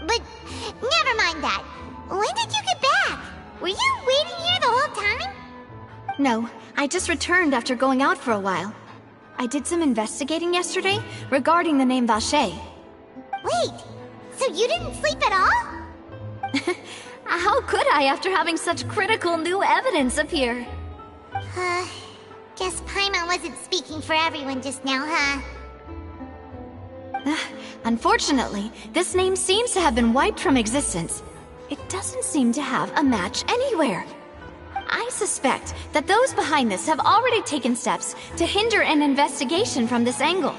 But never mind that. When did you get back? Were you waiting here the whole time? No, I just returned after going out for a while. I did some investigating yesterday regarding the name Vacher. Wait, so you didn't sleep at all? How could I after having such critical new evidence appear? Guess Paimon wasn't speaking for everyone just now, huh? Unfortunately, this name seems to have been wiped from existence. It doesn't seem to have a match anywhere. I suspect that those behind this have already taken steps to hinder an investigation from this angle.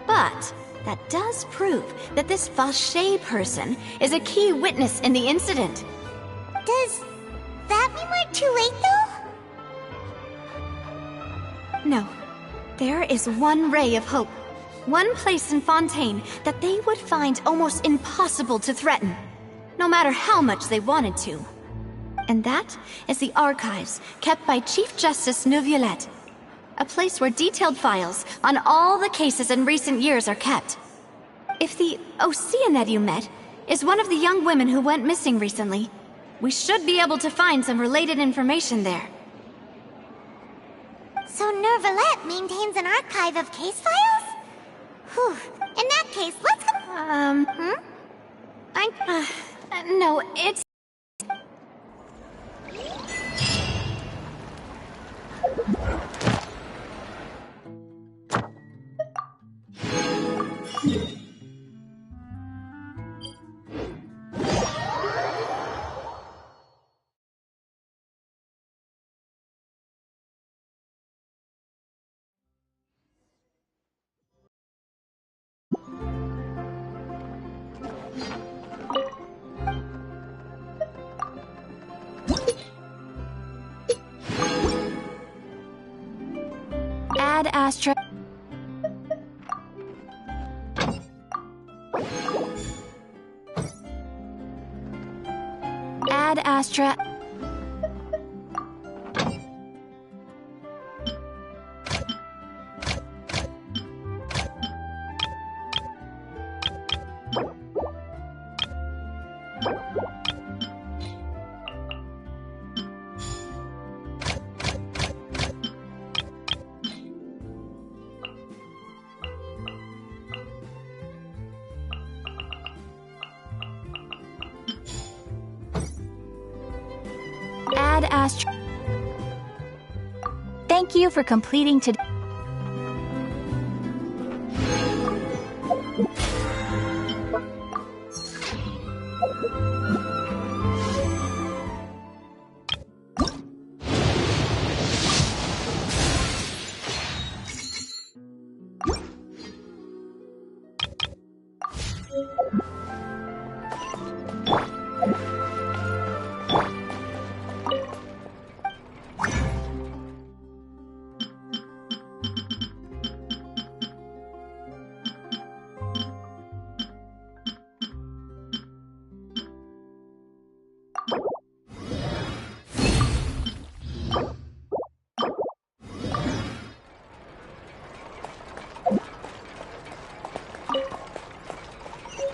But that does prove that this Vacher person is a key witness in the incident. Does that mean we're too late, though? No. There is one ray of hope. One place in Fontaine that they would find almost impossible to threaten, no matter how much they wanted to. And that is the archives kept by Chief Justice Neuvillette. A place where detailed files on all the cases in recent years are kept. If the Oceanette you met is one of the young women who went missing recently, we should be able to find some related information there. So Neuvillette maintains an archive of case files? Whew. In that case, let's go. No, it's... Ad Astra... Ad Astra... Ad Astra... Thank you for completing today.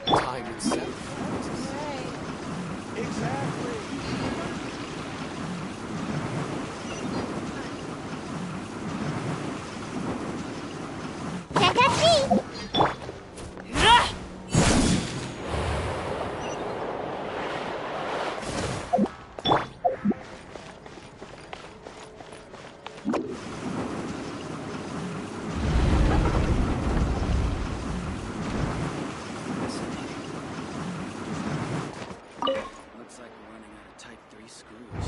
Time itself. Exactly. Can't catch me! Looks like we're running out of Type 3 screws.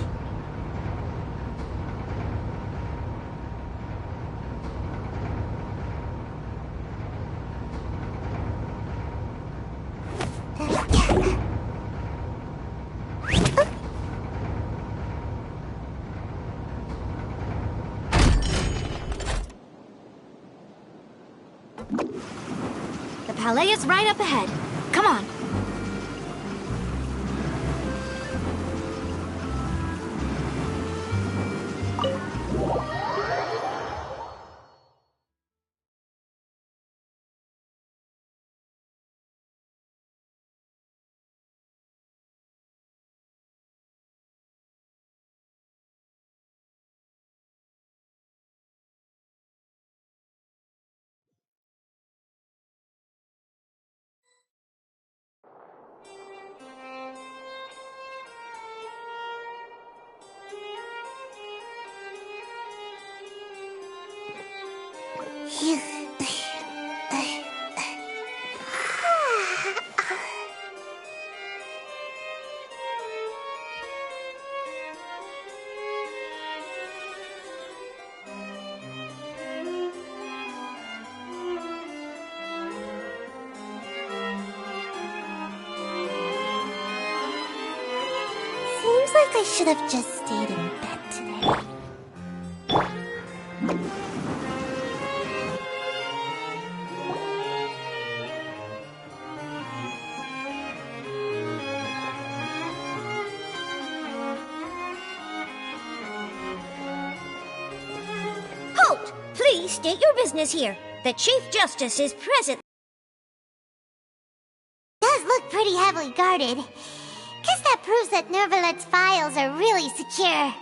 The Palais is right up ahead. Come on. Seems like I should have just stayed in bed today. Halt! Please state your business here. The Chief Justice is present. Does look pretty heavily guarded. Guess that proves that Nervalet's files are really secure.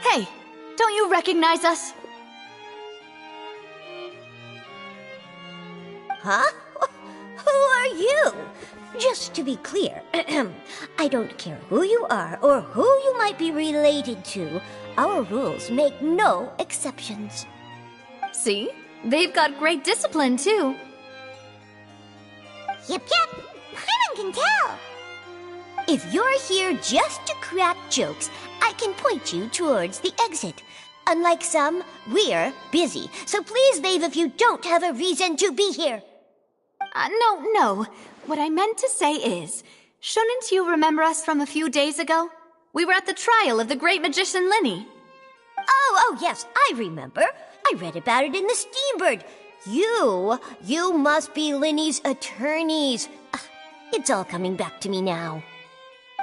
Hey, don't you recognize us? Huh? Who are you? Just to be clear, I don't care who you are or who you might be related to. Our rules make no exceptions. See? They've got great discipline, too. Yep. Paimon can tell. If you're here just to crack jokes, I can point you towards the exit. Unlike some, we're busy, so please leave if you don't have a reason to be here. No. What I meant to say is, shouldn't you remember us from a few days ago? We were at the trial of the great magician Linny. Oh, yes, I remember. I read about it in the Steambird. You must be Linny's attorneys. It's all coming back to me now.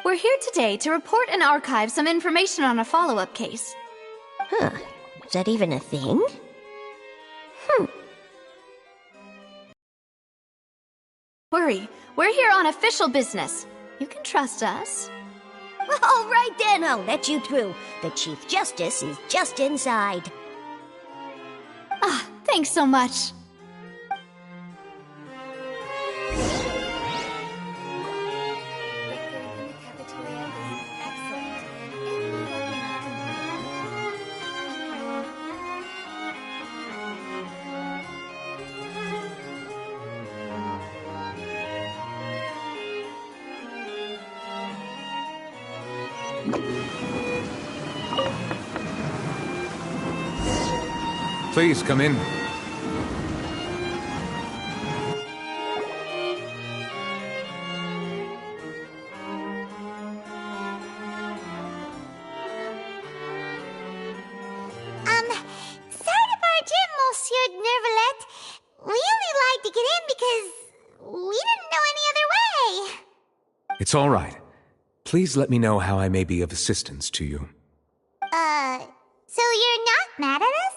We're here today to report and archive some information on a follow-up case. Huh. Is that even a thing? Worry, we're here on official business. You can trust us. All right then, I'll let you through. The Chief Justice is just inside. Thanks so much. Please come in. Sorry to barge in, Monsieur Nervalet. We only lied to get in because we didn't know any other way. It's all right. Please let me know how I may be of assistance to you. So you're not mad at us?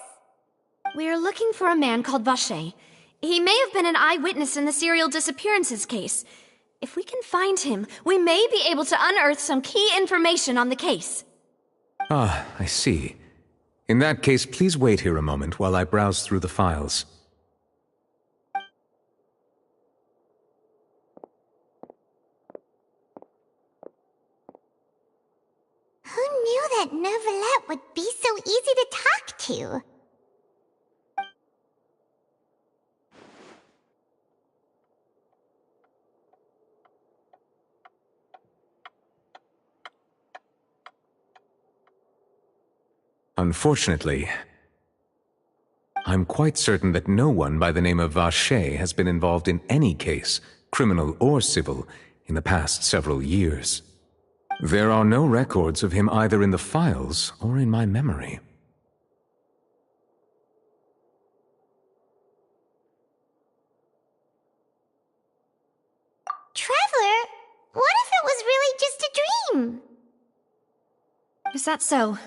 We're looking for a man called Vacher. He may have been an eyewitness in the serial disappearances case. If we can find him, we may be able to unearth some key information on the case. Ah, I see. In that case, please wait here a moment while I browse through the files. Who knew that Nervalet would be so easy to talk to? Unfortunately, I'm quite certain that no one by the name of Vacher has been involved in any case, criminal or civil, in the past several years. There are no records of him either in the files or in my memory. Traveler, what if it was really just a dream? Is that so?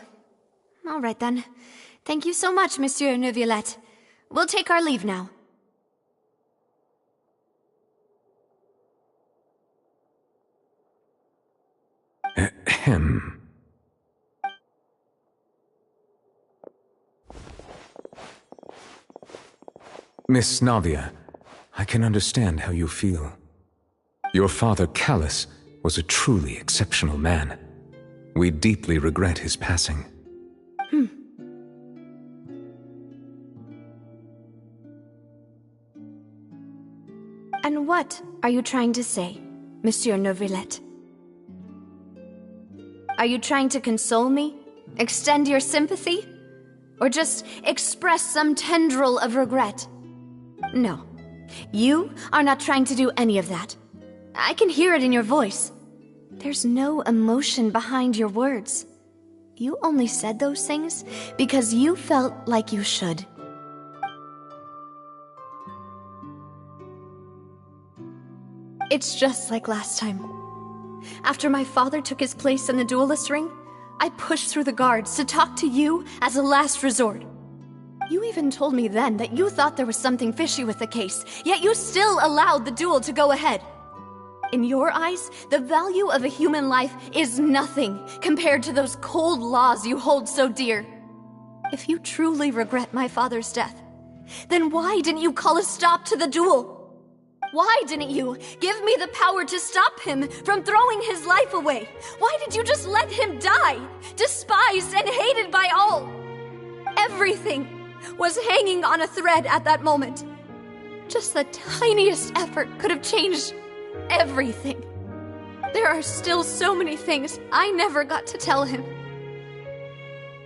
All right then. Thank you so much, Monsieur Neuvillette. We'll take our leave now. Ahem. Miss Navia, I can understand how you feel. Your father, Callus, was a truly exceptional man. We deeply regret his passing. And what are you trying to say, Monsieur Neuvillette? Are you trying to console me? Extend your sympathy? Or just express some tendril of regret? No. You are not trying to do any of that. I can hear it in your voice. There's no emotion behind your words. You only said those things because you felt like you should. It's just like last time. After my father took his place in the duelist ring, I pushed through the guards to talk to you as a last resort. You even told me then that you thought there was something fishy with the case, yet you still allowed the duel to go ahead. In your eyes, the value of a human life is nothing compared to those cold laws you hold so dear. If you truly regret my father's death, then why didn't you call a stop to the duel? Why didn't you give me the power to stop him from throwing his life away? Why did you just let him die, despised and hated by all? Everything was hanging on a thread at that moment. Just the tiniest effort could have changed everything. There are still so many things I never got to tell him.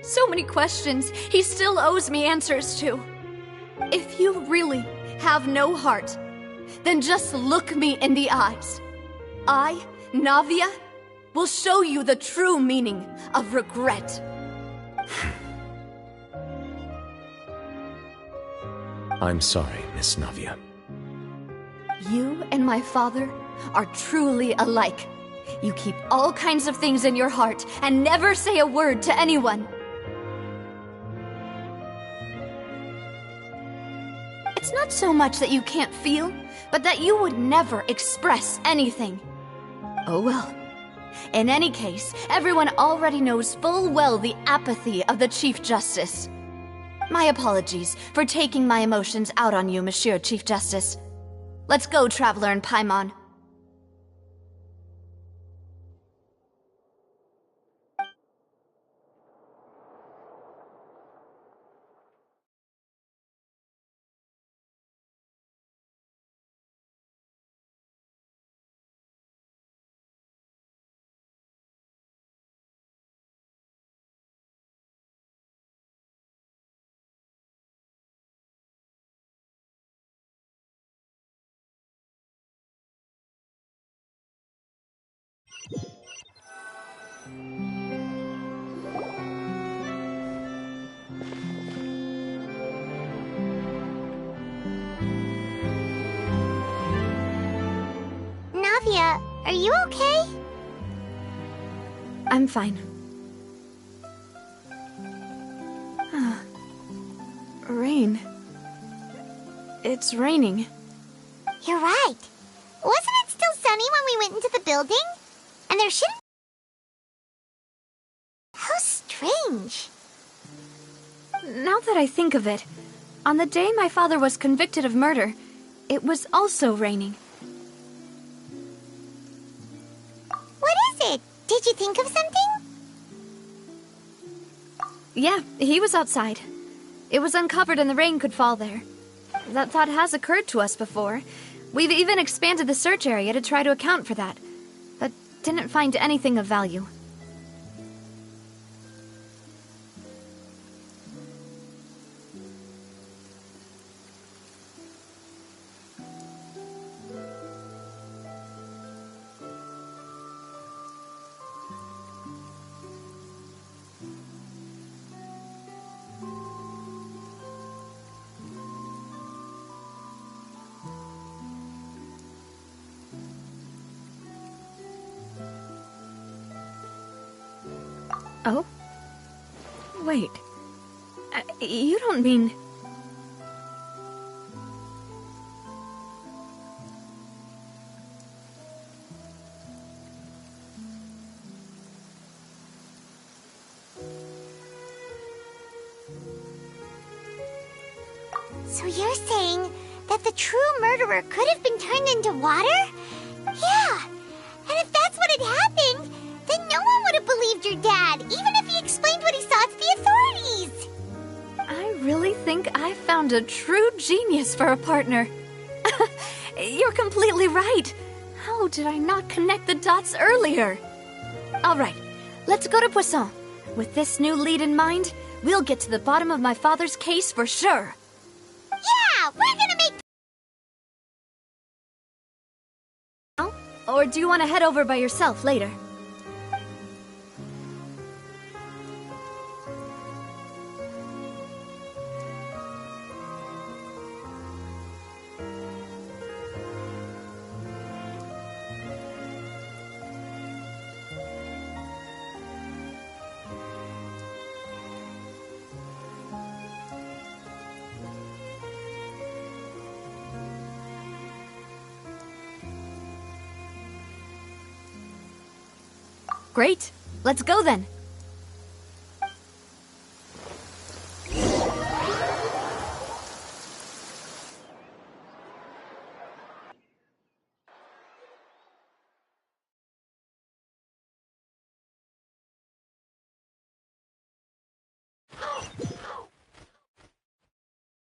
So many questions he still owes me answers to. If you really have no heart, then just look me in the eyes. I, Navia, will show you the true meaning of regret. I'm sorry, Miss Navia. You and my father are truly alike. You keep all kinds of things in your heart and never say a word to anyone. It's not so much that you can't feel, but that you would never express anything. Oh well. In any case, everyone already knows full well the apathy of the Chief Justice. My apologies for taking my emotions out on you, Monsieur Chief Justice. Let's go, Traveler and Paimon. Navia, are you okay? I'm fine. Rain. It's raining. You're right. Wasn't it still sunny when we went into the building? And there shouldn't... How strange. Now that I think of it, on the day my father was convicted of murder, it was also raining. What is it? Did you think of something? Yeah, he was outside. It was uncovered and the rain could fall there. That thought has occurred to us before. We've even expanded the search area to try to account for that, but didn't find anything of value. Oh? Wait. You don't mean... So you're saying that the true murderer could have been turned into water? Yeah. And if that's what have believed your dad, even if he explained what he saw to the authorities. I really think I found a true genius for a partner. You're completely right. How did I not connect the dots earlier? All right, let's go to Poisson. With this new lead in mind, we'll get to the bottom of my father's case for sure. Yeah, we're gonna make... Or do you want to head over by yourself later? Great. Let's go then.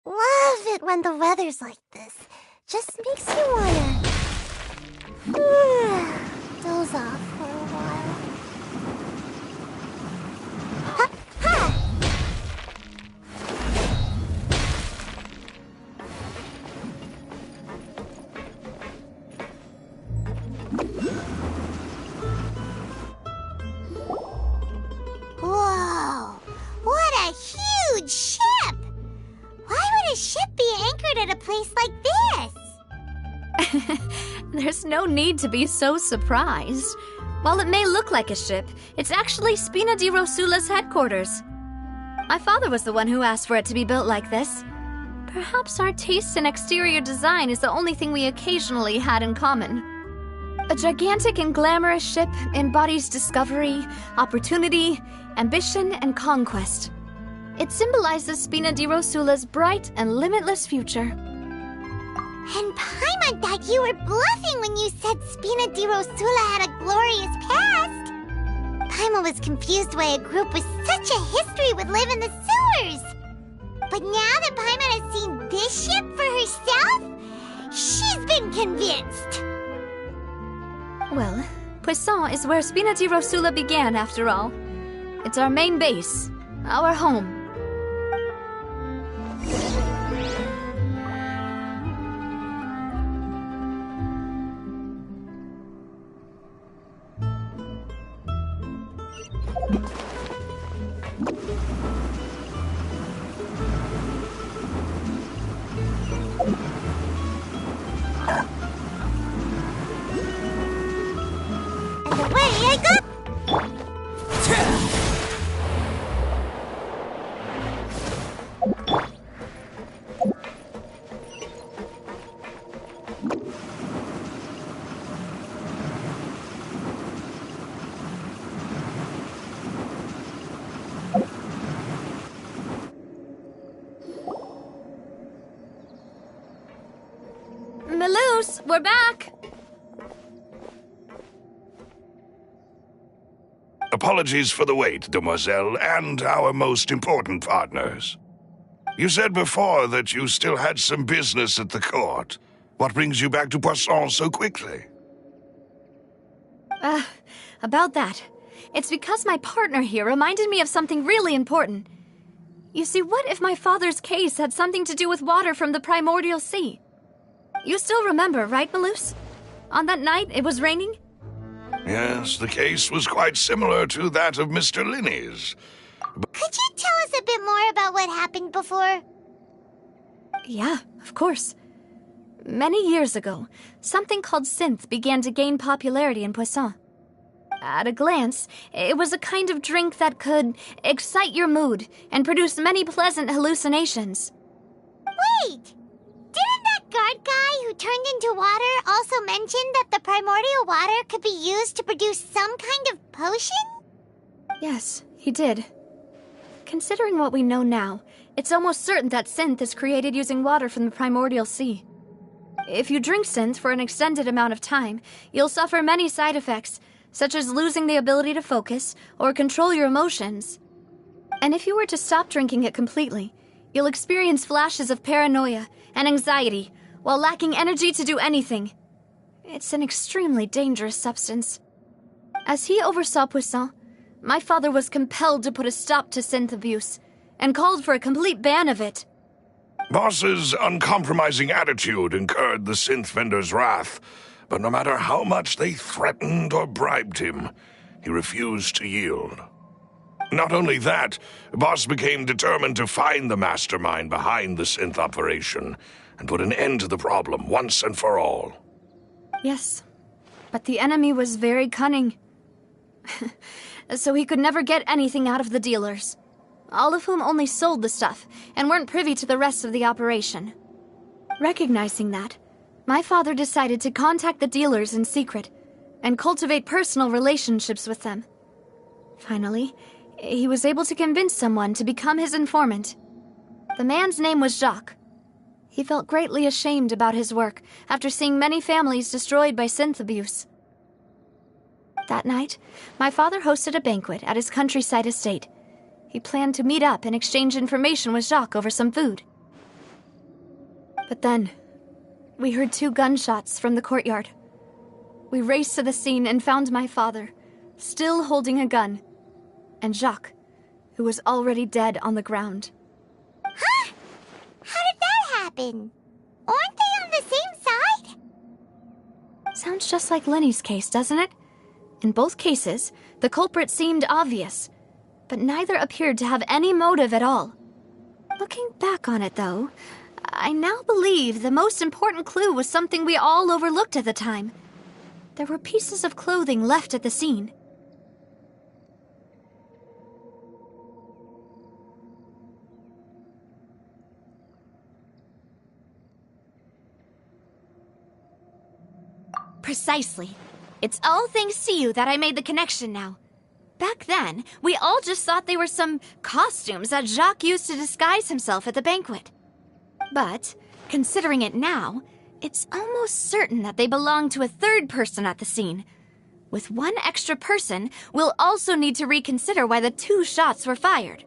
Love it when the weather's like this. Just makes you wanna... doze off for a while. Ha! Ha! Whoa! What a huge ship! Why would a ship be anchored at a place like this? There's no need to be so surprised. While it may look like a ship, it's actually Spina di Rosula's headquarters. My father was the one who asked for it to be built like this. Perhaps our taste in exterior design is the only thing we occasionally had in common. A gigantic and glamorous ship embodies discovery, opportunity, ambition, and conquest. It symbolizes Spina di Rosula's bright and limitless future. And Paimon thought you were bluffing when you said Spina di Rosula had a glorious past. Paimon was confused why a group with such a history would live in the sewers. But now that Paimon has seen this ship for herself, she's been convinced. Well, Poisson is where Spina di Rosula began, after all. It's our main base, our home. And away I go! Melus, we're back! Apologies for the wait, demoiselle, and our most important partners. You said before that you still had some business at the court. What brings you back to Poisson so quickly? About that. It's because my partner here reminded me of something really important. You see, what if my father's case had something to do with water from the primordial sea? You still remember, right, Melus? On that night, it was raining? Yes, the case was quite similar to that of Mr. Linney's. Could you tell us a bit more about what happened before? Yeah, of course. Many years ago, something called synth began to gain popularity in Poisson. At a glance, it was a kind of drink that could excite your mood and produce many pleasant hallucinations. Wait! Didn't that guard guy who turned into water also mention that the primordial water could be used to produce some kind of potion? Yes, he did. Considering what we know now, it's almost certain that synth is created using water from the primordial sea. If you drink synth for an extended amount of time, you'll suffer many side effects, such as losing the ability to focus or control your emotions. And if you were to stop drinking it completely, you'll experience flashes of paranoia and anxiety while lacking energy to do anything. It's an extremely dangerous substance. As he oversaw Poisson, my father was compelled to put a stop to synth abuse and called for a complete ban of it. Boss's uncompromising attitude incurred the synth vendor's wrath, but no matter how much they threatened or bribed him, he refused to yield. Not only that, Boss became determined to find the mastermind behind the synth operation and put an end to the problem once and for all. Yes, but the enemy was very cunning. So he could never get anything out of the dealers, all of whom only sold the stuff and weren't privy to the rest of the operation. Recognizing that, my father decided to contact the dealers in secret and cultivate personal relationships with them. Finally, he was able to convince someone to become his informant. The man's name was Jacques. He felt greatly ashamed about his work after seeing many families destroyed by synth abuse. That night, my father hosted a banquet at his countryside estate. He planned to meet up and exchange information with Jacques over some food. But then, we heard 2 gunshots from the courtyard. We raced to the scene and found my father, still holding a gun, and Jacques, who was already dead on the ground. Huh? How did that happen? Aren't they on the same side? Sounds just like Lenny's case, doesn't it? In both cases, the culprit seemed obvious, but neither appeared to have any motive at all. Looking back on it, though, I now believe the most important clue was something we all overlooked at the time. There were pieces of clothing left at the scene. Precisely. It's all thanks to you that I made the connection now. Back then, we all just thought they were some costumes that Jacques used to disguise himself at the banquet. But, considering it now, it's almost certain that they belong to a third person at the scene. With one extra person, we'll also need to reconsider why the 2 shots were fired.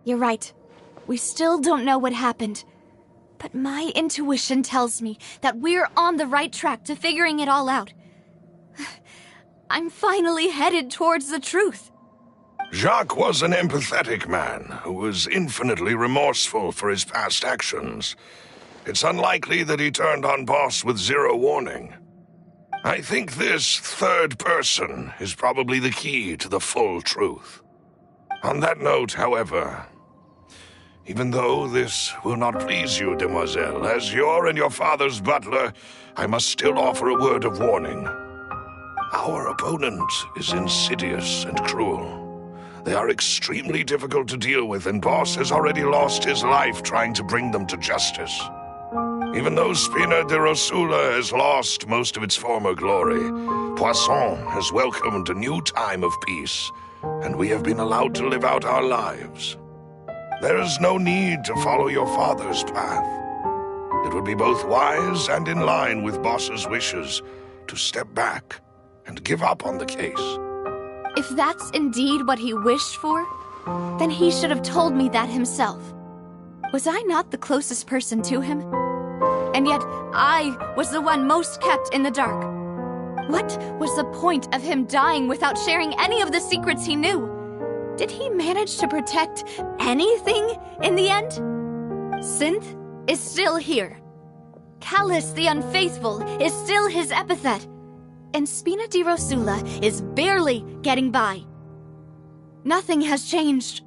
You're right. We still don't know what happened. But my intuition tells me that we're on the right track to figuring it all out. I'm finally headed towards the truth. Jacques was an empathetic man who was infinitely remorseful for his past actions. It's unlikely that he turned on Boss with 0 warning. I think this third person is probably the key to the full truth. On that note, however, even though this will not please you, demoiselle, as your and your father's butler, I must still offer a word of warning. Our opponent is insidious and cruel. They are extremely difficult to deal with, and Boss has already lost his life trying to bring them to justice. Even though Spina de Rosula has lost most of its former glory, Poisson has welcomed a new time of peace, and we have been allowed to live out our lives. There is no need to follow your father's path. It would be both wise and in line with Boss's wishes to step back and give up on the case. If that's indeed what he wished for, then he should have told me that himself. Was I not the closest person to him? And yet, I was the one most kept in the dark. What was the point of him dying without sharing any of the secrets he knew? Did he manage to protect anything in the end? Synth is still here. Callus the Unfaithful is still his epithet. And Spina di Rosula is barely getting by. Nothing has changed.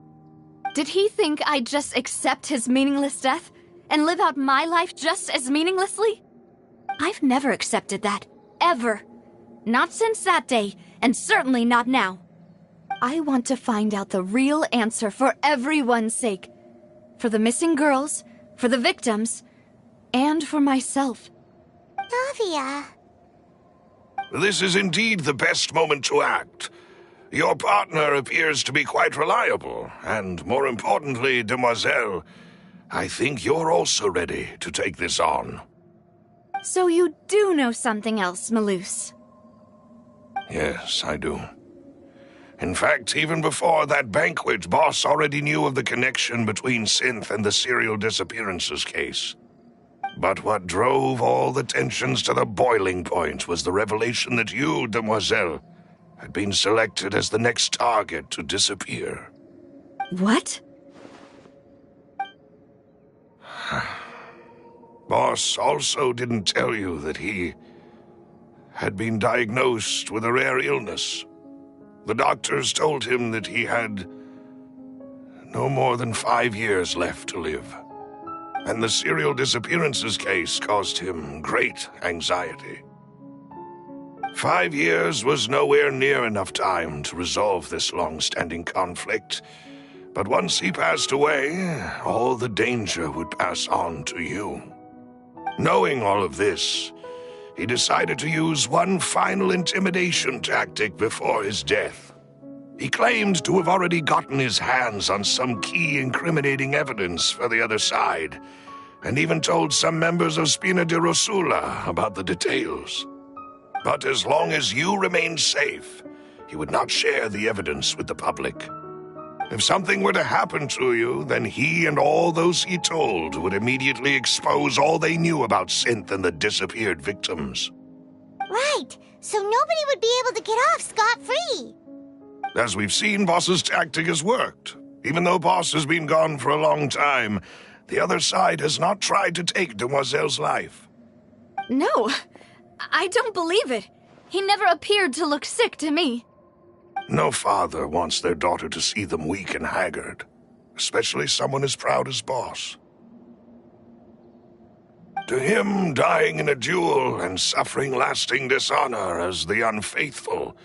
Did he think I'd just accept his meaningless death and live out my life just as meaninglessly? I've never accepted that, ever. Not since that day, and certainly not now. I want to find out the real answer for everyone's sake. For the missing girls, for the victims, and for myself. Navia. This is indeed the best moment to act. Your partner appears to be quite reliable, and more importantly, Demoiselle, I think you're also ready to take this on. So you do know something else, Malus. Yes, I do. In fact, even before that banquet, Boss already knew of the connection between Synth and the serial disappearances case. But what drove all the tensions to the boiling point was the revelation that you, Demoiselle, had been selected as the next target to disappear. What? Boss also didn't tell you that he had been diagnosed with a rare illness. The doctors told him that he had no more than 5 years left to live. And the serial disappearances case caused him great anxiety. 5 years was nowhere near enough time to resolve this long-standing conflict, but once he passed away, all the danger would pass on to you. Knowing all of this, he decided to use one final intimidation tactic before his death. He claimed to have already gotten his hands on some key incriminating evidence for the other side, and even told some members of Spina di Rosula about the details. But as long as you remained safe, he would not share the evidence with the public. If something were to happen to you, then he and all those he told would immediately expose all they knew about Synth and the disappeared victims. Right, so nobody would be able to get off scot-free. As we've seen, Boss's tactic has worked. Even though Boss has been gone for a long time, the other side has not tried to take Demoiselle's life. No, I don't believe it. He never appeared to look sick to me. No father wants their daughter to see them weak and haggard, especially someone as proud as Boss. To him, dying in a duel and suffering lasting dishonor as the unfaithful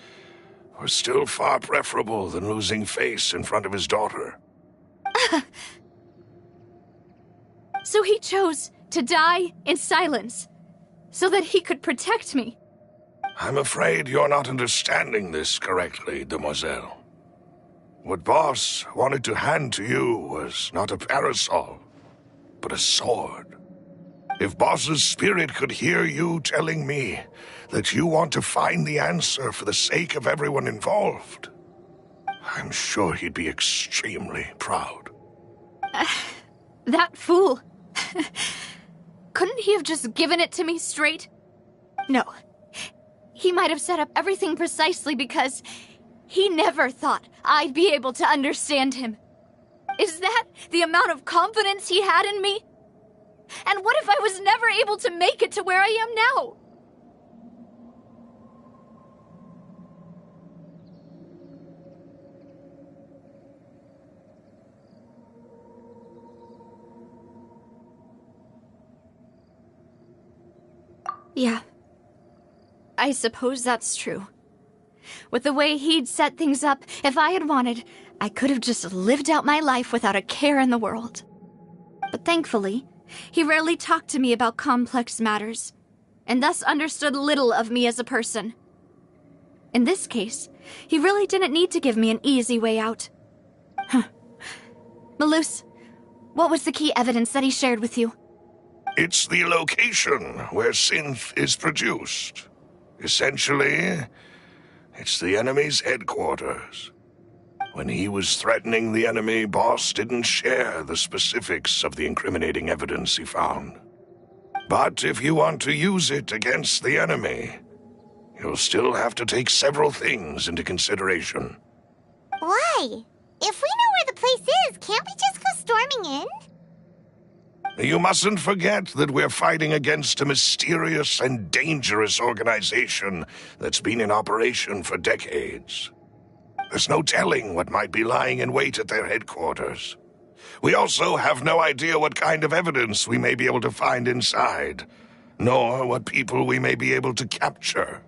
was still far preferable than losing face in front of his daughter. So he chose to die in silence, so that he could protect me. I'm afraid you're not understanding this correctly, Demoiselle. What Boss wanted to hand to you was not a parasol, but a sword. If Boss's spirit could hear you telling me that you want to find the answer for the sake of everyone involved, I'm sure he'd be extremely proud. That fool. Couldn't he have just given it to me straight? No. He might have set up everything precisely because he never thought I'd be able to understand him. Is that the amount of confidence he had in me? And what if I was never able to make it to where I am now? Yeah. I suppose that's true. With the way he'd set things up, if I had wanted, I could have just lived out my life without a care in the world. But thankfully, he rarely talked to me about complex matters, and thus understood little of me as a person. In this case, he really didn't need to give me an easy way out. Malus, what was the key evidence that he shared with you? It's the location where Synth is produced. Essentially, it's the enemy's headquarters. When he was threatening the enemy, Boss didn't share the specifics of the incriminating evidence he found. But if you want to use it against the enemy, you'll still have to take several things into consideration. Why? If we know where the place is, can't we just go storming in? You mustn't forget that we're fighting against a mysterious and dangerous organization that's been in operation for decades. There's no telling what might be lying in wait at their headquarters. We also have no idea what kind of evidence we may be able to find inside, nor what people we may be able to capture.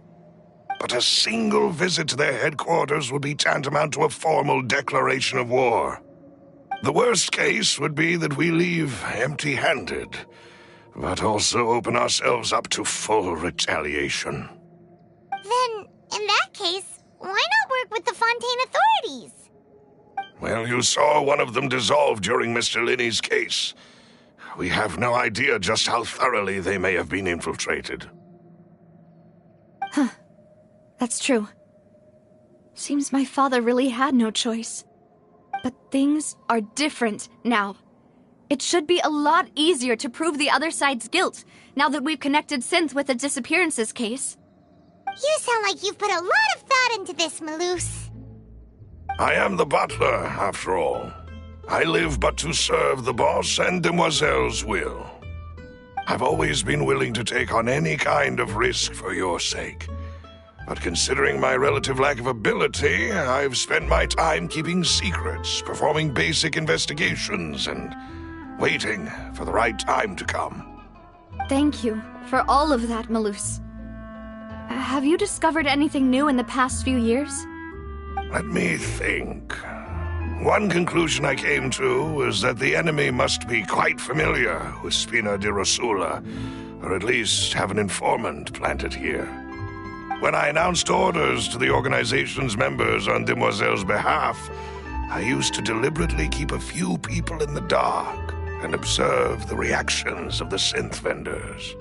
But a single visit to their headquarters would be tantamount to a formal declaration of war. The worst case would be that we leave empty-handed, but also open ourselves up to full retaliation. Then, in that case, Why not work with the Fontaine authorities? Well, you saw one of them dissolve during Mr. Linney's case. We have no idea just how thoroughly they may have been infiltrated. That's true. Seems my father really had no choice. But things are different now. It should be a lot easier to prove the other side's guilt, now that we've connected Synth with the disappearances case. You sound like you've put a lot of thought into this, Maloose. I am the butler, after all. I live but to serve the boss and Demoiselle's will. I've always been willing to take on any kind of risk for your sake. But considering my relative lack of ability, I've spent my time keeping secrets, performing basic investigations, and waiting for the right time to come. Thank you for all of that, Maloose. Have you discovered anything new in the past few years? Let me think. One conclusion I came to was that the enemy must be quite familiar with Spina di Rosula, or at least have an informant planted here. When I announced orders to the organization's members on Demoiselle's behalf, I used to deliberately keep a few people in the dark and observe the reactions of the synth vendors.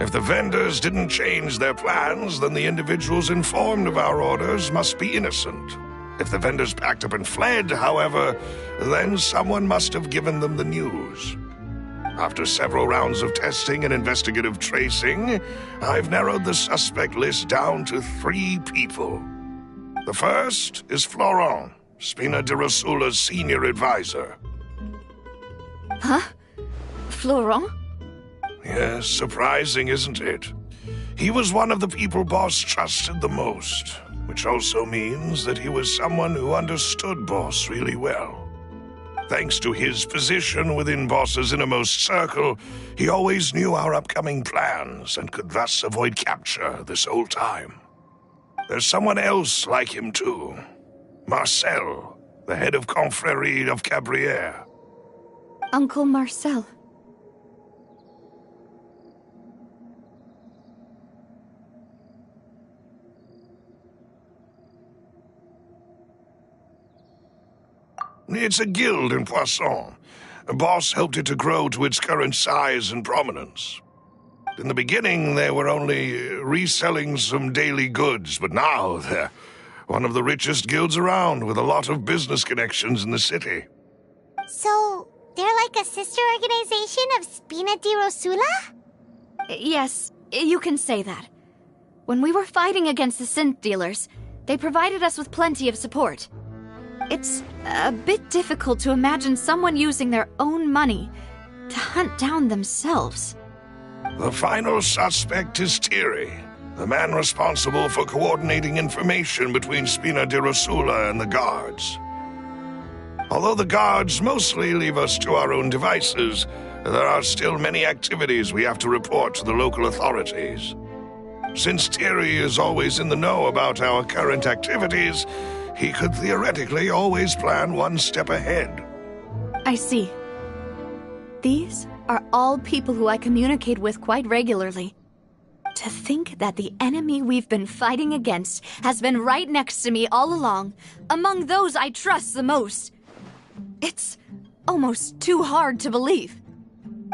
If the vendors didn't change their plans, then the individuals informed of our orders must be innocent. If the vendors packed up and fled, however, then someone must have given them the news. After several rounds of testing and investigative tracing, I've narrowed the suspect list down to 3 people. The first is Florent, Spina di Rosula's senior advisor. Huh? Florent? Yes, surprising, isn't it? He was one of the people Boss trusted the most, which also means that he was someone who understood Boss really well. Thanks to his position within Boss's innermost circle, he always knew our upcoming plans and could thus avoid capture this whole time. There's someone else like him too. Marcel, the head of Confrérie of Cabrières. Uncle Marcel. It's a guild in Poisson. Boss helped it to grow to its current size and prominence. In the beginning, they were only reselling some daily goods, but now they're one of the richest guilds around, with a lot of business connections in the city. So, they're like a sister organization of Spina di Rosula? Yes, you can say that. When we were fighting against the synth dealers, they provided us with plenty of support. It's a bit difficult to imagine someone using their own money to hunt down themselves. The final suspect is Thierry, the man responsible for coordinating information between Spina di Rosula and the guards. Although the guards mostly leave us to our own devices, there are still many activities we have to report to the local authorities. Since Thierry is always in the know about our current activities, he could theoretically always plan one step ahead. I see. These are all people who I communicate with quite regularly. To think that the enemy we've been fighting against has been right next to me all along, among those I trust the most. It's almost too hard to believe.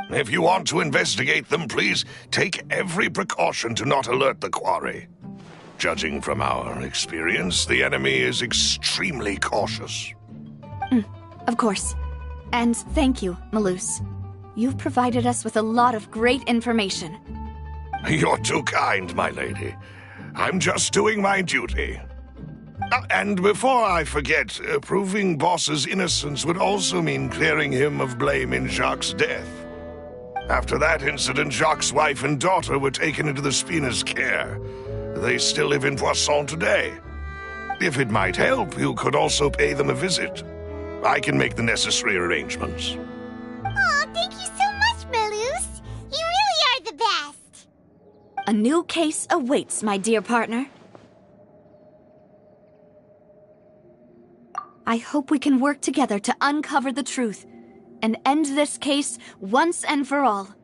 If you want to investigate them, please take every precaution to not alert the quarry. Judging from our experience, the enemy is extremely cautious. Of course. And thank you, Maloose. You've provided us with a lot of great information. You're too kind, my lady. I'm just doing my duty. And before I forget, proving Boss's innocence would also mean clearing him of blame in Jacques' death. After that incident, Jacques' wife and daughter were taken into the Spina's care. They still live in Poisson today. If it might help, you could also pay them a visit. I can make the necessary arrangements. Aw, thank you so much, Maloose. You really are the best. A new case awaits, my dear partner. I hope we can work together to uncover the truth and end this case once and for all.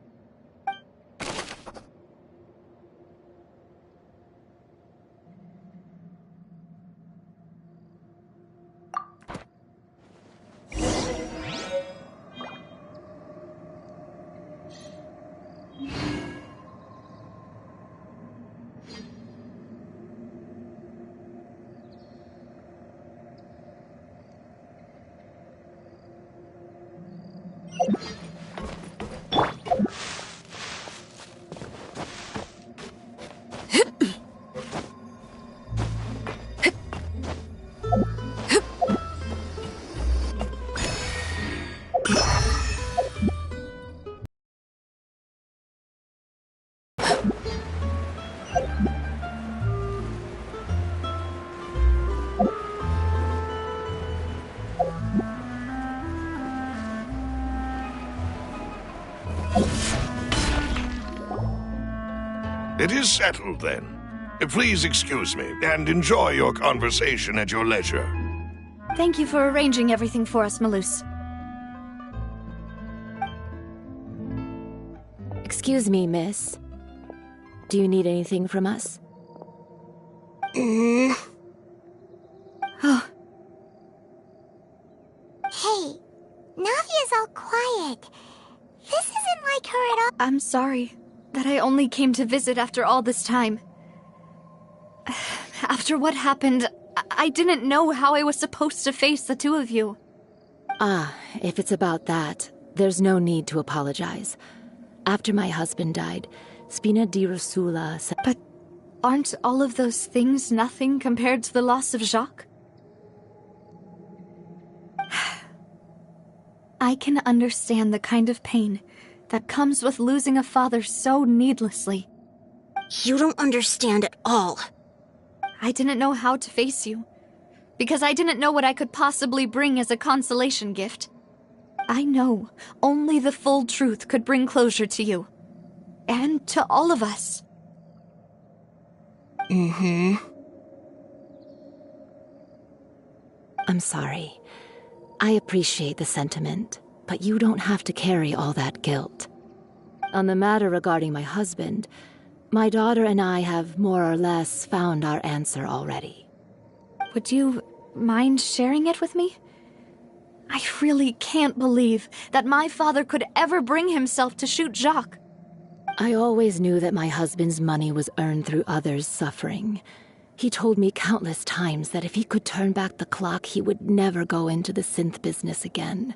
It is settled, then. Please excuse me, and enjoy your conversation at your leisure. Thank you for arranging everything for us, Malus. Excuse me, miss. Do you need anything from us? Oh, Hey, Navia's all quiet. This isn't like her at all. I'm sorry that I only came to visit after all this time. After what happened, I didn't know how I was supposed to face the two of you. Ah, if it's about that, there's no need to apologize. After my husband died, Spina di Rosula said... But aren't all of those things nothing compared to the loss of Jacques? I can understand the kind of pain that comes with losing a father so needlessly. You don't understand at all. I didn't know how to face you, because I didn't know what I could possibly bring as a consolation gift. I know only the full truth could bring closure to you, and to all of us. I'm sorry. I appreciate the sentiment, but you don't have to carry all that guilt. On the matter regarding my husband, my daughter and I have more or less found our answer already. Would you mind sharing it with me? I really can't believe that my father could ever bring himself to shoot Jacques. I always knew that my husband's money was earned through others' suffering. He told me countless times that if he could turn back the clock, he would never go into the synth business again.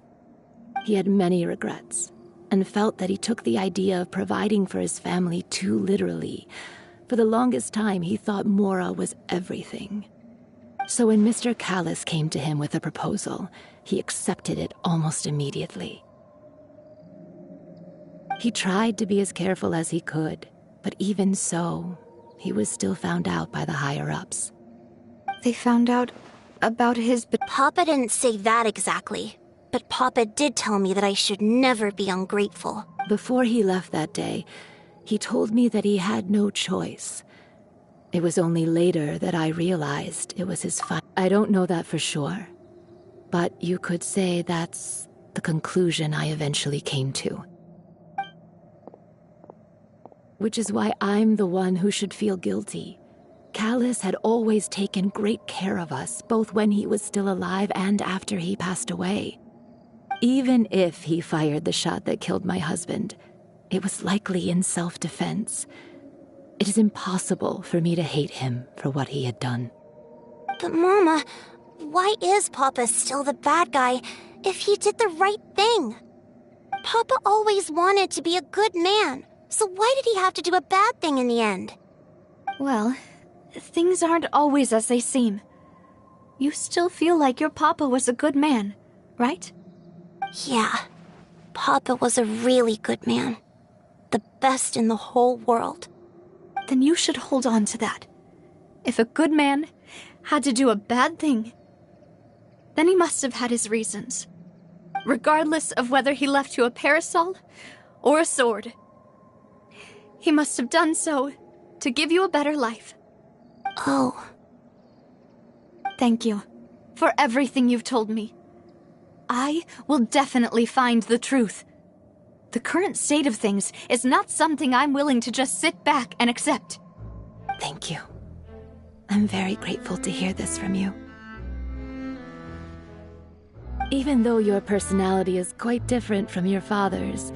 He had many regrets, and felt that he took the idea of providing for his family too literally. For the longest time, he thought Mora was everything. So when Mr. Callis came to him with a proposal, he accepted it almost immediately. He tried to be as careful as he could, but even so, he was still found out by the higher-ups. They found out about his... Papa didn't say that exactly, but Papa did tell me that I should never be ungrateful. Before he left that day, he told me that he had no choice. It was only later that I realized it was his final... I don't know that for sure, but you could say that's the conclusion I eventually came to. Which is why I'm the one who should feel guilty. Callis had always taken great care of us, both when he was still alive and after he passed away. Even if he fired the shot that killed my husband, it was likely in self-defense. It is impossible for me to hate him for what he had done. But Mama, why is Papa still the bad guy if he did the right thing? Papa always wanted to be a good man. So why did he have to do a bad thing in the end? Well, things aren't always as they seem. You still feel like your papa was a good man, right? Yeah, Papa was a really good man. The best in the whole world. Then you should hold on to that. If a good man had to do a bad thing, then he must have had his reasons. Regardless of whether he left you a parasol or a sword. He must have done so to give you a better life. Oh. Thank you for everything you've told me. I will definitely find the truth. The current state of things is not something I'm willing to just sit back and accept. Thank you. I'm very grateful to hear this from you. Even though your personality is quite different from your father's,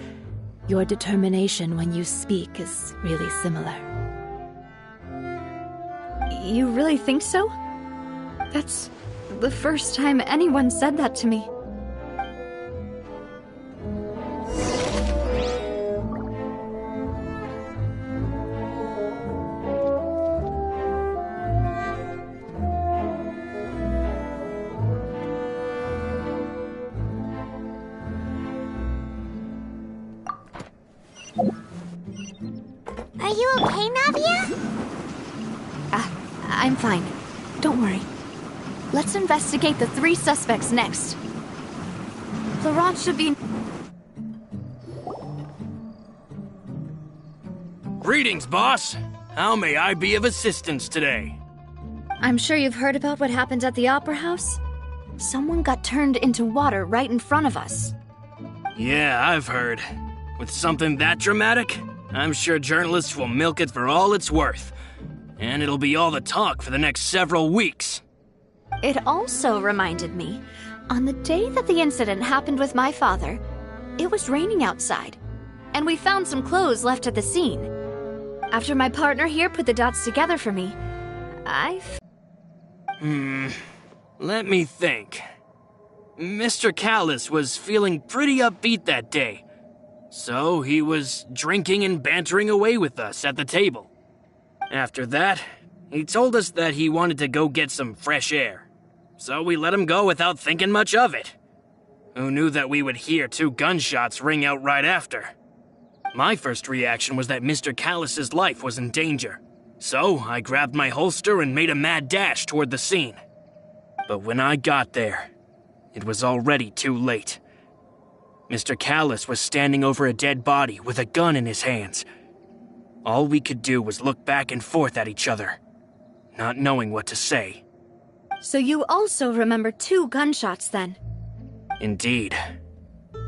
your determination when you speak is really similar. You really think so? That's the first time anyone said that to me. you okay, Navia? I'm fine. Don't worry. Let's investigate the 3 suspects next. Laurent should be... Greetings, boss. How may I be of assistance today? I'm sure you've heard about what happened at the Opera House? Someone got turned into water right in front of us. Yeah, I've heard. With something that dramatic, I'm sure journalists will milk it for all it's worth. And it'll be all the talk for the next several weeks. It also reminded me, on the day that the incident happened with my father, it was raining outside, and we found some clothes left at the scene. After my partner here put the dots together for me, Let me think. Mr. Callis was feeling pretty upbeat that day, so he was drinking and bantering away with us at the table. After that, he told us that he wanted to go get some fresh air, so we let him go without thinking much of it. Who knew that we would hear 2 gunshots ring out right after? My first reaction was that Mr. Callis's life was in danger, so I grabbed my holster and made a mad dash toward the scene. But when I got there, it was already too late. Mr. Callis was standing over a dead body with a gun in his hands. All we could do was look back and forth at each other, not knowing what to say. So you also remember 2 gunshots then? Indeed.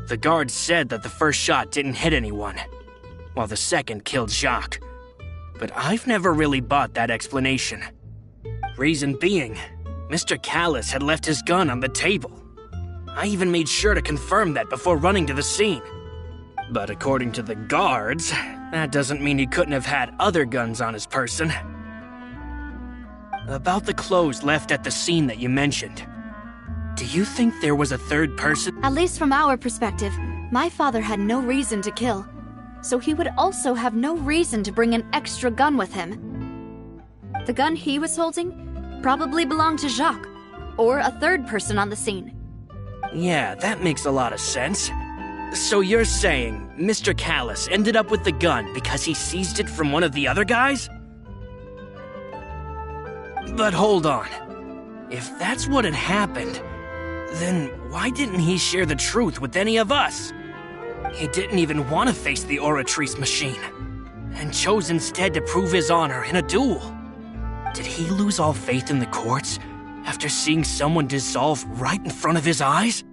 The guard said that the first shot didn't hit anyone, while the second killed Jacques. But I've never really bought that explanation. Reason being, Mr. Callis had left his gun on the table. I even made sure to confirm that before running to the scene. But according to the guards, that doesn't mean he couldn't have had other guns on his person. About the clothes left at the scene that you mentioned, do you think there was a third person? At least from our perspective, my father had no reason to kill, so he would also have no reason to bring an extra gun with him. The gun he was holding probably belonged to Jacques, or a third person on the scene. Yeah, that makes a lot of sense. So you're saying Mr. Callis ended up with the gun because he seized it from one of the other guys? But hold on. If that's what had happened, then why didn't he share the truth with any of us? He didn't even want to face the Oratrice machine, and chose instead to prove his honor in a duel. Did he lose all faith in the courts after seeing someone dissolve right in front of his eyes?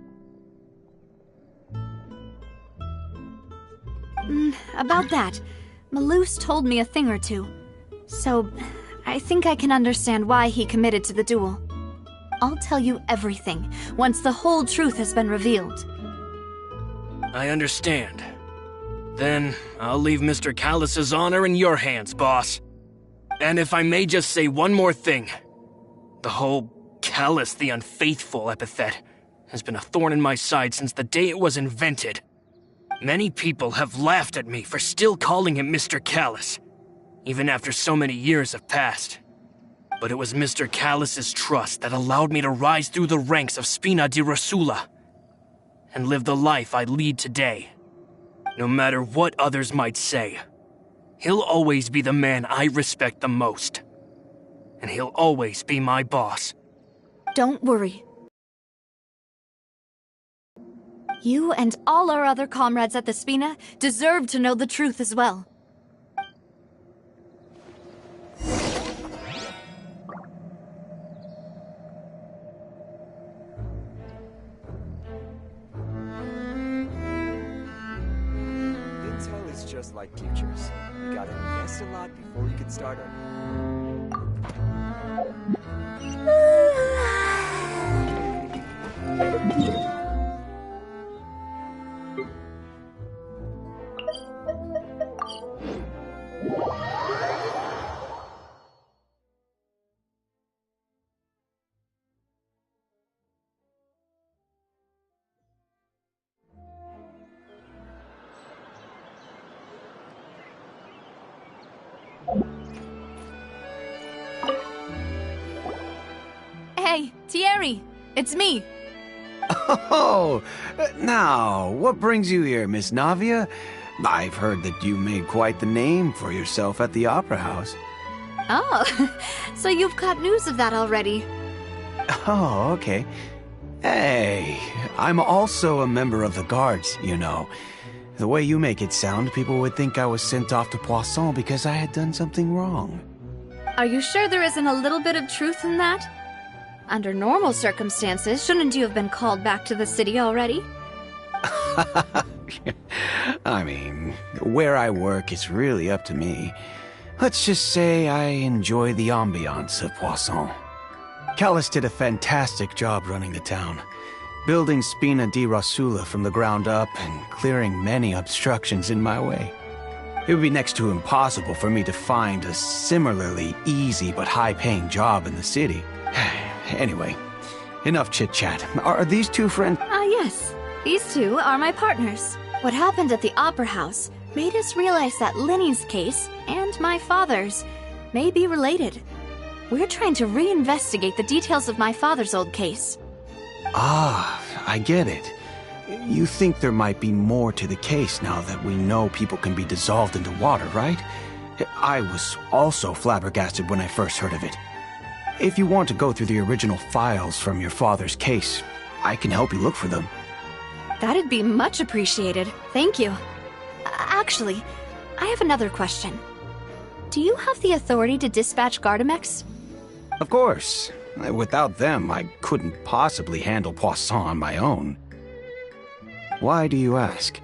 About that, Malouse told me a thing or two, so I think I can understand why he committed to the duel. I'll tell you everything once the whole truth has been revealed. I understand. Then I'll leave Mr. Callis's honor in your hands, boss. And if I may just say one more thing, the whole Callis the Unfaithful epithet has been a thorn in my side since the day it was invented. Many people have laughed at me for still calling him Mr. Callis, even after so many years have passed. But it was Mr. Callis's trust that allowed me to rise through the ranks of Spina di Rosula and live the life I lead today. No matter what others might say, he'll always be the man I respect the most. And he'll always be my boss. Don't worry. You and all our other comrades at the Spina deserve to know the truth as well. Intel is just like teachers. You gotta invest a lot before you can start earning. Hey, Thierry! It's me! Oh, now, what brings you here, Miss Navia? I've heard that you made quite the name for yourself at the Opera House. Oh, so you've got news of that already. Oh, okay. Hey, I'm also a member of the guards, you know. The way you make it sound, people would think I was sent off to Poisson because I had done something wrong. Are you sure there isn't a little bit of truth in that? Under normal circumstances, shouldn't you have been called back to the city already? I mean, where I work is really up to me. Let's just say I enjoy the ambiance of Poisson. Callis did a fantastic job running the town, building Spina di Rosula from the ground up and clearing many obstructions in my way. It would be next to impossible for me to find a similarly easy but high-paying job in the city. Anyway, enough chit-chat. Are these two friends? Yes. These two are my partners. What happened at the Opera House made us realize that Linny's case and my father's may be related. We're trying to reinvestigate the details of my father's old case. Ah, I get it. You think there might be more to the case now that we know people can be dissolved into water, right? I was also flabbergasted when I first heard of it. If you want to go through the original files from your father's case, I can help you look for them. That'd be much appreciated. Thank you. Actually, I have another question. Do you have the authority to dispatch Gardamex? Of course. Without them, I couldn't possibly handle Poisson on my own. Why do you ask?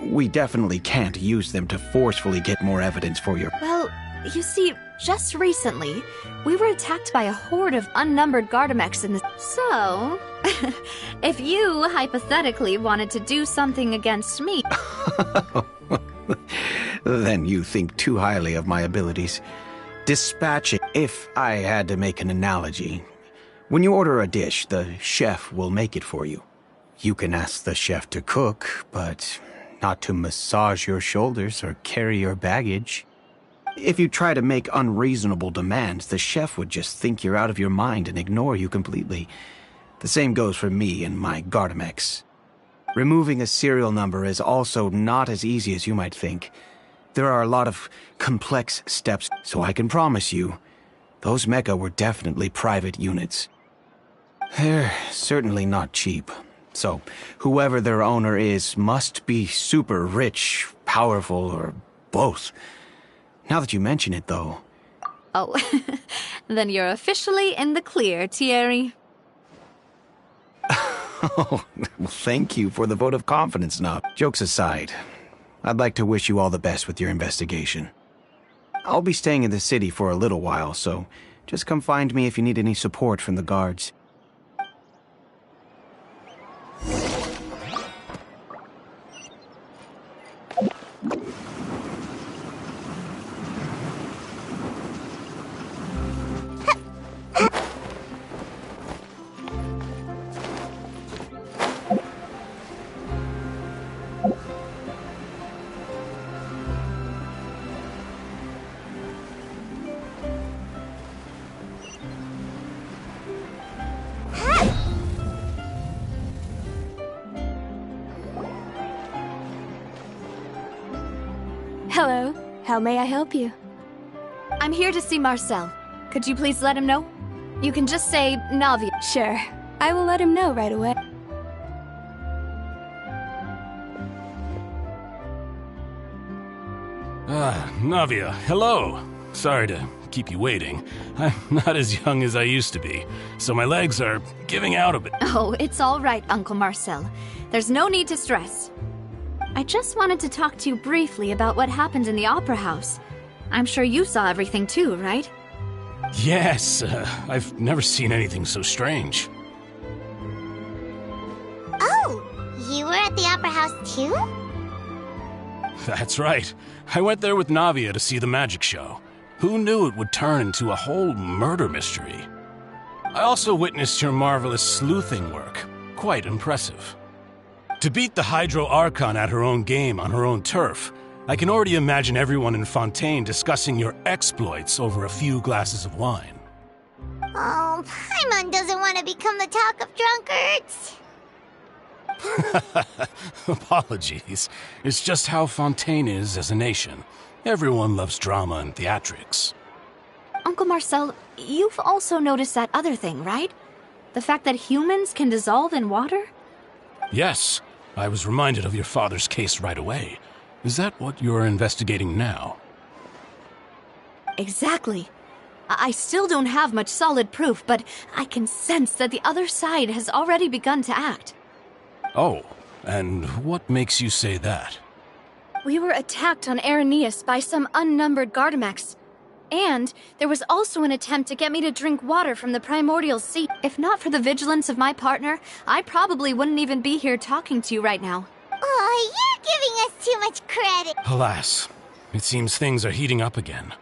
We definitely can't use them to forcefully get more evidence for your... Well, you see, just recently, we were attacked by a horde of unnumbered Gardamex in the... So, if you hypothetically wanted to do something against me... Then you think too highly of my abilities. Dispatching, if I had to make an analogy. When you order a dish, the chef will make it for you. You can ask the chef to cook, but not to massage your shoulders or carry your baggage. If you try to make unreasonable demands, the chef would just think you're out of your mind and ignore you completely. The same goes for me and my Gardamex. Removing a serial number is also not as easy as you might think. There are a lot of complex steps, so I can promise you, those mecha were definitely private units. They're certainly not cheap. So, whoever their owner is must be super rich, powerful, or both. Now that you mention it, though... Oh, then you're officially in the clear, Thierry. Oh, well, thank you for the vote of confidence, Nob. Jokes aside, I'd like to wish you all the best with your investigation. I'll be staying in the city for a little while, so just come find me if you need any support from the guards. Hello. How may I help you? I'm here to see Marcel. Could you please let him know? You can just say Navi. Sure. I will let him know right away. Navia, hello. Sorry to keep you waiting. I'm not as young as I used to be, so my legs are giving out a bit. Oh, it's all right, Uncle Marcel. There's no need to stress. I just wanted to talk to you briefly about what happened in the Opera House. I'm sure you saw everything too, right? Yes, I've never seen anything so strange. Oh, you were at the Opera House too? That's right. I went there with Navia to see the magic show. Who knew it would turn into a whole murder mystery? I also witnessed your marvelous sleuthing work. Quite impressive. To beat the Hydro Archon at her own game on her own turf, I can already imagine everyone in Fontaine discussing your exploits over a few glasses of wine. Oh, Paimon doesn't want to become the talk of drunkards. Apologies. It's just how Fontaine is as a nation. Everyone loves drama and theatrics. Uncle Marcel, you've also noticed that other thing, right? The fact that humans can dissolve in water? Yes, I was reminded of your father's case right away. Is that what you're investigating now? Exactly. I still don't have much solid proof, but I can sense that the other side has already begun to act. Oh, and what makes you say that? We were attacked on Araneus by some unnumbered Gardamex. And there was also an attempt to get me to drink water from the primordial sea. If not for the vigilance of my partner, I probably wouldn't even be here talking to you right now. Oh, you're giving us too much credit. Alas, it seems things are heating up again.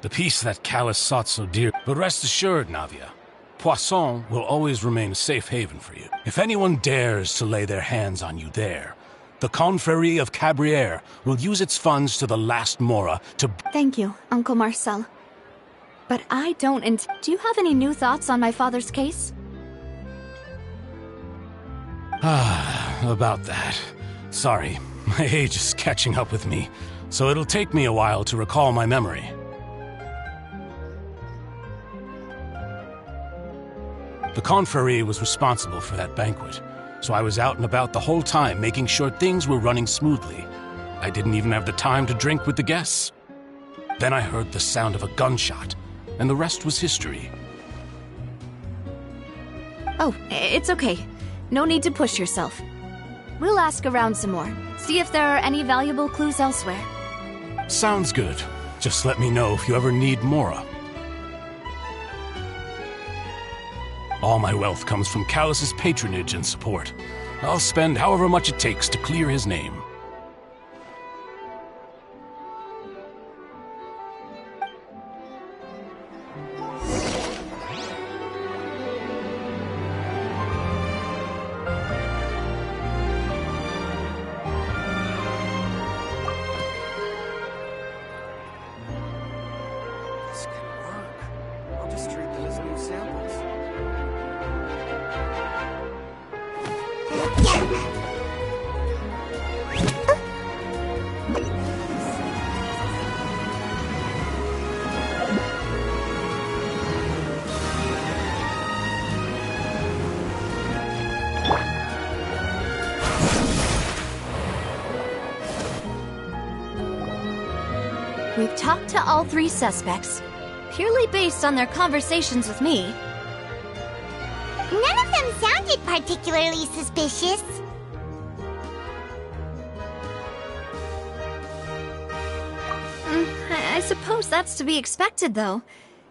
The peace that Callus sought so dear. But rest assured, Navia, Poisson will always remain a safe haven for you. If anyone dares to lay their hands on you there, the Confrérie of Cabrières will use its funds to the last mora to... Thank you, Uncle Marcel. But I don't Do you have any new thoughts on my father's case? About that. Sorry, my age is catching up with me, so it'll take me a while to recall my memory. The Confrérie was responsible for that banquet, so I was out and about the whole time making sure things were running smoothly. I didn't even have the time to drink with the guests. Then I heard the sound of a gunshot, and the rest was history. Oh, it's okay. No need to push yourself. We'll ask around some more, see if there are any valuable clues elsewhere. Sounds good. Just let me know if you ever need Mora. All my wealth comes from Callus's patronage and support. I'll spend however much it takes to clear his name. This can work. I'll just treat them as new samples. We've talked to all three suspects, purely based on their conversations with me. None of them sounded particularly suspicious. I suppose that's to be expected, though.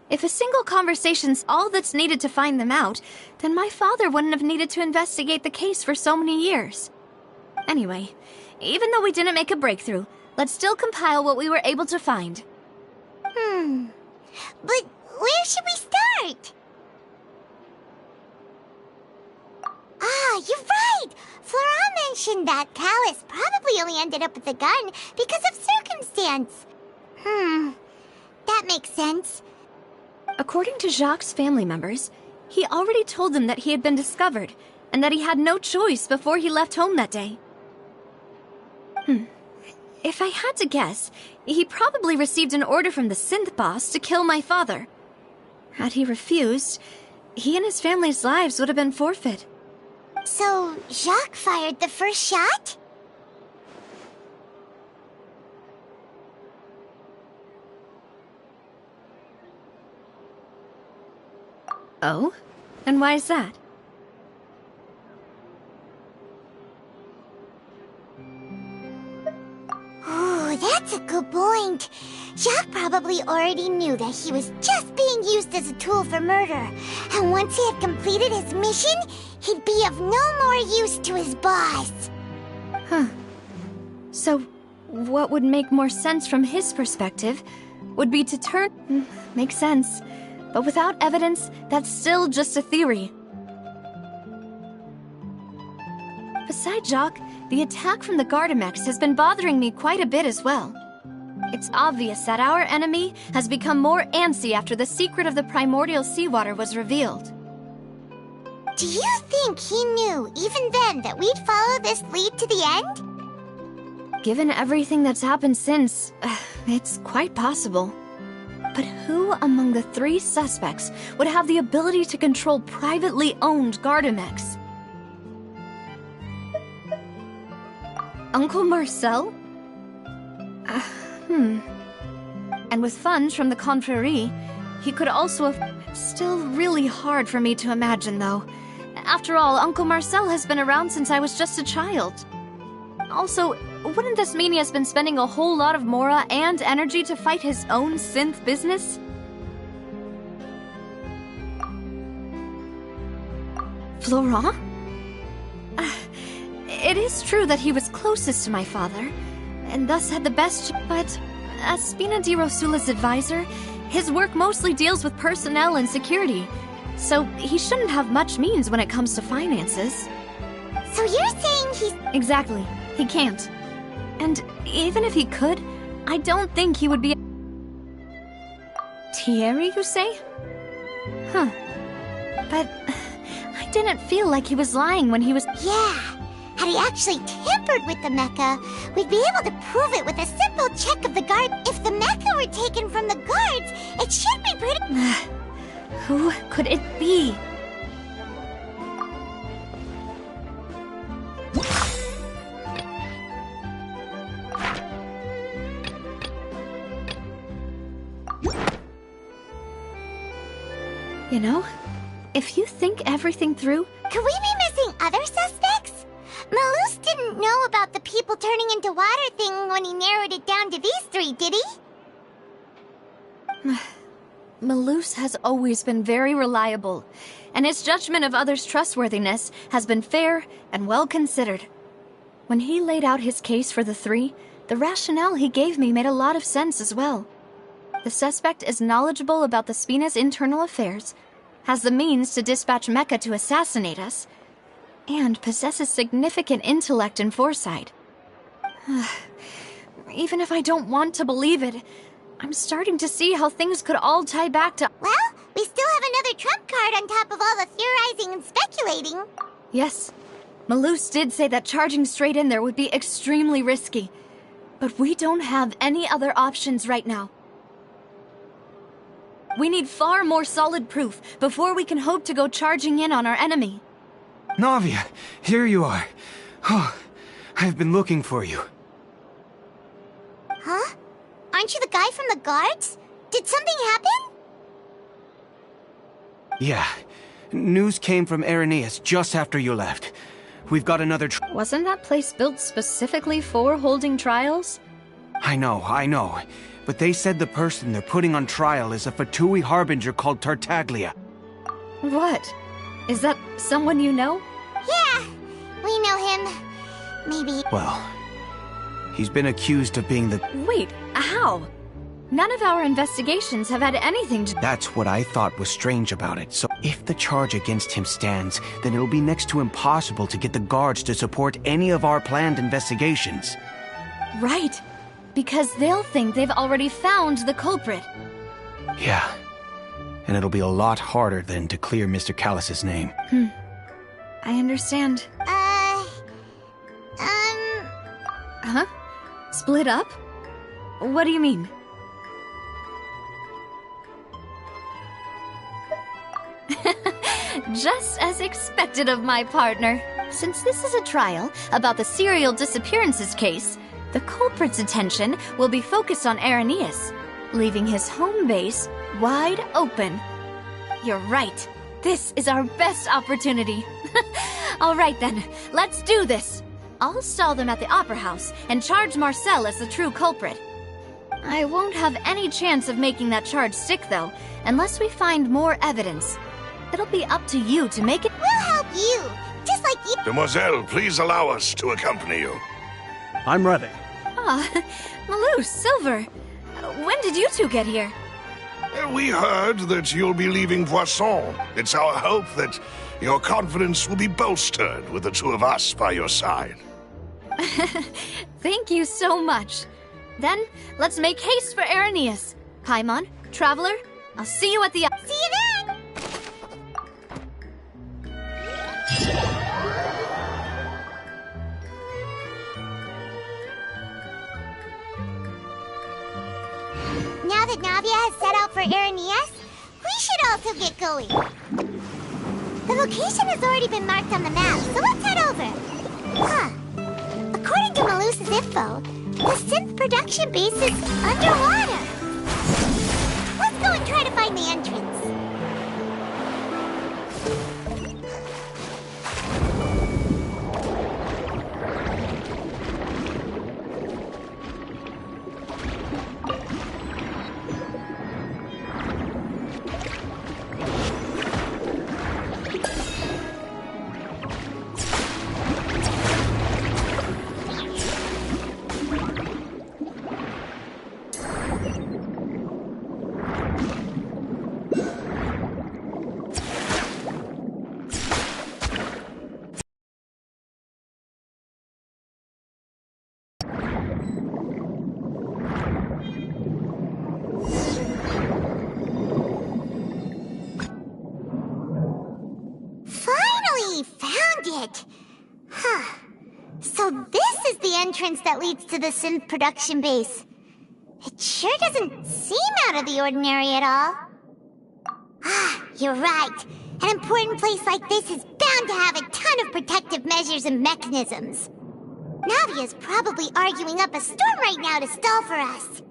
If a single conversation's all that's needed to find them out, then my father wouldn't have needed to investigate the case for so many years. Anyway, even though we didn't make a breakthrough, let's still compile what we were able to find. But where should we start? Ah, you're right! Flora mentioned that Callus probably only ended up with the gun because of circumstance. That makes sense. According to Jacques' family members, he already told them that he had been discovered, and that he had no choice before he left home that day. If I had to guess, he probably received an order from the synth boss to kill my father. Had he refused, he and his family's lives would have been forfeit. So, Jacques fired the first shot? Oh? And why is that? Oh, that's a good point. Jacques probably already knew that he was just being used as a tool for murder. And once he had completed his mission, he'd be of no more use to his boss. So, what would make more sense from his perspective would be to turn... Makes sense. But without evidence, that's still just a theory. Besides Jacques, the attack from the Gardamex has been bothering me quite a bit as well. It's obvious that our enemy has become more antsy after the secret of the primordial seawater was revealed. Do you think he knew, even then, that we'd follow this lead to the end? Given everything that's happened since, it's quite possible. But who among the 3 suspects would have the ability to control privately owned Gardamex? Uncle Marcel? And with funds from the Confrérie, he could also have... Still really hard for me to imagine, though. After all, Uncle Marcel has been around since I was just a child. Also, wouldn't this mean he has been spending a whole lot of mora and energy to fight his own synth business? Florent? It is true that he was closest to my father, and thus had the best... But as Spina di Rosula's advisor, his work mostly deals with personnel and security, so he shouldn't have much means when it comes to finances. So you're saying he's... Exactly. He can't. And even if he could, I don't think he would be... Thierry, you say? Huh. But I didn't feel like he was lying when he was... Yeah. Had he actually tampered with the mecha, we'd be able to prove it with a simple check of the guard. If the mecha were taken from the guards, it should be pretty... Who could it be? You know, if you think everything through... Could we be missing other suspects? Malus didn't know about the people turning into water thing when he narrowed it down to these 3, did he? Malus has always been very reliable, and his judgment of others' trustworthiness has been fair and well considered. When he laid out his case for the 3, the rationale he gave me made a lot of sense as well. The suspect is knowledgeable about the Spina's internal affairs, has the means to dispatch Mecha to assassinate us, and possesses significant intellect and foresight. Even if I don't want to believe it, I'm starting to see how things could all tie back to... Well, we still have another trump card on top of all the theorizing and speculating. Yes, Malus did say that charging straight in there would be extremely risky, but we don't have any other options right now. We need far more solid proof before we can hope to go charging in on our enemy. Navia, here you are. Oh, I've been looking for you. Huh? Aren't you the guy from the guards? Did something happen? Yeah. News came from Irenaeus just after you left. We've got another Wasn't that place built specifically for holding trials? I know. But they said the person they're putting on trial is a Fatui harbinger called Tartaglia. What? Is that someone you know? Yeah, we know him. Maybe... Well, he's been accused of being the... Wait, how? None of our investigations have had anything to... That's what I thought was strange about it. So if the charge against him stands, then it'll be next to impossible to get the guards to support any of our planned investigations. Right. Because they'll think they've already found the culprit. Yeah. And it'll be a lot harder then to clear Mr. Callus's name. I understand. Huh? Split up? What do you mean? Just as expected of my partner. Since this is a trial about the serial disappearances case, the culprit's attention will be focused on Irenaeus, leaving his home base wide open. You're right. This is our best opportunity. All right then, let's do this. I'll stall them at the Opera House and charge Marcel as the true culprit. I won't have any chance of making that charge stick, though, unless we find more evidence. It'll be up to you to make it... We'll help you, just like you... Demoiselle, please allow us to accompany you. I'm ready. Malus, Silver, when did you two get here? We heard that you'll be leaving Poisson. It's our hope that your confidence will be bolstered with the 2 of us by your side. Thank you so much. Then, let's make haste for Irenaeus. Paimon, Traveler, I'll see you at the... See you then! Now that Navia has set out for Aranias, we should also get going. The location has already been marked on the map, so let's head over. Huh. According to Malusa's info, the synth production base is underwater. Let's go and try to find the entrance. So this is the entrance that leads to the synth production base. It sure doesn't seem out of the ordinary at all. Ah, you're right. An important place like this is bound to have a ton of protective measures and mechanisms. Navia's probably arguing up a storm right now to stall for us.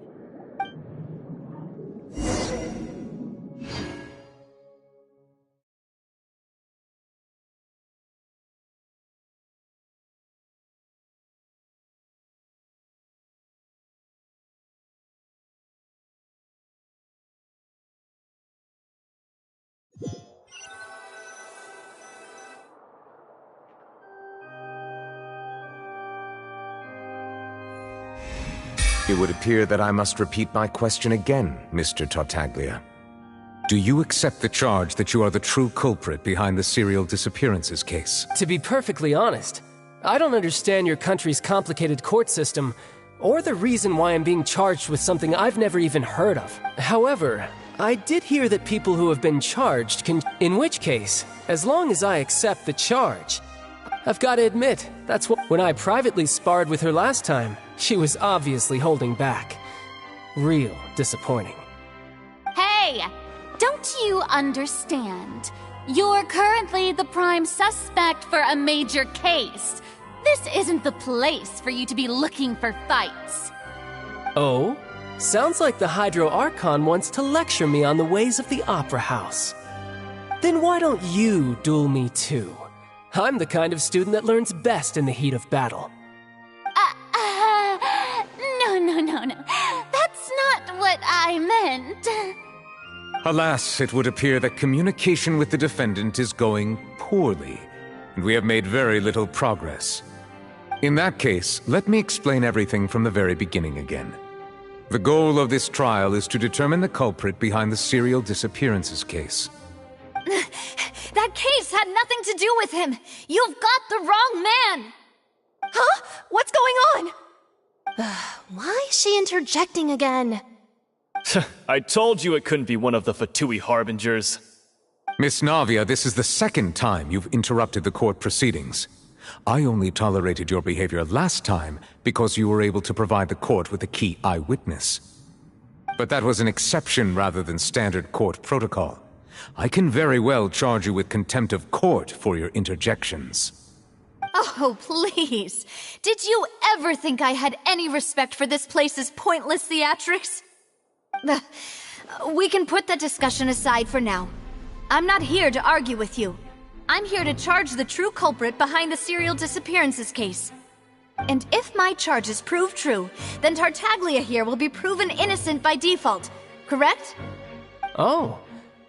It would appear that I must repeat my question again, Mr. Tartaglia. Do you accept the charge that you are the true culprit behind the serial disappearances case? To be perfectly honest, I don't understand your country's complicated court system, or the reason why I'm being charged with something I've never even heard of. However, I did hear that people who have been charged can... In which case, as long as I accept the charge, I've got to admit, that's what... When I privately sparred with her last time, she was obviously holding back. Real disappointing. Hey! Don't you understand? You're currently the prime suspect for a major case. This isn't the place for you to be looking for fights. Oh? Sounds like the Hydro Archon wants to lecture me on the ways of the Opera House. Then why don't you duel me too? I'm the kind of student that learns best in the heat of battle. No. That's not what I meant. Alas, it would appear that communication with the defendant is going poorly, and we have made very little progress. In that case, let me explain everything from the very beginning again. The goal of this trial is to determine the culprit behind the serial disappearances case. That case had nothing to do with him! You've got the wrong man! Huh? What's going on? Why is she interjecting again? I told you it couldn't be one of the Fatui Harbingers. Miss Navia, this is the second time you've interrupted the court proceedings. I only tolerated your behavior last time because you were able to provide the court with a key eyewitness. But that was an exception rather than standard court protocol. I can very well charge you with contempt of court for your interjections. Oh, please. Did you ever think I had any respect for this place's pointless theatrics? We can put that discussion aside for now. I'm not here to argue with you. I'm here to charge the true culprit behind the serial disappearances case. And if my charges prove true, then Tartaglia here will be proven innocent by default, correct? Oh,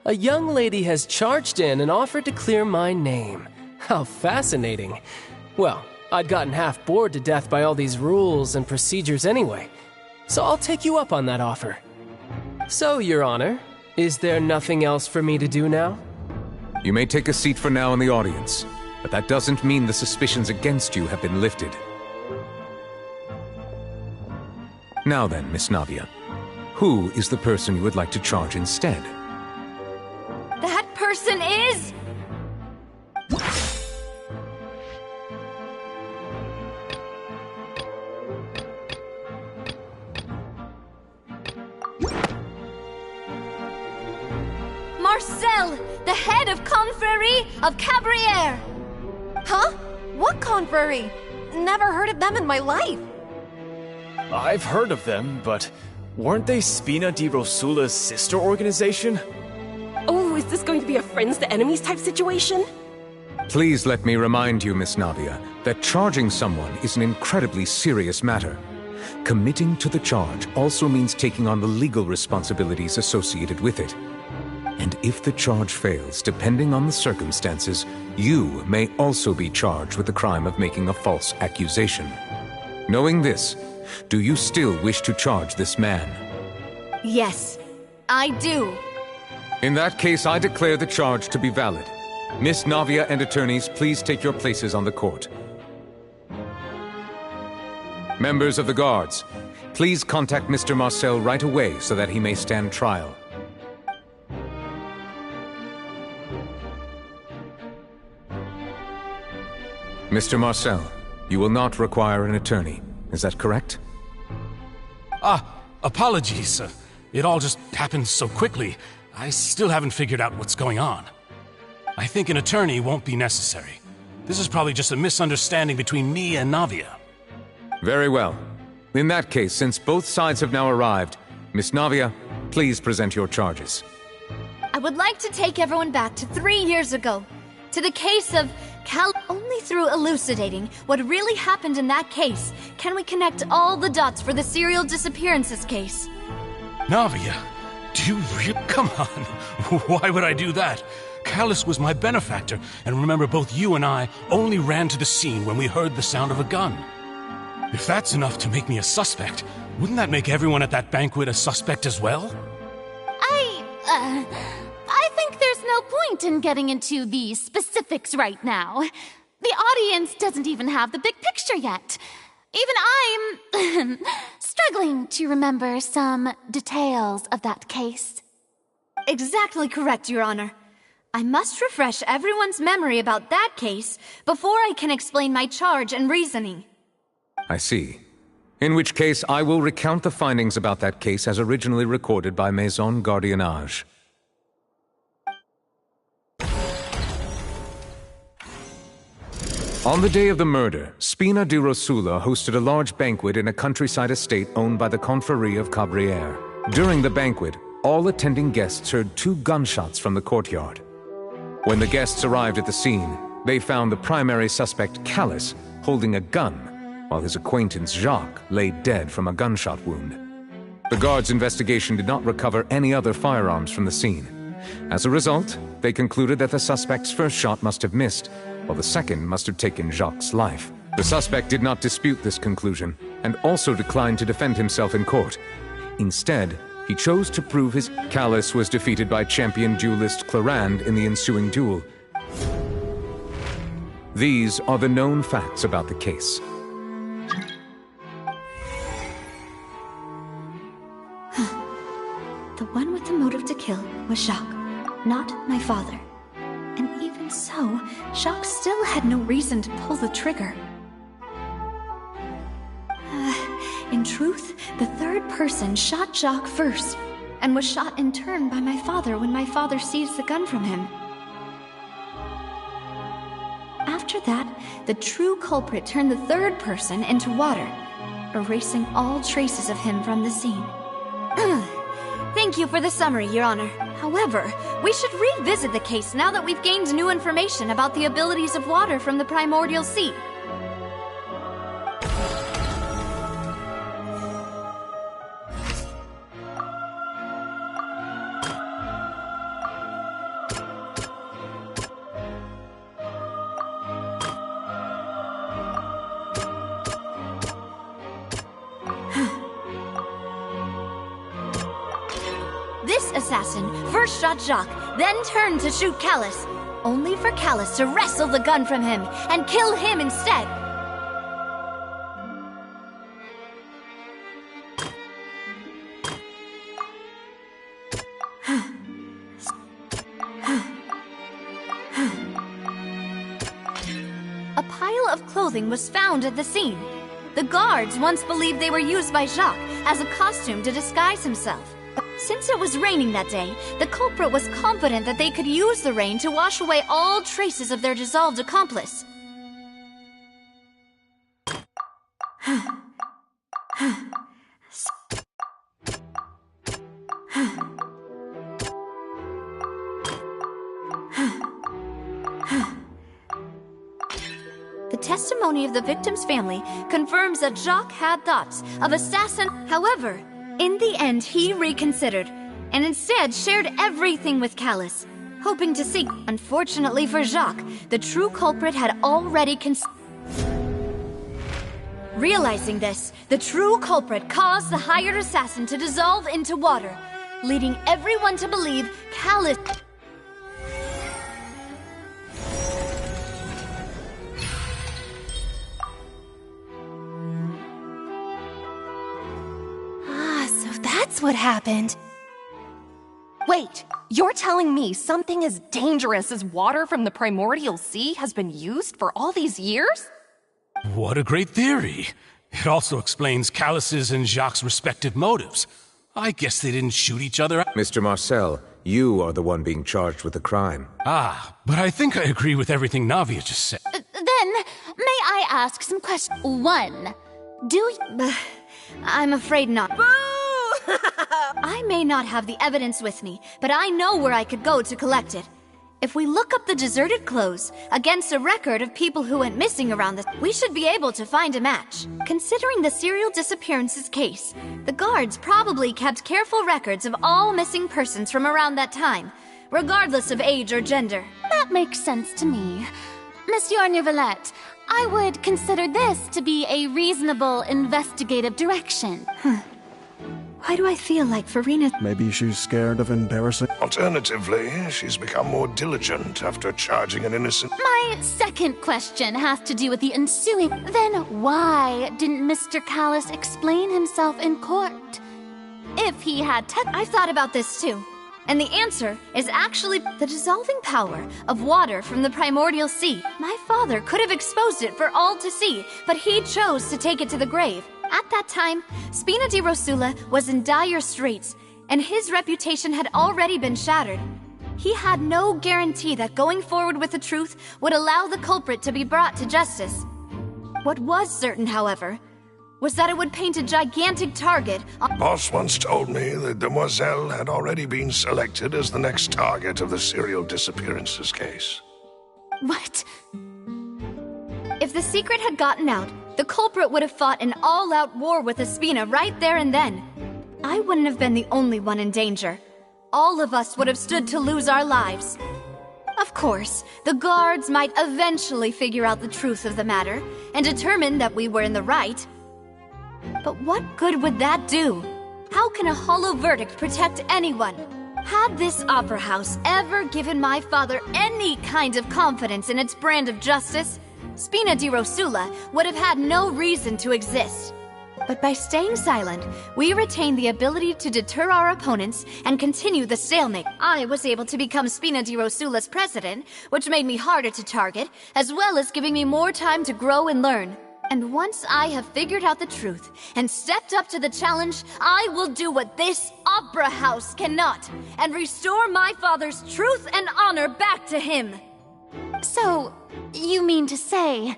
a young lady has charged in and offered to clear my name. How fascinating. Well, I'd gotten half bored to death by all these rules and procedures anyway, so I'll take you up on that offer. So, Your Honor, is there nothing else for me to do now? You may take a seat for now in the audience, but that doesn't mean the suspicions against you have been lifted. Now then, Miss Navia, who is the person you would like to charge instead? That person is... Marcel, the head of Confrérie of Cabrières. Huh? What confrérie? Never heard of them in my life. I've heard of them, but weren't they Spina di Rosula's sister organization? Oh, is this going to be a friends to enemies type situation? Please let me remind you, Miss Navia, that charging someone is an incredibly serious matter. Committing to the charge also means taking on the legal responsibilities associated with it. And if the charge fails, depending on the circumstances, you may also be charged with the crime of making a false accusation. Knowing this, do you still wish to charge this man? Yes, I do. In that case, I declare the charge to be valid. Miss Navia and attorneys, please take your places on the court. Members of the guards, please contact Mr. Marcel right away so that he may stand trial. Mr. Marcel, you will not require an attorney. Is that correct? Apologies. It all just happened so quickly. I still haven't figured out what's going on. I think an attorney won't be necessary. This is probably just a misunderstanding between me and Navia. Very well. In that case, since both sides have now arrived, Miss Navia, please present your charges. I would like to take everyone back to 3 years ago, to the case of Only through elucidating what really happened in that case can we connect all the dots for the serial disappearances case. Navia, do you really? Come on. Why would I do that? Callus was my benefactor, and remember, both you and I only ran to the scene when we heard the sound of a gun. If that's enough to make me a suspect, wouldn't that make everyone at that banquet a suspect as well? I think there's no point in getting into the specifics right now. The audience doesn't even have the big picture yet. Even I'm struggling to remember some details of that case. Exactly correct, Your Honor. I must refresh everyone's memory about that case before I can explain my charge and reasoning. I see. In which case, I will recount the findings about that case as originally recorded by Maison Gardiennage. On the day of the murder, Spina di Rosula hosted a large banquet in a countryside estate owned by the Confrérie of Cabrières. During the banquet, all attending guests heard 2 gunshots from the courtyard. When the guests arrived at the scene, they found the primary suspect, Callus, holding a gun, while his acquaintance, Jacques, lay dead from a gunshot wound. The guards' investigation did not recover any other firearms from the scene. As a result, they concluded that the suspect's first shot must have missed, while the second must have taken Jacques' life. The suspect did not dispute this conclusion, and also declined to defend himself in court. Instead, he chose to prove his Callus was defeated by champion duelist Clarande in the ensuing duel. These are the known facts about the case. The one with the motive to kill was Jacques, not my father. And even so, Jacques still had no reason to pull the trigger. In truth, the third person shot Jacques first, and was shot in turn by my father when my father seized the gun from him. After that, the true culprit turned the third person into water, erasing all traces of him from the scene. Thank you for the summary, Your Honor. However, we should revisit the case now that we've gained new information about the abilities of water from the primordial sea. This assassin first shot Jacques, then turned to shoot Callus, only for Callus to wrestle the gun from him and kill him instead. A pile of clothing was found at the scene. The guards once believed they were used by Jacques as a costume to disguise himself. Since it was raining that day, the culprit was confident that they could use the rain to wash away all traces of their dissolved accomplice. The testimony of the victim's family confirms that Jacques had thoughts of assassin. However, in the end, he reconsidered and instead shared everything with Callus, hoping to seek. Unfortunately for Jacques, the true culprit had already Realizing this, the true culprit caused the hired assassin to dissolve into water, leading everyone to believe Callus. So that's what happened. Wait, you're telling me something as dangerous as water from the primordial sea has been used for all these years? What a great theory. It also explains Callus's and Jacques' respective motives. I guess they didn't shoot each other. Mr. Marcel, you are the one being charged with the crime. Ah, but I think I agree with everything Navia just said. Then, may I ask some questions? 1. Do you... I'm afraid not. I may not have the evidence with me, but I know where I could go to collect it. If we look up the deserted clothes against a record of people who went missing around this, we should be able to find a match. Considering the serial disappearances case, the guards probably kept careful records of all missing persons from around that time, regardless of age or gender. That makes sense to me. Monsieur Neuvillette, I would consider this to be a reasonable investigative direction. Why do I feel like Farina... Maybe she's scared of embarrassing... Alternatively, she's become more diligent after charging an innocent... My second question has to do with the ensuing... Then why didn't Mr. Callus explain himself in court? If he had I've thought about this too. And the answer is actually the dissolving power of water from the primordial sea. My father could have exposed it for all to see, but he chose to take it to the grave. At that time, Spina di Rosula was in dire straits, and his reputation had already been shattered. He had no guarantee that going forward with the truth would allow the culprit to be brought to justice. What was certain, however, was that it would paint a gigantic target on... Boss once told me that Demoiselle had already been selected as the next target of the serial disappearances case. What? If the secret had gotten out, the culprit would have fought an all-out war with Espina right there and then. I wouldn't have been the only one in danger. All of us would have stood to lose our lives. Of course, the guards might eventually figure out the truth of the matter and determine that we were in the right. But what good would that do? How can a hollow verdict protect anyone? Had this opera house ever given my father any kind of confidence in its brand of justice, Spina di Rosula would have had no reason to exist. But by staying silent, we retained the ability to deter our opponents and continue the stalemate. I was able to become Spina di Rosula's president, which made me harder to target, as well as giving me more time to grow and learn. And once I have figured out the truth and stepped up to the challenge, I will do what this opera house cannot, and restore my father's truth and honor back to him. So, you mean to say,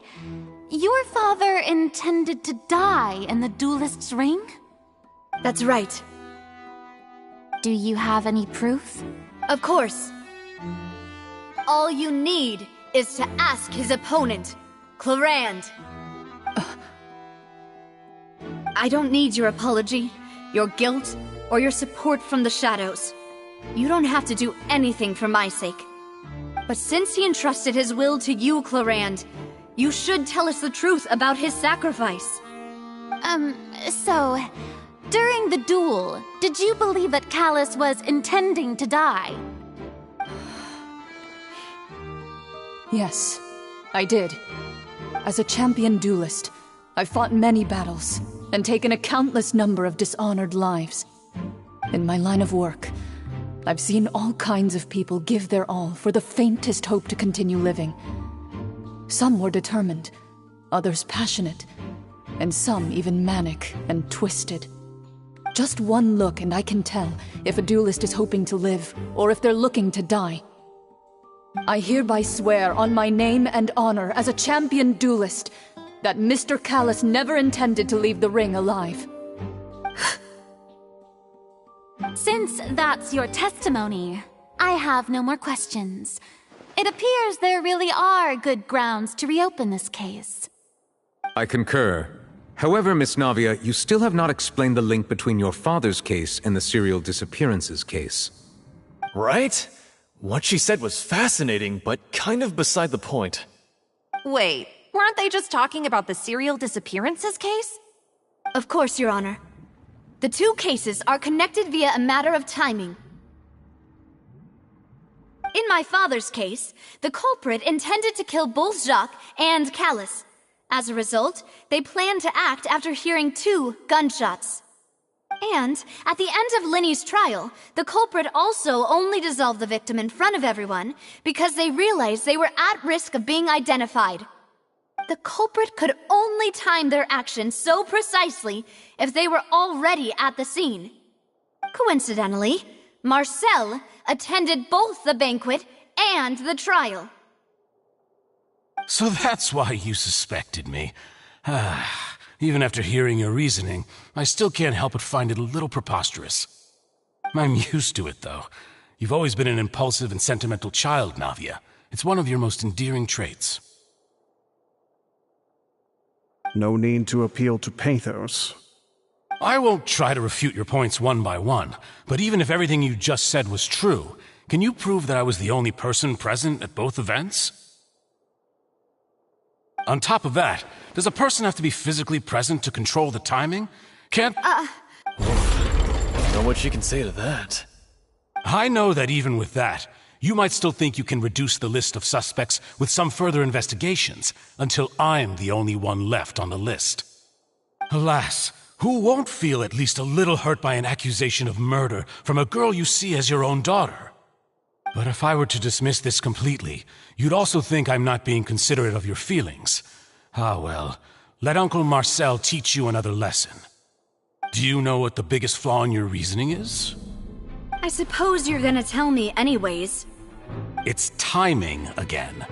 your father intended to die in the duelist's ring? That's right. Do you have any proof? Of course. All you need is to ask his opponent, Clarand. I don't need your apology, your guilt, or your support from the shadows. You don't have to do anything for my sake. But since he entrusted his will to you, Clarand, you should tell us the truth about his sacrifice. So, during the duel, did you believe that Callus was intending to die? Yes, I did. As a champion duelist, I've fought many battles and taken a countless number of dishonored lives. In my line of work, I've seen all kinds of people give their all for the faintest hope to continue living. Some were determined, others passionate, and some even manic and twisted. Just one look and I can tell if a duelist is hoping to live or if they're looking to die. I hereby swear on my name and honor as a champion duelist that Mr. Callus never intended to leave the ring alive. Since that's your testimony, I have no more questions. It appears there really are good grounds to reopen this case. I concur. However, Miss Navia, you still have not explained the link between your father's case and the serial disappearances case. Right? What she said was fascinating, but kind of beside the point. Wait, weren't they just talking about the serial disappearances case? Of course, Your Honor. The two cases are connected via a matter of timing. In my father's case, the culprit intended to kill both Jacques and Callus. As a result, they planned to act after hearing 2 gunshots. And, at the end of Linny's trial, the culprit also only dissolved the victim in front of everyone because they realized they were at risk of being identified. The culprit could only time their actions so precisely if they were already at the scene. Coincidentally, Marcel attended both the banquet and the trial. So that's why you suspected me. Even after hearing your reasoning, I still can't help but find it a little preposterous. I'm used to it, though. You've always been an impulsive and sentimental child, Navia. It's one of your most endearing traits. No need to appeal to pathos. I won't try to refute your points one by one, but even if everything you just said was true, can you prove that I was the only person present at both events? On top of that, does a person have to be physically present to control the timing? Can't... Know what she can say to that. I know that even with that, you might still think you can reduce the list of suspects with some further investigations, until I'm the only one left on the list. Alas, who won't feel at least a little hurt by an accusation of murder from a girl you see as your own daughter? But if I were to dismiss this completely, you'd also think I'm not being considerate of your feelings. Ah well, let Uncle Marcel teach you another lesson. Do you know what the biggest flaw in your reasoning is? I suppose you're gonna tell me anyways. It's timing again.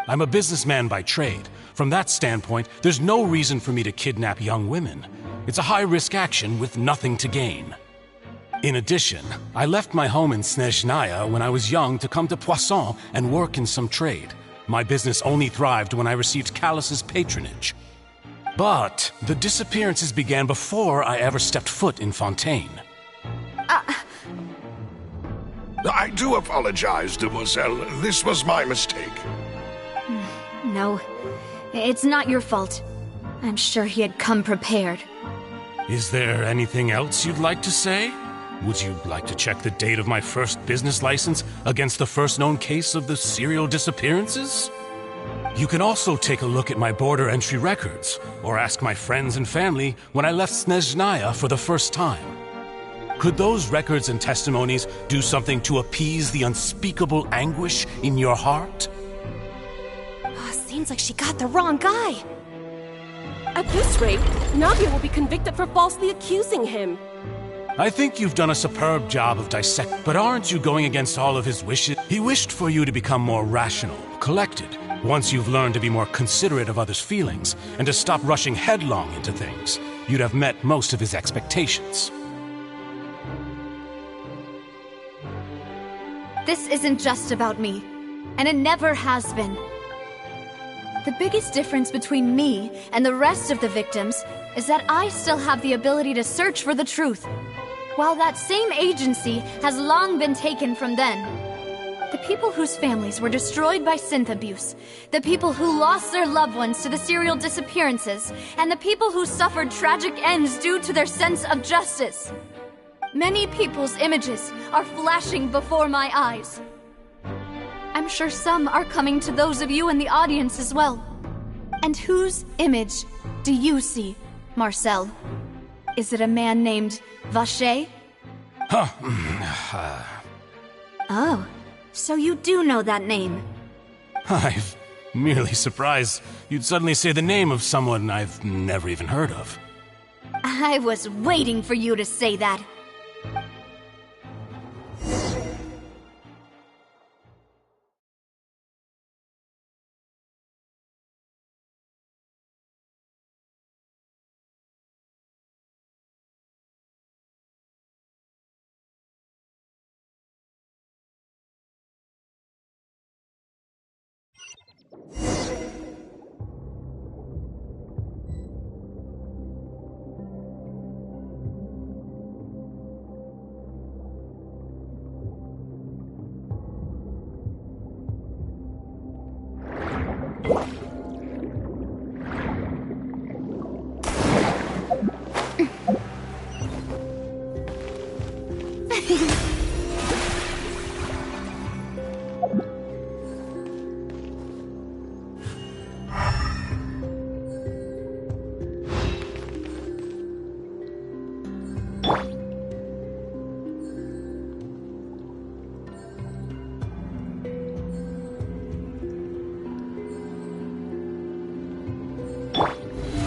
I'm a businessman by trade. From that standpoint, there's no reason for me to kidnap young women. It's a high-risk action with nothing to gain. In addition, I left my home in Snezhnaya when I was young to come to Poisson and work in some trade. My business only thrived when I received Callus's patronage. But the disappearances began before I ever stepped foot in Fontaine. I do apologize, demoiselle. This was my mistake. No, it's not your fault. I'm sure he had come prepared. Is there anything else you'd like to say? Would you like to check the date of my first business license against the first known case of the serial disappearances? You can also take a look at my border entry records, or ask my friends and family when I left Snezhnaya for the first time. Could those records and testimonies do something to appease the unspeakable anguish in your heart? Seems like she got the wrong guy. At this rate, Navia will be convicted for falsely accusing him. I think you've done a superb job of dissecting, but aren't you going against all of his wishes? He wished for you to become more rational, collected, once you've learned to be more considerate of others' feelings, and to stop rushing headlong into things. You'd have met most of his expectations. This isn't just about me, and it never has been. The biggest difference between me and the rest of the victims is that I still have the ability to search for the truth, while that same agency has long been taken from them. The people whose families were destroyed by synth abuse, the people who lost their loved ones to the serial disappearances, and the people who suffered tragic ends due to their sense of justice. Many people's images are flashing before my eyes. I'm sure some are coming to those of you in the audience as well. And whose image do you see, Marcel? Is it a man named Vacher? Oh, so you do know that name. I'm merely surprised you'd suddenly say the name of someone I've never even heard of. I was waiting for you to say that.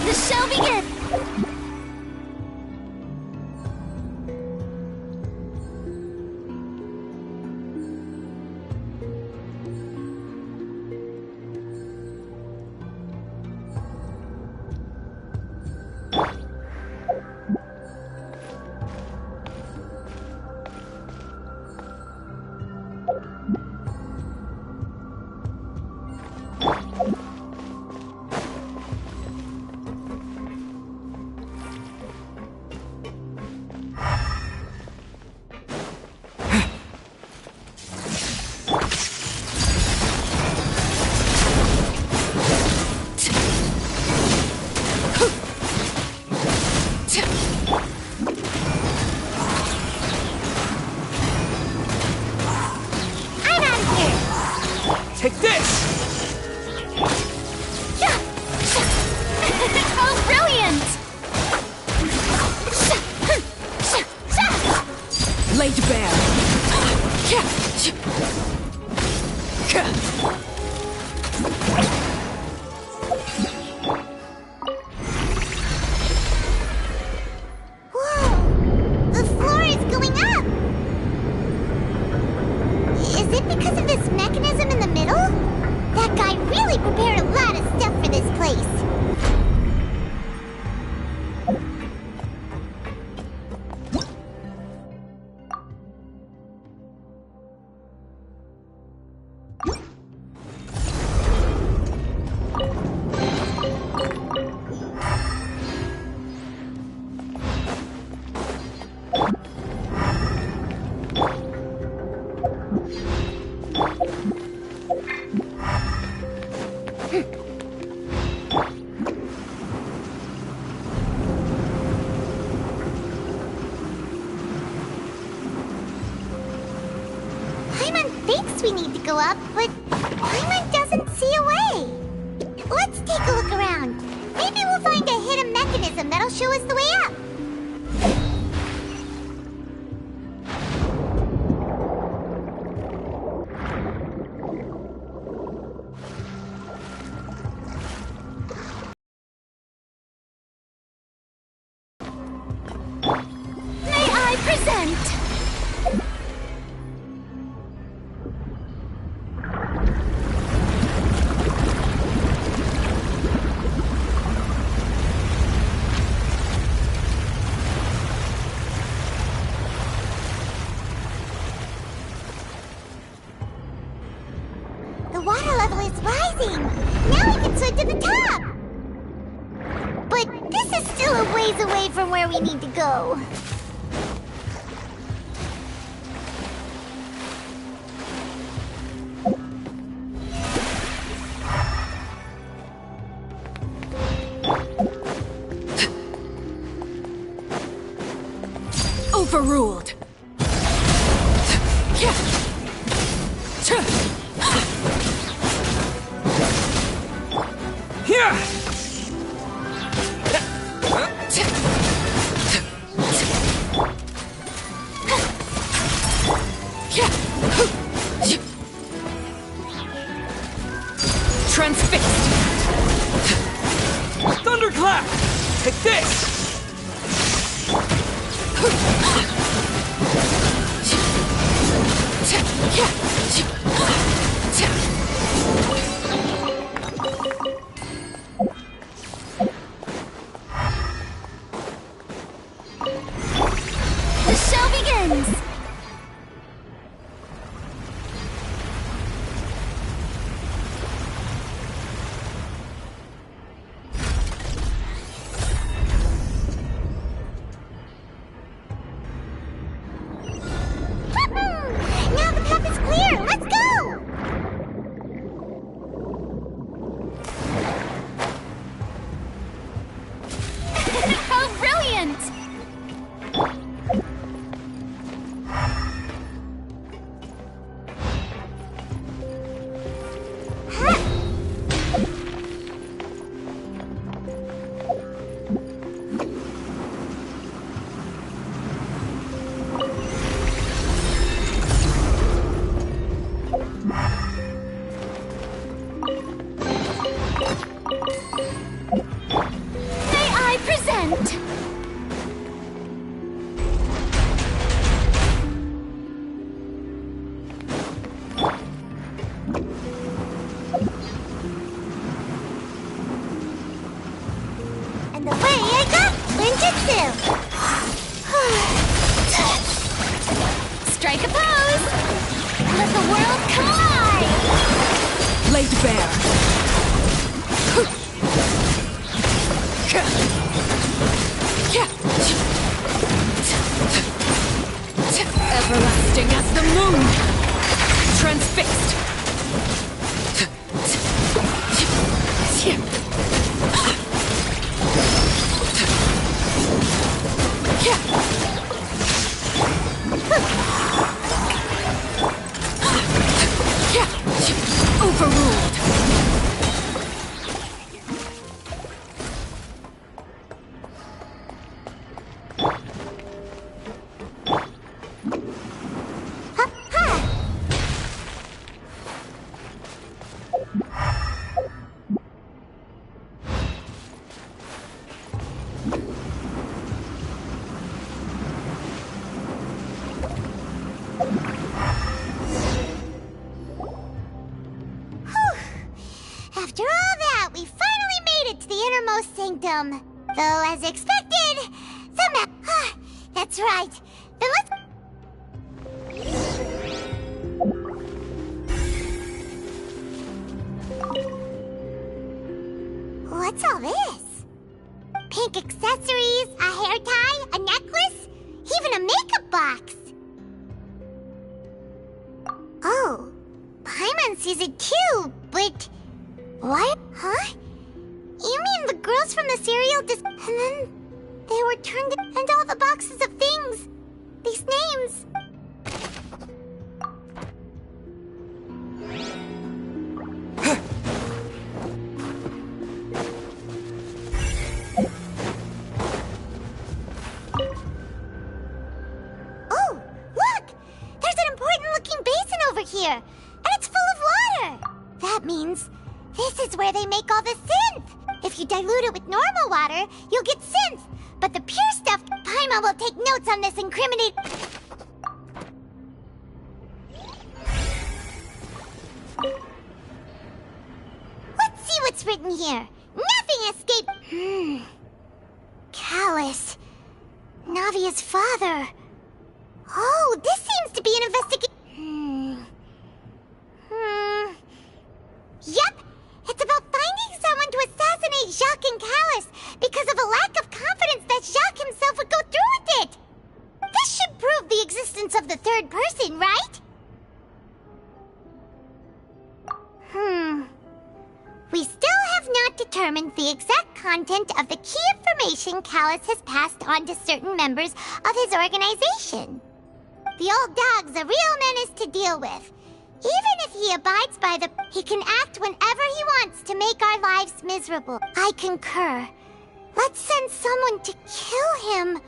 The show begins! Take this! Oh, brilliant! Laid bare. Whoa! The floor is going up! Is it because of this mechanism in the middle? That guy really prepared a lot of stuff for this place. We need to go up, but Paimon doesn't see a way. Let's take a look around. Maybe we'll find a hidden mechanism that'll show us the way up. May I present? The water level is rising! Now we can swim to the top! But this is still a ways away from where we need to go. Overruled. Transfixed! Thunderclap! Take this! scent. And the way I got Ninjutsu! Strike a pose! Let the world collide! Laid bare. Everlasting as the moon! Transfixed! Overruled! After all that, we finally made it to the innermost sanctum. Though, as expected, somehow... That's right. Then let's... What's all this? Pink accessories, a hair tie, a necklace, even a makeup box. Oh, Paimon sees it too, but... What? Huh? You mean the girls from the cereal and then they were turned and all the boxes of things. These names. Oh, look! There's an important looking basin over here, and it's full of water. That means this is where they make all the synth! If you dilute it with normal water, you'll get synth. But the pure stuff, Paimon will take notes on this incriminate... Let's see what's written here. Nothing escaped... Callus. Navia's father. Oh, this seems to be an investigation... Yep! It's about finding someone to assassinate Jacques and Callus because of a lack of confidence that Jacques himself would go through with it! This should prove the existence of the third person, right? We still have not determined the exact content of the key information Callus has passed on to certain members of his organization. The old dog's a real menace to deal with. Even if he abides by he can act whenever he wants to make our lives miserable. I concur. Let's send someone to kill him.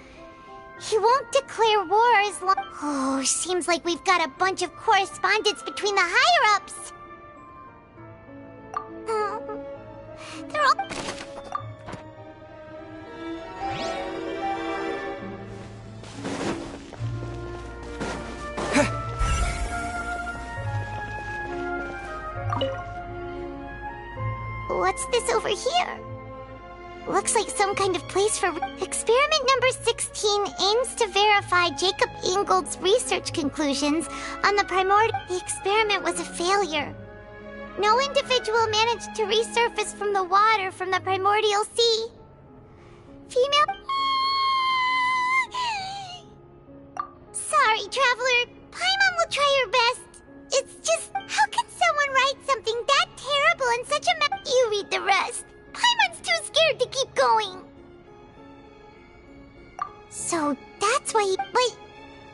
He won't declare war as long... Oh, seems like we've got a bunch of correspondence between the higher-ups. They're all... What's this over here? Looks like some kind of place for... Experiment number 16 aims to verify Jacob Ingold's research conclusions on the primordial... The experiment was a failure. No individual managed to resurface from the water from the primordial sea. Female... Sorry, Traveler. Paimon will try her best. It's just... How can someone write something that terrible in such a... You read the rest. Paimon's too scared to keep going. So that's why he... Wait,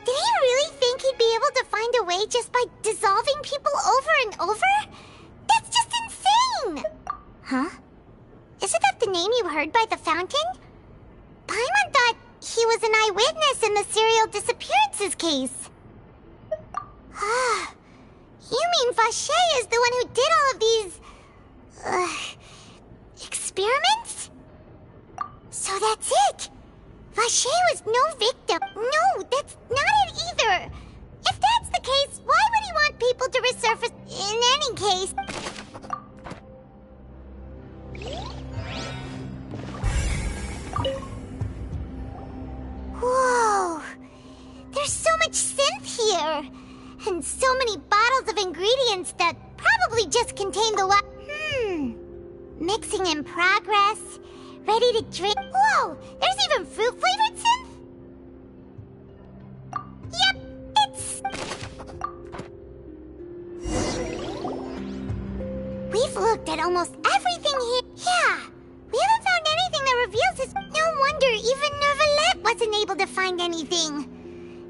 did he really think he'd be able to find a way just by dissolving people over and over? That's just insane! Huh? Isn't that the name you heard by the fountain? Paimon thought he was an eyewitness in the serial disappearances case. Ah, you mean Vacher is the one who did all of these... experiments? So that's it! Vache was no victim. No, that's not it either. If that's the case, why would he want people to resurface in any case? Whoa! There's so much synth here! And so many bottles of ingredients that probably just contain the mixing in progress. Ready to drink. Whoa! There's even fruit-flavored synth? Yep, it's... We've looked at almost everything here. Yeah, we haven't found anything that reveals his... No wonder even Nervalette wasn't able to find anything.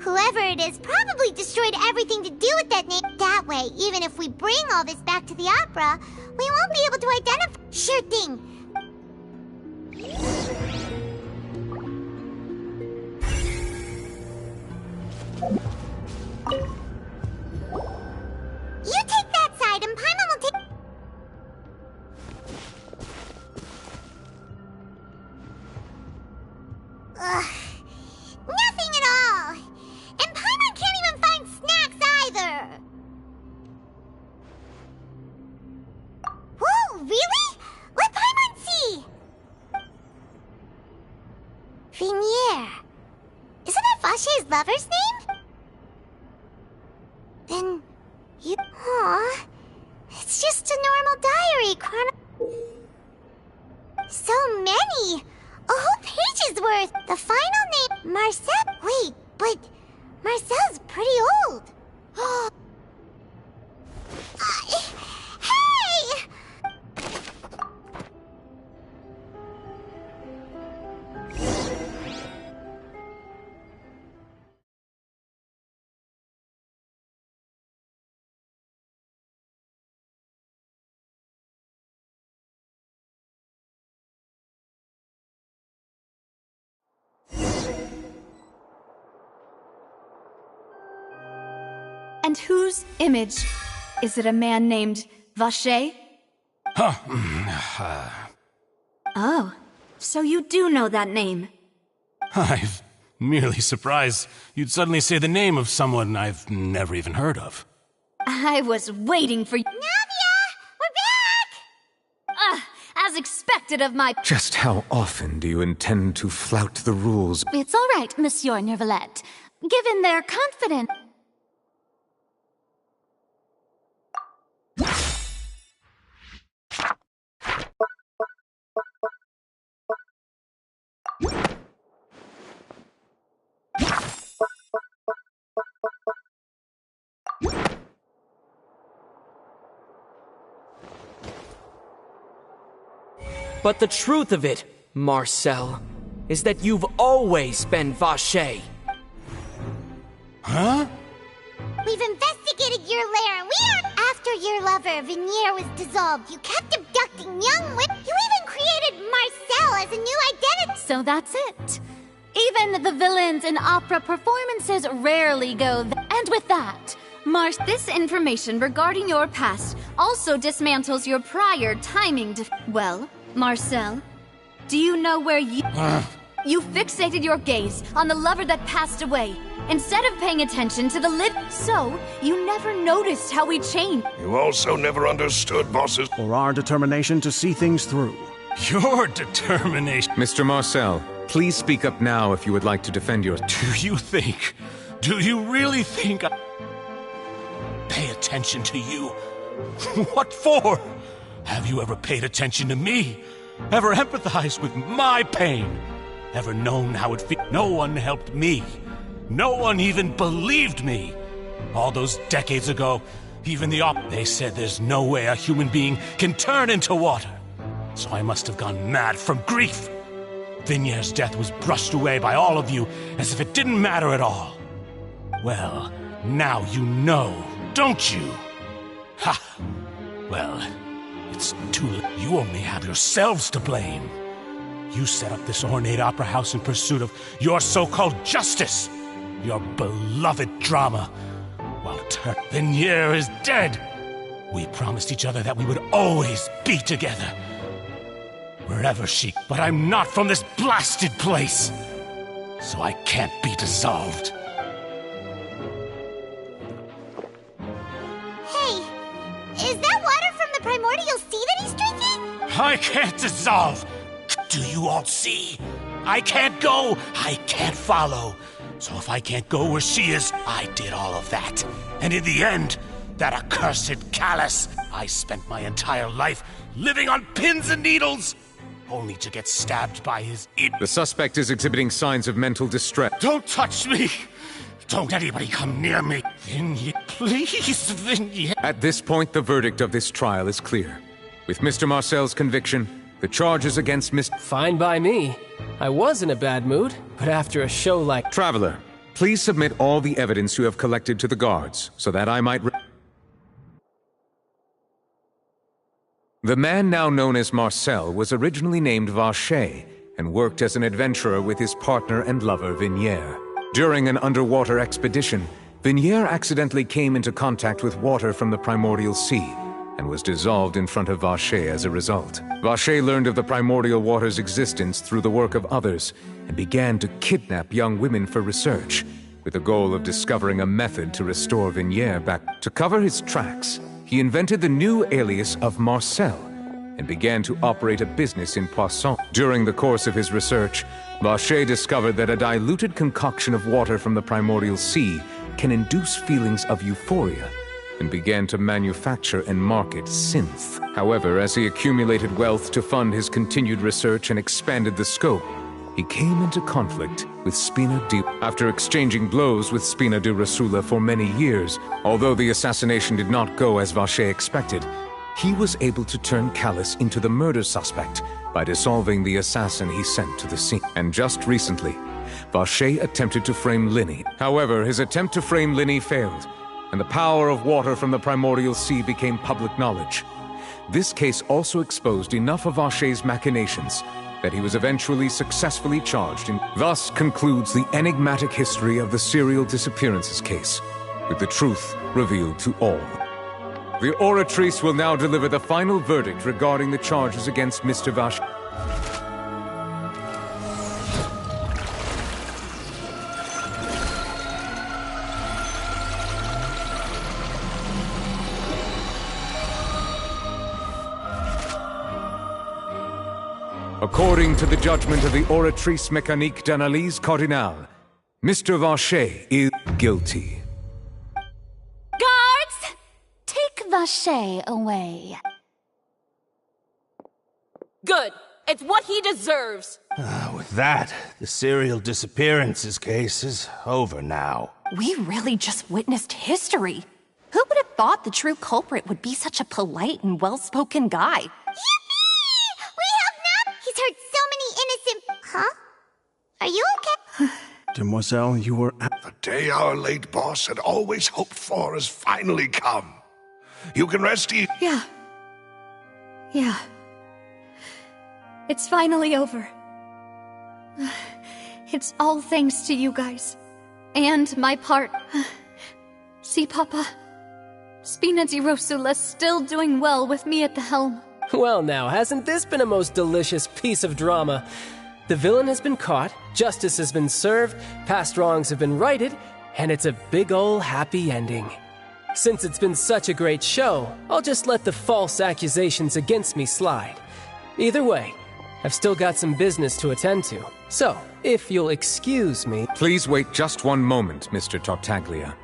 Whoever it is probably destroyed everything to do with that name. That way, even if we bring all this back to the opera, we won't be able to identify... Sure thing. You take that side and Paimon will take... Ugh. Nothing at all. And Paimon can't even find snacks either. Whoa, really? Let Paimon see. Vignier. Isn't that Vache's lover's name? Then... you... Aw. It's just a normal diary So many! A whole page's worth! The final name... Marcel... Wait, but... Marcel's pretty old. Hey! And whose image? Is it a man named Vache? Oh, so you do know that name. I'm merely surprised you'd suddenly say the name of someone I've never even heard of. I was waiting for you. Navia! We're back! As expected of my... Just how often do you intend to flout the rules? It's all right, Monsieur Nervalette. Given their confidence... But the truth of it, Marcel, is that you've always been Vache. Huh? We've investigated your lair, and we are... After your lover, Vignier, was dissolved, you kept abducting young women. You even created Marcel as a new identity. So that's it. Even the villains in opera performances rarely go And with that, This information regarding your past also dismantles your prior timing Well, Marcel, do you know where you... You fixated your gaze on the lover that passed away, instead of paying attention to the So, you never noticed how we changed. You also never understood, bosses. Or our determination to see things through. Your determination... Mr. Marcel, please speak up now if you would like to defend your... Do you really think I... Pay attention to you? What for? Have you ever paid attention to me? Ever empathized with my pain? Ever known how it feels? No one helped me. No one even believed me. All those decades ago, even they said there's no way a human being can turn into water. So I must have gone mad from grief. Vignier's death was brushed away by all of you as if it didn't matter at all. Well, now you know, don't you? Ha! Well, it's too late. You only have yourselves to blame. You set up this ornate opera house in pursuit of your so-called justice, your beloved drama, while Vignier is dead. We promised each other that we would always be together. Wherever she... But I'm not from this blasted place! So I can't be dissolved. Hey, is that water from the primordial sea that he's drinking? I can't dissolve! Do you all see? I can't go! I can't follow! So if I can't go where she is, I did all of that. And in the end, that accursed Callus, I spent my entire life living on pins and needles, only to get stabbed by his The suspect is exhibiting signs of mental distress. Don't touch me! Don't anybody come near me! Vignette, please, Vignette! At this point, the verdict of this trial is clear. With Mr. Marcel's conviction, the charges against Mr. Fine by me. I was in a bad mood, but after a show like... Traveler, please submit all the evidence you have collected to the guards, so that I might... The man now known as Marcel was originally named Vacher and worked as an adventurer with his partner and lover Vignier. During an underwater expedition, Vignier accidentally came into contact with water from the primordial sea and was dissolved in front of Vacher as a result. Vacher learned of the primordial water's existence through the work of others and began to kidnap young women for research, with the goal of discovering a method to restore Vignier back. To cover his tracks, he invented the new alias of Marcel and began to operate a business in Poisson. During the course of his research, Vacher discovered that a diluted concoction of water from the primordial sea can induce feelings of euphoria and began to manufacture and market synth. However, as he accumulated wealth to fund his continued research and expanded the scope, he came into conflict with Spina di... After exchanging blows with Spina di Rosula for many years, although the assassination did not go as Vacher expected, he was able to turn Callus into the murder suspect by dissolving the assassin he sent to the scene. And just recently, Vacher attempted to frame Linny. However, his attempt to frame Linny failed, and the power of water from the primordial sea became public knowledge. This case also exposed enough of Vacher's machinations that he was eventually successfully charged in. Thus concludes the enigmatic history of the serial disappearances case, with the truth revealed to all. The Oratrice will now deliver the final verdict regarding the charges against Mr. Vacher. According to the judgment of the Oratrice Mécanique d'Analyse Cardinale, Mr. Vacher is guilty. Guards! Take Vacher away. Good. It's what he deserves. With that, the serial disappearances case is over now. We really just witnessed history. Who would have thought the true culprit would be such a polite and well-spoken guy? He's hurt so many innocent... Huh? Are you okay? Demoiselle, you were... The day our late boss had always hoped for has finally come. You can rest easy. Yeah. It's finally over. It's all thanks to you guys. And my part. See, Papa? Spina di Rosula's still doing well with me at the helm. Well now, hasn't this been a most delicious piece of drama? The villain has been caught, justice has been served, past wrongs have been righted, and it's a big ol' happy ending. Since it's been such a great show, I'll just let the false accusations against me slide. Either way, I've still got some business to attend to. So, if you'll excuse me... Please wait just one moment, Mr. Tartaglia.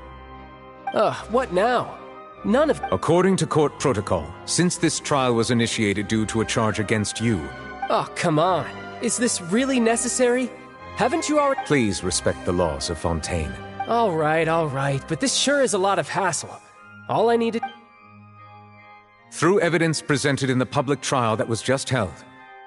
What now? None of... According to court protocol, since this trial was initiated due to a charge against you... Oh, come on. Is this really necessary? Haven't you already... Please respect the laws of Fontaine. All right, but this sure is a lot of hassle. All I needed... Through evidence presented in the public trial that was just held,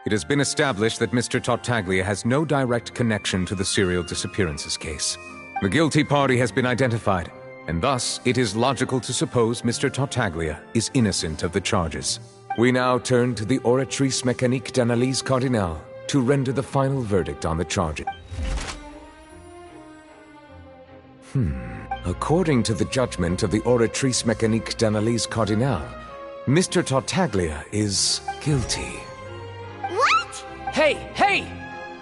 it has been established that Mr. Tartaglia has no direct connection to the serial disappearances case. The guilty party has been identified, and thus it is logical to suppose Mr. Tartaglia is innocent of the charges. We now turn to the Oratrice Mécanique d'Analyse Cardinale to render the final verdict on the charges. According to the judgment of the Oratrice Mécanique d'Analyse Cardinale, Mr. Tartaglia is guilty. What? Hey!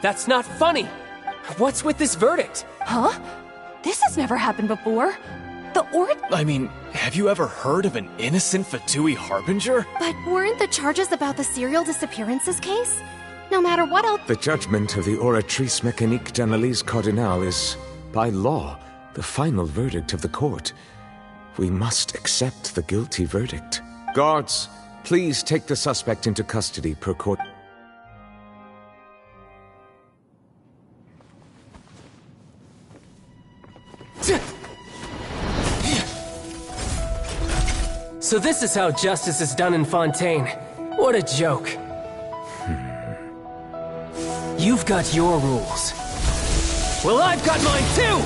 That's not funny! What's with this verdict? Huh? This has never happened before. I mean, have you ever heard of an innocent Fatui Harbinger? But weren't the charges about the serial disappearances case? No matter what else. The judgment of the Oratrice Mécanique d'Analyse Cardinal is, by law, the final verdict of the court. We must accept the guilty verdict. Guards, please take the suspect into custody per court. So this is how justice is done in Fontaine. What a joke. You've got your rules. Well, I've got mine too!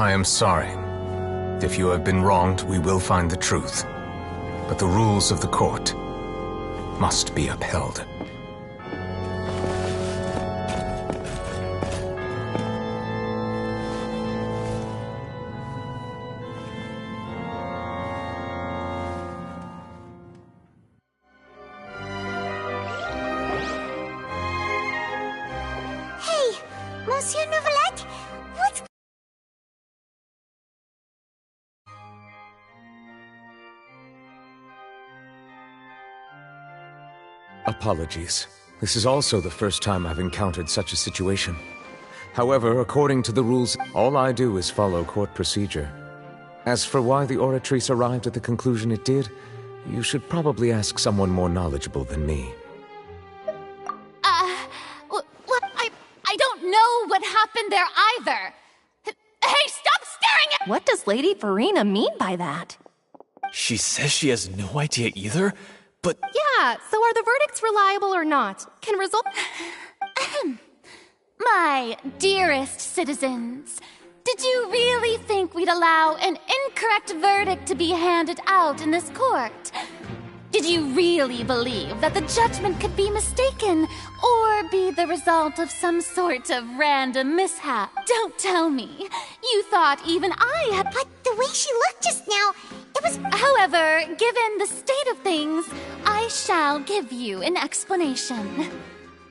I am sorry. If you have been wronged, we will find the truth. But the rules of the court must be upheld. Hey, Monsieur Neuvillette, what's... Apologies. This is also the first time I've encountered such a situation. However, according to the rules, all I do is follow court procedure. As for why the Oratrice arrived at the conclusion it did, you should probably ask someone more knowledgeable than me. I don't know what happened there either. Hey, stop staring at— What does Lady Farina mean by that? She says she has no idea either, but... Yeah, so are the verdicts reliable or not? Can result... My dearest citizens, did you really think we'd allow an incorrect verdict to be handed out in this court? Did you really believe that the judgment could be mistaken or be the result of some sort of random mishap? Don't tell me. You thought even I had— But the way she looked just now, it was— However, given the state of things, I shall give you an explanation.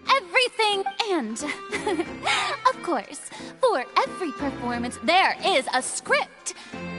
Everything and, of course, for every performance there is a script.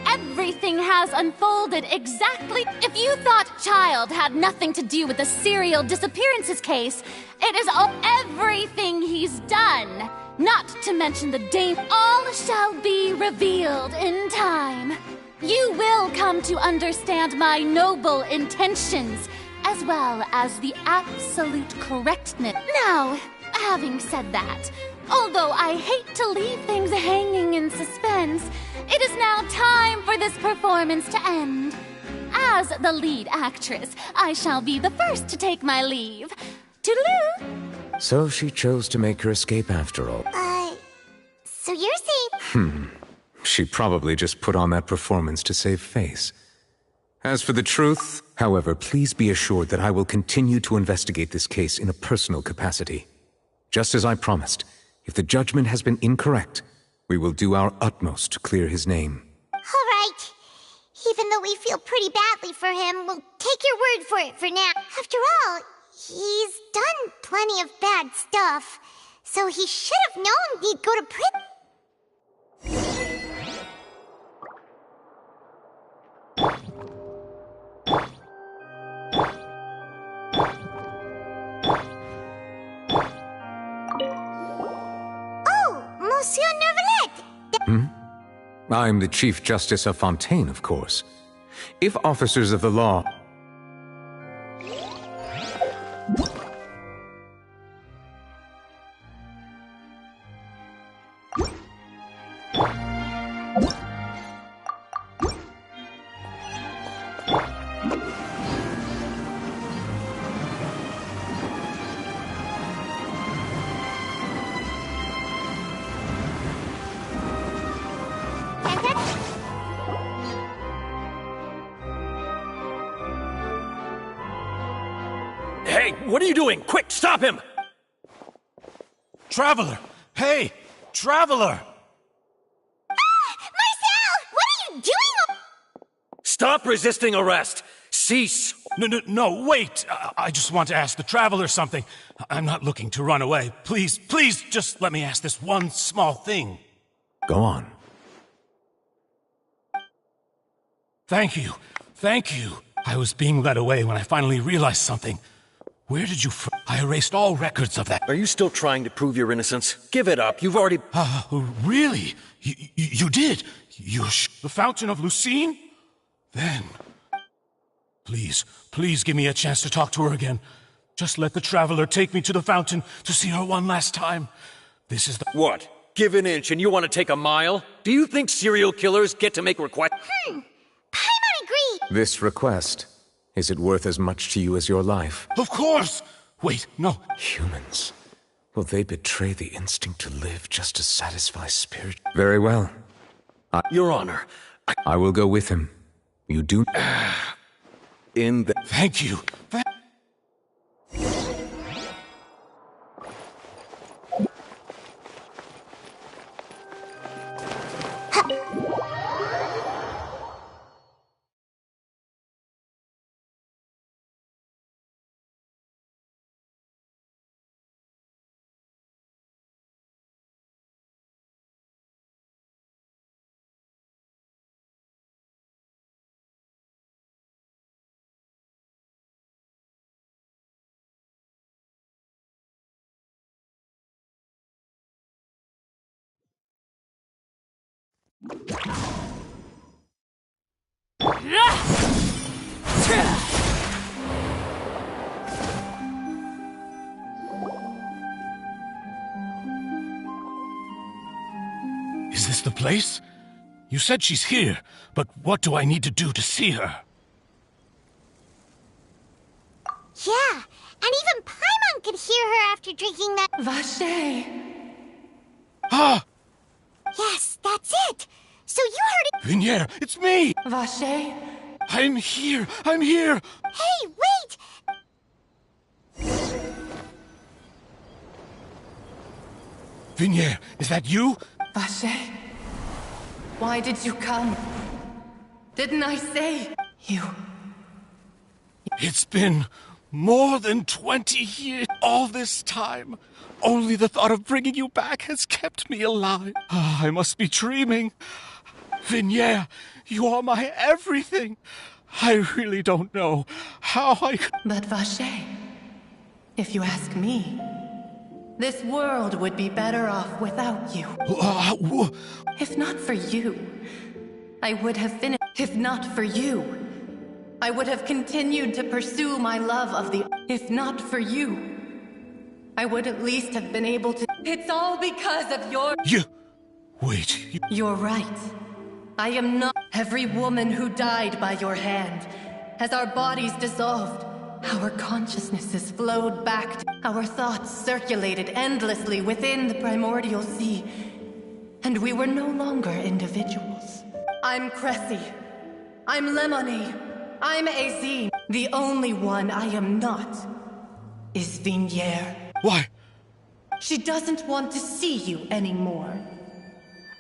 Everything has unfolded exactly. If you thought Child had nothing to do with the serial disappearances case, it is everything he's done. Not to mention the dame. All shall be revealed in time. You will come to understand my noble intentions, as well as the absolute correctness. Now, having said that, although I hate to leave things hanging in suspense, it is now time for this performance to end. As the lead actress, I shall be the first to take my leave. Toodaloo! So she chose to make her escape after all. So you're saying... She probably just put on that performance to save face. As for the truth, however, please be assured that I will continue to investigate this case in a personal capacity. Just as I promised, if the judgment has been incorrect, we will do our utmost to clear his name. All right. Even though we feel pretty badly for him, we'll take your word for it for now. After all, he's done plenty of bad stuff, so he should have known he'd go to prison. Oh, Monsieur Neuvillette! I'm the Chief Justice of Fontaine, of course. If officers of the law... what are you doing? Quick, stop him! Traveler! Hey! Traveler! Marcel! What are you doing? Stop resisting arrest! Cease! No, wait! I just want to ask the Traveler something. I'm not looking to run away. Please, just let me ask this one small thing. Go on. Thank you. I was being led away when I finally realized something. Where did you I erased all records of that. Are you still trying to prove your innocence? Give it up. You've already... Really? You did? The Fountain of Lucine? Then... Please give me a chance to talk to her again. Just let the Traveler take me to the fountain to see her one last time. This is the... What? Give an inch and you want to take a mile? Do you think serial killers get to make requests? Paimon agreed! This request, is it worth as much to you as your life? Of course! Wait, no. Humans. Will they betray the instinct to live just to satisfy spirit? Very well. Your Honor, I will go with him. You do... Thank you. Is this the place? You said she's here, but what do I need to do to see her? Yeah, and even Paimon could hear her after drinking that... Vache! Ah! Yes, that's it! So you heard it... Vignier, it's me! Vache? I'm here! Hey, wait! Vignier, is that you? Vache? Why did you come? Didn't I say you... It's been more than 20 years. All this time. Only the thought of bringing you back has kept me alive. I must be dreaming. Vignier, you are my everything. I really don't know how I could... But Vache, if you ask me, this world would be better off without you. If not for you, I would have finished. If not for you, I would have continued to pursue my love of the... If not for you, I would at least have been able to... It's all because of your... Wait, You're right. I am not... Every woman who died by your hand, as our bodies dissolved, our consciousnesses flowed back, our thoughts circulated endlessly within the primordial sea, and we were no longer individuals. I'm Cressy. I'm Lemony. I'm Azine. The only one I am not is Vignier. Why? She doesn't want to see you anymore.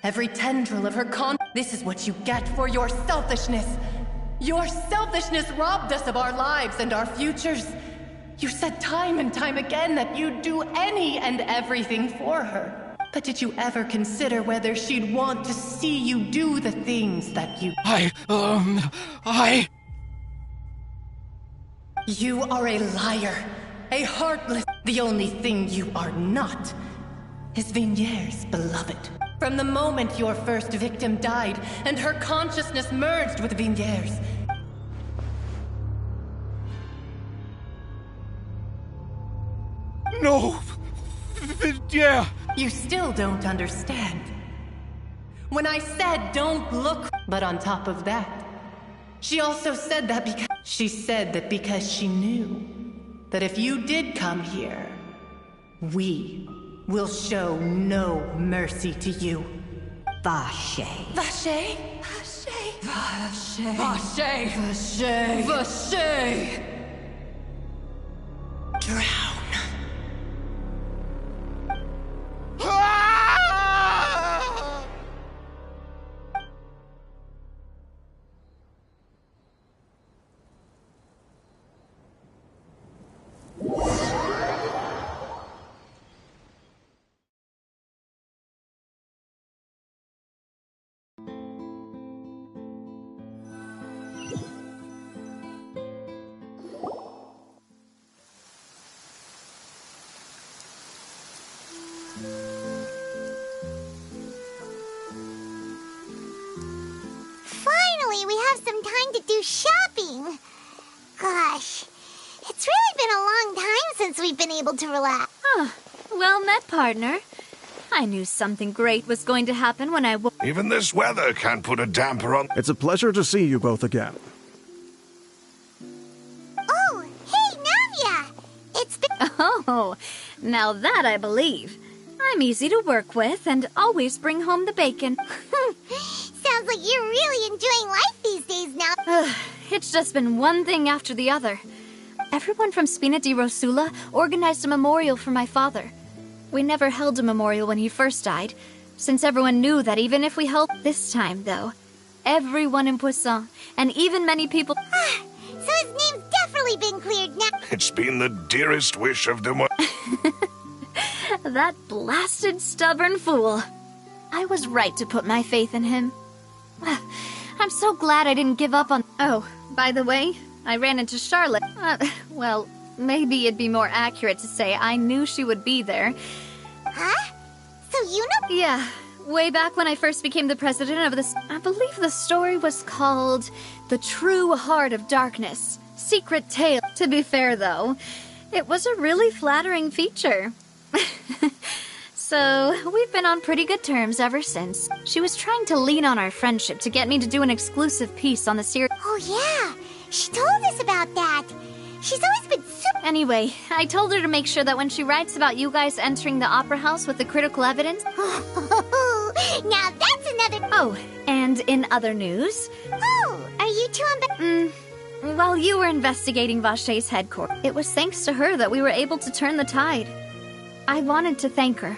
Every tendril of her This is what you get for your selfishness. Your selfishness robbed us of our lives and our futures. You said time and time again that you'd do any and everything for her. But did you ever consider whether she'd want to see you do the things that you... You are a liar. A heartless... The only thing you are not is Vignier's beloved. From the moment your first victim died and her consciousness merged with Vignier's, No! Yeah! You still don't understand. When I said don't look... But on top of that, she also said that because... She said that because she knew that if you did come here, we will show no mercy to you. Vache. Vache? Vache? Vache? Vache? Vache? Vache? crown. Finally, we have some time to do shopping. Gosh, it's really been a long time since we've been able to relax. Huh. Well met, partner. I knew something great was going to happen when I woke. Even this weather can't put a damper on. It's a pleasure to see you both again. Oh, hey, Navia! It's been... Oh, now that I believe. I'm easy to work with and always bring home the bacon. Sounds like you're really enjoying life these days now. It's just been one thing after the other. Everyone from Spina di Rosula organized a memorial for my father. We never held a memorial when he first died, since everyone knew that even if we held this time, though, everyone in Poisson, and even many people... So his name's definitely been cleared now. It's been the dearest wish of That blasted stubborn fool. I was right to put my faith in him. I'm so glad I didn't give up on... Oh, by the way, I ran into Charlotte. Well, maybe it'd be more accurate to say I knew she would be there. Huh? So you know... Yeah, way back when I first became the president of this... I believe the story was called The True Heart of Darkness. Secret Tale. To be fair, though, it was a really flattering feature. So, we've been on pretty good terms ever since. She was trying to lean on our friendship to get me to do an exclusive piece on the series. Oh yeah, she told us about that. She's always been super... Anyway, I told her to make sure that when she writes about you guys entering the opera house with the critical evidence... Now that's another... Oh, and in other news... Oh, are you two on... While you were investigating Vache's headquarters, it was thanks to her that we were able to turn the tide. I wanted to thank her.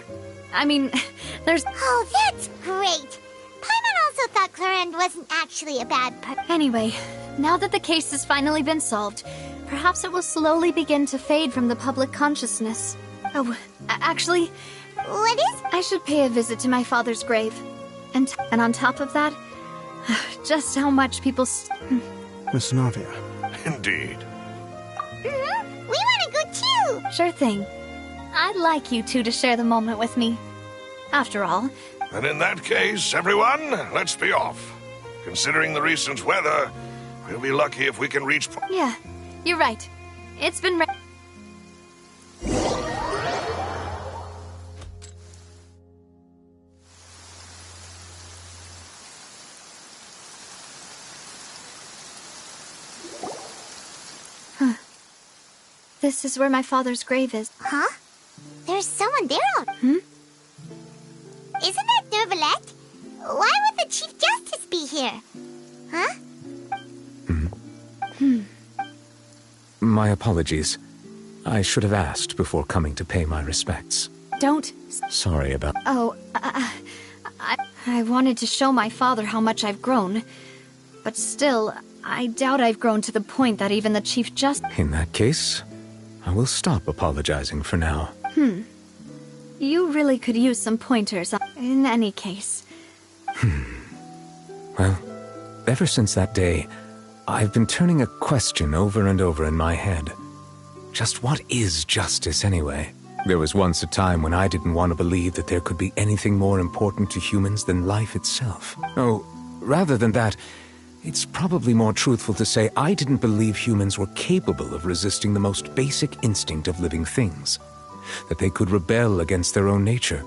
I mean, there's... Oh, that's great! Paimon also thought Clarend wasn't actually a bad person. Anyway, now that the case has finally been solved, perhaps it will slowly begin to fade from the public consciousness. Oh, actually... What is... I should pay a visit to my father's grave. And on top of that, just how much people... Miss Navia. Indeed. We want to go too! Sure thing. I'd like you two to share the moment with me. After all... And in that case, everyone, let's be off. Considering the recent weather, we'll be lucky if we can reach... Yeah, you're right. It's been... This is where my father's grave is. Huh? There's someone there. Isn't that Nervalette? Why would the Chief Justice be here? Huh? My apologies. I should have asked before coming to pay my respects. Don't... Sorry about... Oh, I wanted to show my father how much I've grown. But still, I doubt I've grown to the point that even the Chief Justice... In that case, I will stop apologizing for now. You really could use some pointers in any case. Well, ever since that day, I've been turning a question over and over in my head. Just what is justice anyway? There was once a time when I didn't want to believe that there could be anything more important to humans than life itself. Oh, rather than that, it's probably more truthful to say I didn't believe humans were capable of resisting the most basic instinct of living things. That they could rebel against their own nature,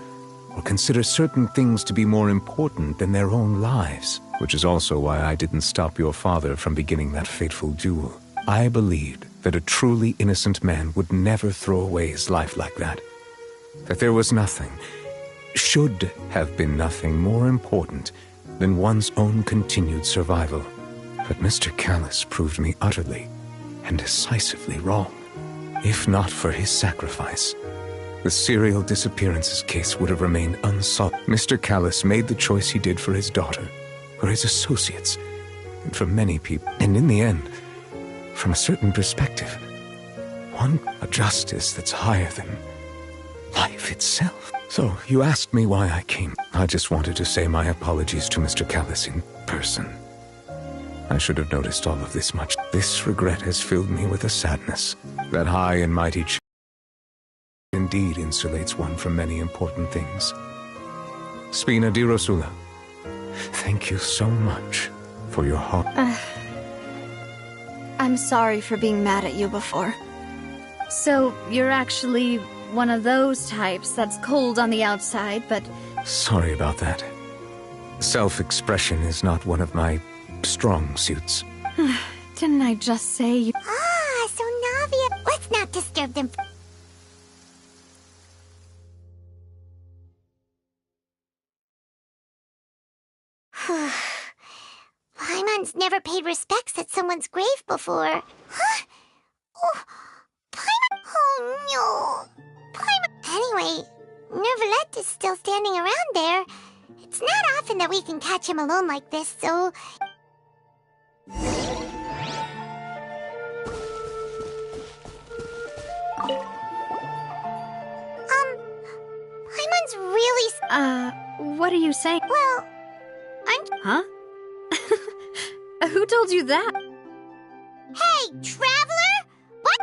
or consider certain things to be more important than their own lives. Which is also why I didn't stop your father from beginning that fateful duel. I believed that a truly innocent man would never throw away his life like that. That there was nothing, should have been nothing more important than one's own continued survival. But Mr. Callis proved me utterly and decisively wrong. If not for his sacrifice, the serial disappearances case would have remained unsolved. Mr. Callis made the choice he did for his daughter, for his associates, and for many people. And in the end, from a certain perspective, a justice that's higher than life itself. So, you asked me why I came. I just wanted to say my apologies to Mr. Callis in person. I should have noticed all of this much. This regret has filled me with a sadness. That high and mighty indeed insulates one from many important things. Spina di Rosula, thank you so much for your heart. I'm sorry for being mad at you before. So, you're actually one of those types that's cold on the outside, but... Sorry about that. Self-expression is not one of my strong suits. Didn't I just say you... Ah, so Navia... Let's not disturb them. Paimon's never paid respects at someone's grave before. Huh? Oh, Paimon... Oh, no. Paimon... Anyway, Nervalette is still standing around there. It's not often that we can catch him alone like this, so... Paimon's really... what are you saying? Well, Huh? Who told you that? Hey, traveler! What?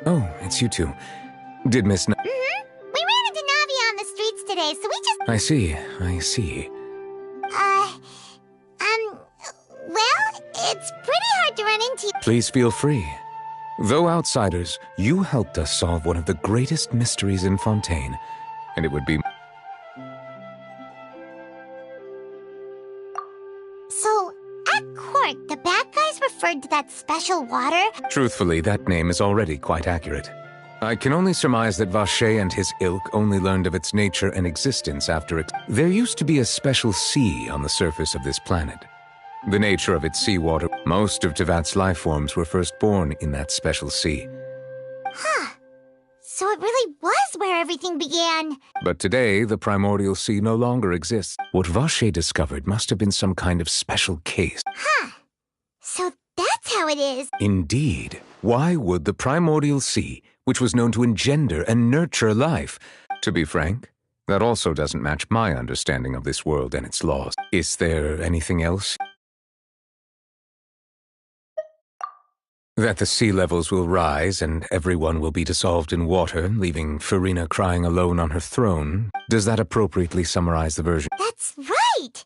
Oh, it's you two. Did Miss We ran into Navia on the streets today, so we just... I see. Well, it's pretty hard to run into you. Please feel free. Though outsiders, you helped us solve one of the greatest mysteries in Fontaine, and it would be... So, at court, the bad guys referred to that special water? Truthfully, that name is already quite accurate. I can only surmise that Vacher and his ilk only learned of its nature and existence after it. There used to be a special sea on the surface of this planet. The nature of its seawater, most of Tevat's life forms were first born in that special sea. Huh. So it really was where everything began. But today, the primordial sea no longer exists. What Vacher discovered must have been some kind of special case. Huh. So that's how it is. Indeed. Why would the primordial sea, which was known to engender and nurture life? To be frank, that also doesn't match my understanding of this world and its laws. Is there anything else? That the sea levels will rise and everyone will be dissolved in water, leaving Farina crying alone on her throne. Does that appropriately summarize the version? That's right!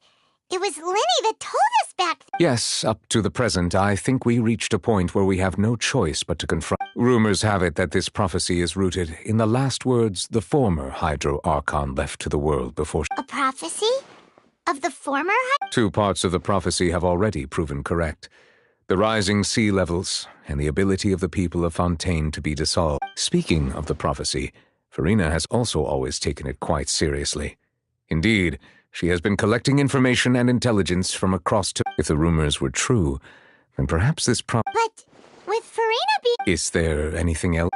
It was Linny that told us back then. Yes, up to the present, I think we reached a point where we have no choice but to confront. Rumors have it that this prophecy is rooted in the last words the former Hydro Archon left to the world before... A prophecy? Of the former Two parts of the prophecy have already proven correct. The rising sea levels, and the ability of the people of Fontaine to be dissolved. Speaking of the prophecy, Farina has also always taken it quite seriously. Indeed, she has been collecting information and intelligence from across If the rumors were true, then perhaps this But with Farina Is there anything else?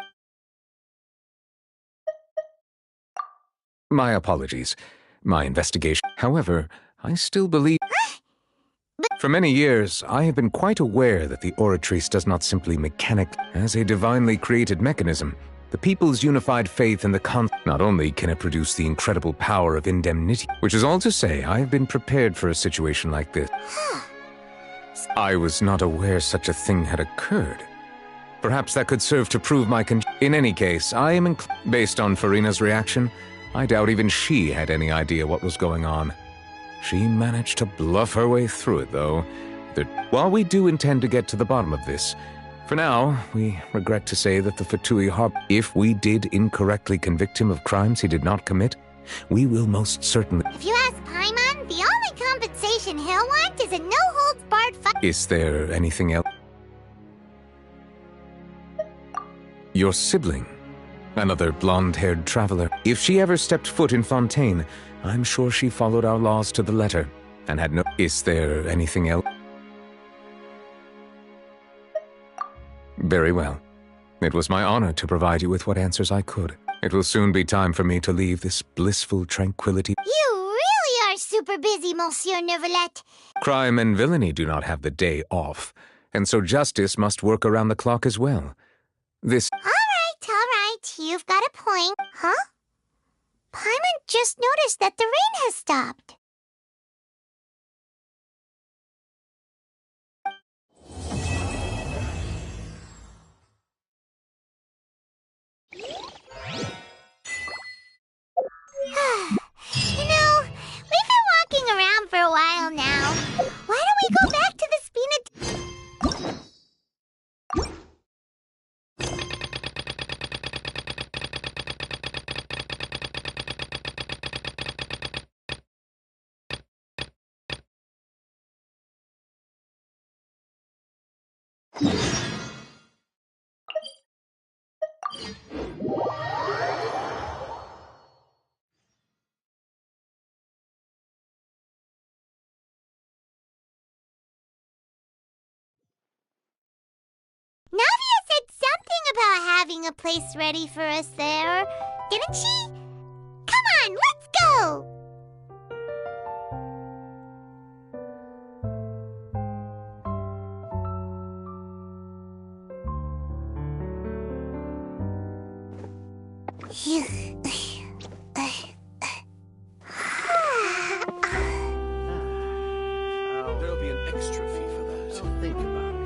My apologies. My investigation. However, I still believe... For many years, I have been quite aware that the Oratrice does not simply mechanic as a divinely created mechanism. The people's unified faith in the not only can it produce the incredible power of indemnity, which is all to say I have been prepared for a situation like this. I was not aware such a thing had occurred. Perhaps that could serve to prove my In any case, I am based on Farina's reaction, I doubt even she had any idea what was going on. She managed to bluff her way through it, though. While we do intend to get to the bottom of this, for now, we regret to say that the Fatui if we did incorrectly convict him of crimes he did not commit, we will most certainly... If you ask Paimon, the only compensation he'll want is a no-holds-barred fight. Is there anything else? Your sibling, another blonde-haired traveler. If she ever stepped foot in Fontaine, I'm sure she followed our laws to the letter, and had no... Is there anything else? Very well. It was my honor to provide you with what answers I could. It will soon be time for me to leave this blissful tranquility. You really are super busy, Monsieur Neuvillette. Crime and villainy do not have the day off, and so justice must work around the clock as well. This... All right. You've got a point. Huh? Paimon just noticed that the rain has stopped. You know, we've been walking around for a while now. Why don't we go back to the Spina... Navia said something about having a place ready for us there, didn't she? Come on, let's go! There'll be an extra fee for that. So think about it.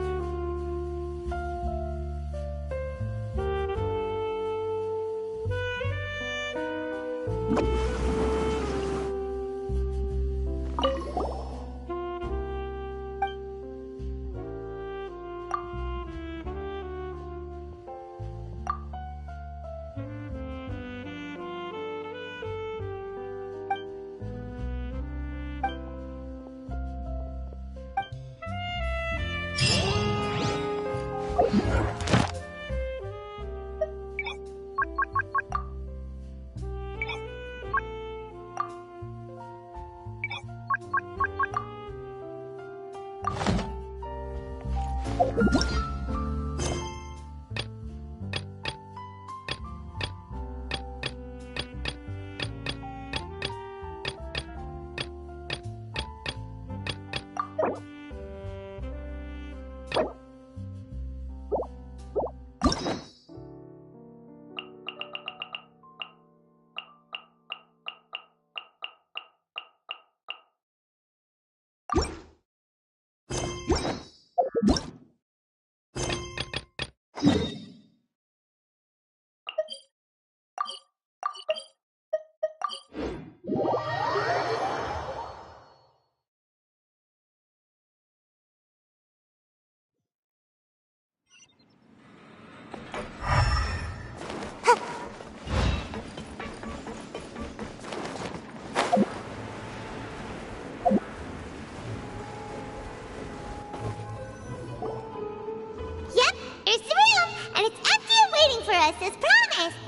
As promised.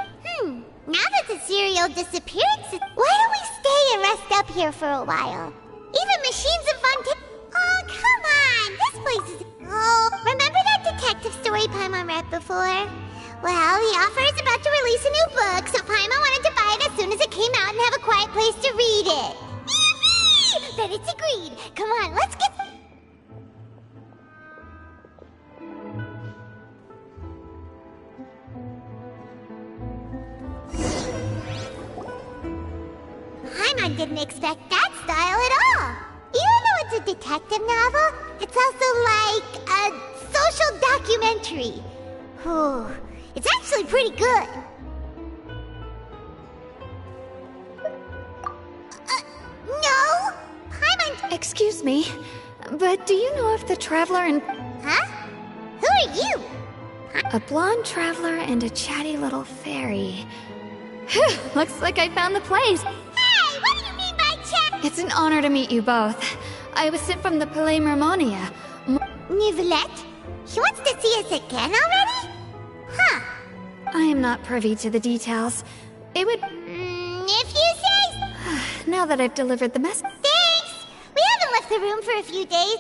Now that the serial disappearance is... Why don't we stay and rest up here for a while? Even machines of Fontaine... Oh, come on! This place is... Oh, remember that detective story Paimon read before? Well, the author is about to release a new book, so Paimon wanted to buy it as soon as it came out and have a quiet place to read it. Yippee! Then it's agreed. Come on, let's get... Paimon didn't expect that style at all. Even though it's a detective novel, it's also like a social documentary. Whew. It's actually pretty good. No! Paimon... Excuse me, but do you know if the traveler and... Huh? Who are you? A blonde traveler and a chatty little fairy. Whew, looks like I found the place. Hey, what do you mean by chat? It's an honor to meet you both. I was sent from the Palais Mermonia. Neuvillette? He wants to see us again already? Huh. I am not privy to the details. It would... if you say... now that I've delivered the message. Thanks! We haven't left the room for a few days.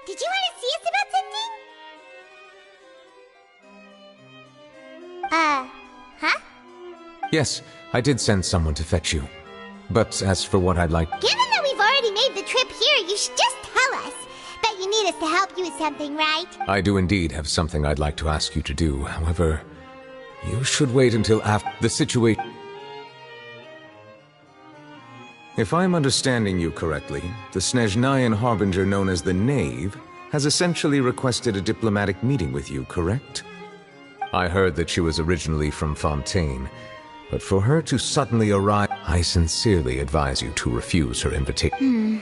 Did you want to see us about something? Huh? Yes, I did send someone to fetch you. But as for what I'd like... Given that we've already made the trip here, you should just tell us. Bet you need us to help you with something, right? I do indeed have something I'd like to ask you to do. However, you should wait until after the situation... If I'm understanding you correctly, the Snezhnayan Harbinger known as the Knave has essentially requested a diplomatic meeting with you, correct? I heard that she was originally from Fontaine, but for her to suddenly arrive, I sincerely advise you to refuse her invitation.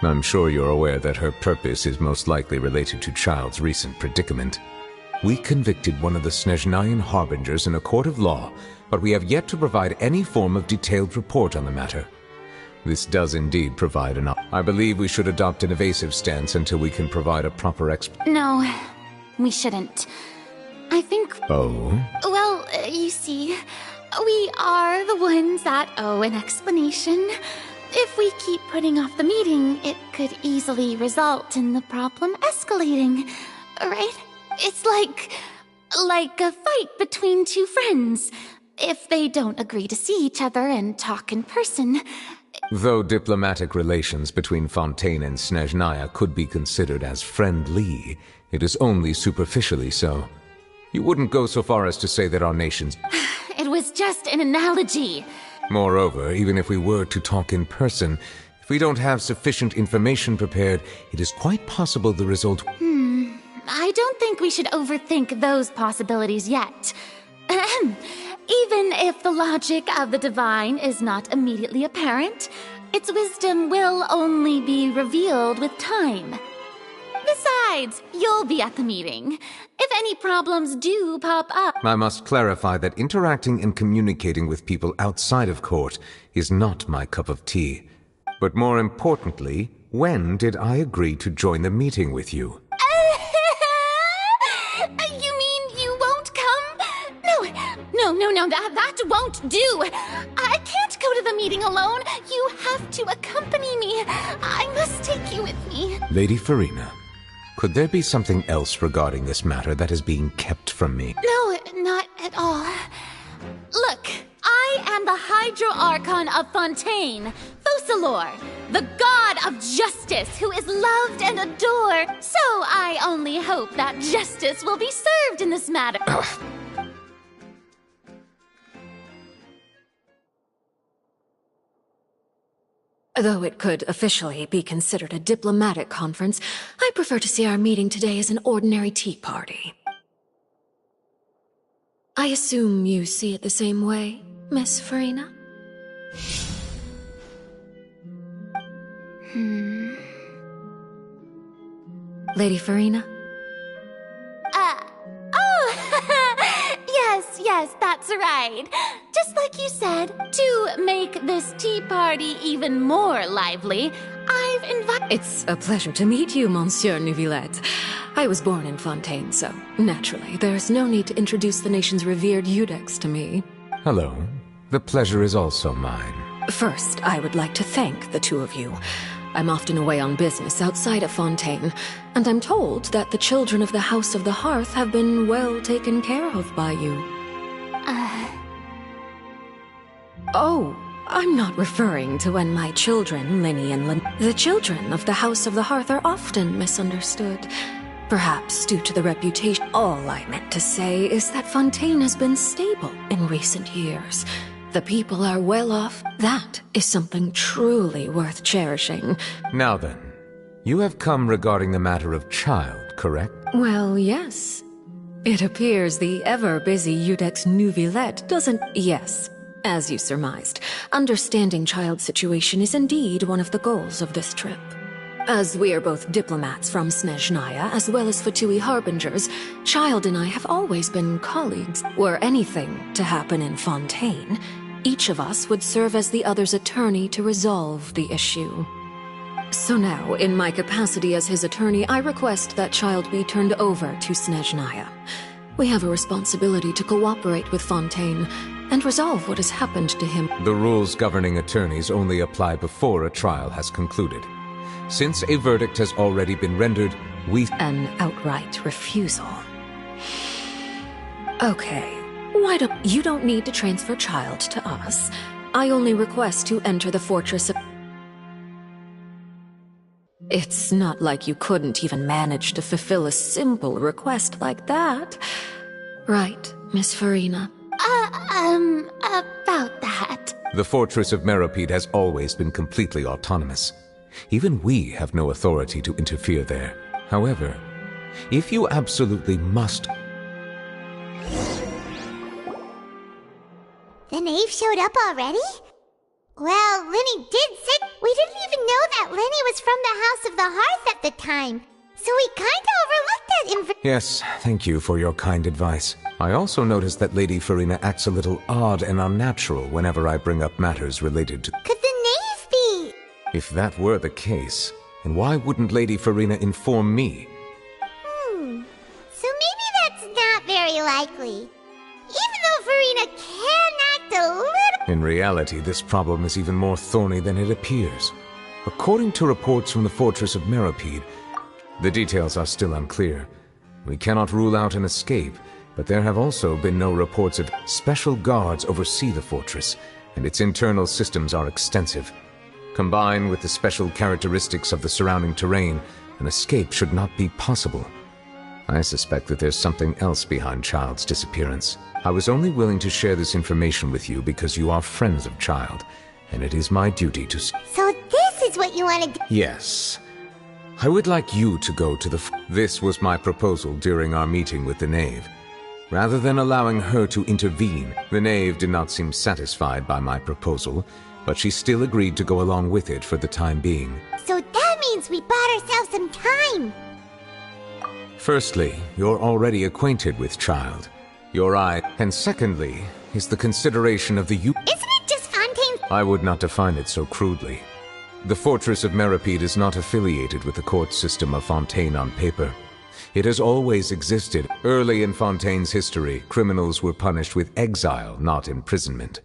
I'm sure you're aware that her purpose is most likely related to Child's recent predicament. We convicted one of the Snezhnayan Harbingers in a court of law, but we have yet to provide any form of detailed report on the matter. This does indeed provide an I believe we should adopt an evasive stance until we can provide a proper No, we shouldn't. I think... Oh? Well, you see, we are the ones that owe an explanation. If we keep putting off the meeting, it could easily result in the problem escalating, right? It's like a fight between two friends. If they don't agree to see each other and talk in person... Though diplomatic relations between Fontaine and Snezhnaya could be considered as friendly, it is only superficially so. You wouldn't go so far as to say that our nations... It was just an analogy. Moreover, even if we were to talk in person, if we don't have sufficient information prepared, it is quite possible the result... I don't think we should overthink those possibilities yet. Even if the logic of the divine is not immediately apparent, its wisdom will only be revealed with time. Besides, you'll be at the meeting. If any problems do pop up... I must clarify that interacting and communicating with people outside of court is not my cup of tea. But more importantly, when did I agree to join the meeting with you? You mean you won't come? No, that won't do. I can't go to the meeting alone. You have to accompany me. I must take you with me. Lady Farina, could there be something else regarding this matter that is being kept from me? No, not at all. Look, I am the Hydro Archon of Fontaine, Focalor, the god of justice who is loved and adored. So I only hope that justice will be served in this matter. Though it could officially be considered a diplomatic conference, I prefer to see our meeting today as an ordinary tea party. I assume you see it the same way, Miss Farina? Lady Farina? Yes, that's right. Just like you said, to make this tea party even more lively, I've invited... It's a pleasure to meet you, Monsieur Neuvillette. I was born in Fontaine, so naturally, there's no need to introduce the nation's revered Eudex to me. Hello. The pleasure is also mine. First, I would like to thank the two of you. I'm often away on business outside of Fontaine, and I'm told that the children of the House of the Hearth have been well taken care of by you. Oh, I'm not referring to when my children, Linny and Lynn... The children of the House of the Hearth are often misunderstood. Perhaps due to the reputation. All I meant to say is that Fontaine has been stable in recent years. The people are well off. That is something truly worth cherishing. Now then, you have come regarding the matter of child, correct? Well, yes. It appears the ever-busy Eudex Neuvillette doesn't... Yes, as you surmised, understanding child's situation is indeed one of the goals of this trip. As we are both diplomats from Snezhnaya, as well as Fatui Harbingers, Child and I have always been colleagues. Were anything to happen in Fontaine, each of us would serve as the other's attorney to resolve the issue. So now, in my capacity as his attorney, I request that Child be turned over to Snezhnaya. We have a responsibility to cooperate with Fontaine and resolve what has happened to him. The rules governing attorneys only apply before a trial has concluded. Since a verdict has already been rendered, An outright refusal. Okay, why don't... You don't need to transfer Child to us. I only request to enter the fortress of... It's not like you couldn't even manage to fulfill a simple request like that. Right, Miss Farina? About that. The fortress of Meropide has always been completely autonomous. Even we have no authority to interfere there. However, if you absolutely must... The knave showed up already? Well, Linny did say... We didn't even know that Linny was from the House of the Hearth at the time. So we kinda overlooked that information. Yes, thank you for your kind advice. I also noticed that Lady Farina acts a little odd and unnatural whenever I bring up matters related to... Could the knave be? If that were the case, then why wouldn't Lady Farina inform me? So maybe that's not very likely. Even though Farina can act a little... In reality, this problem is even more thorny than it appears. According to reports from the fortress of Meropide, the details are still unclear. We cannot rule out an escape, but there have also been no reports of... Special guards oversee the fortress, and its internal systems are extensive. Combined with the special characteristics of the surrounding terrain, an escape should not be possible. I suspect that there's something else behind Child's disappearance. I was only willing to share this information with you because you are friends of Child, and it is my duty to... So this is what you want to do? Yes. I would like you to go to the... This was my proposal during our meeting with the knave. Rather than allowing her to intervene, the knave did not seem satisfied by my proposal, but she still agreed to go along with it for the time being. So that means we bought ourselves some time. Firstly, you're already acquainted with Child. Your eye. And secondly, is the consideration of the Isn't it just Fontaine? I would not define it so crudely. The fortress of Meropide is not affiliated with the court system of Fontaine on paper. It has always existed. Early in Fontaine's history, criminals were punished with exile, not imprisonment.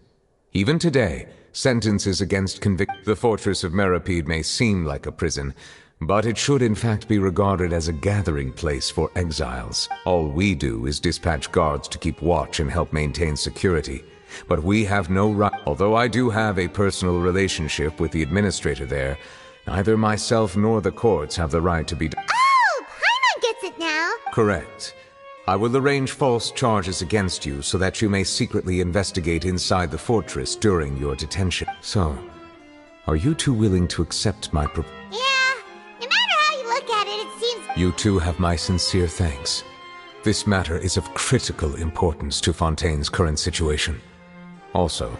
Even today, sentences against The fortress of Meropide may seem like a prison, but it should in fact be regarded as a gathering place for exiles. All we do is dispatch guards to keep watch and help maintain security. But we have no right. Although I do have a personal relationship with the administrator there, neither myself nor the courts have the right to be... Oh, Paimon gets it now. Correct. I will arrange false charges against you so that you may secretly investigate inside the fortress during your detention. So, are you two willing to accept my proposal? Yeah, no matter how you look at it, it seems... You two have my sincere thanks. This matter is of critical importance to Fontaine's current situation. Also,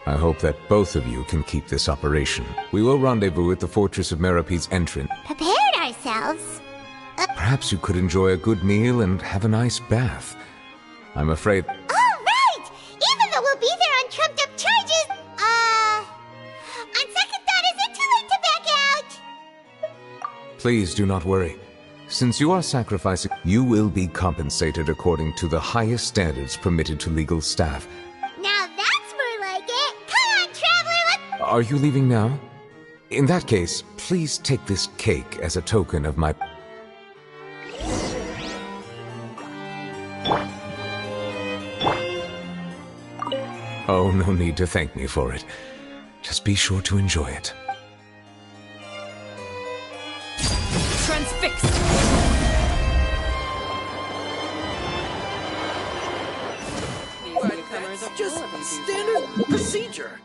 I hope that both of you can keep this operation. We will rendezvous at the Fortress of Meropide's entrance. Prepared ourselves? perhaps you could enjoy a good meal and have a nice bath. I'm afraid... All right! Even though we'll be there on trumped-up charges, on second thought, is it too late to back out? Please do not worry. Since you are sacrificing, you will be compensated according to the highest standards permitted to legal staff. Now that's more like it! Come on, Traveler! Are you leaving now? In that case, please take this cake as a token of my... Oh, no need to thank me for it. Just be sure to enjoy it. Transfixed! That's just standard procedure.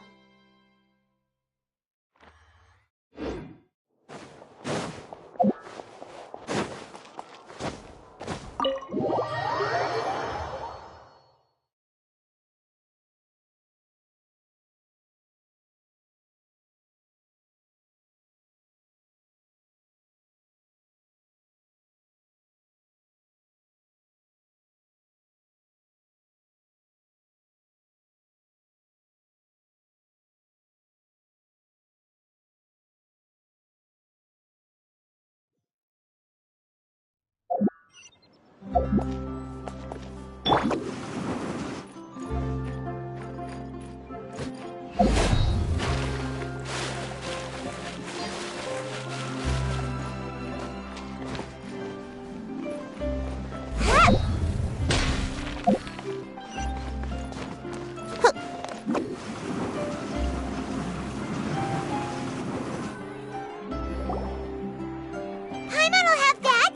Paimon will have that!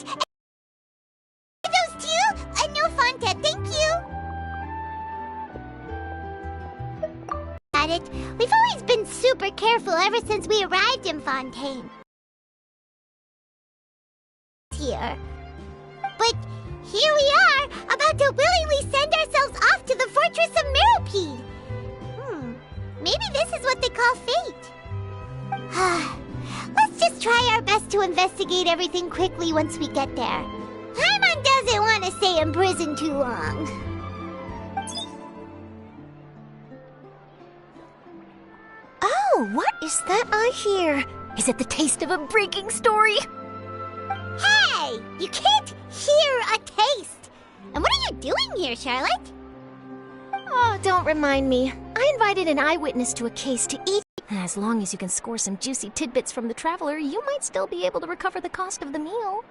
And those two? No, Fontaine, thank you! Got it. We've always been super careful ever since we arrived in Fontaine. Here. But here we are, about to willingly send ourselves off to the Fortress of Meropide. Maybe this is what they call fate. Let's just try our best to investigate everything quickly once we get there. Paimon doesn't want to stay in prison too long. Oh, what is that I hear? Is it the taste of a breaking story? Hey! You can't hear a taste! And what are you doing here, Charlotte? Oh, don't remind me. I invited an eyewitness to a case to eat. As long as you can score some juicy tidbits from the Traveler, you might still be able to recover the cost of the meal.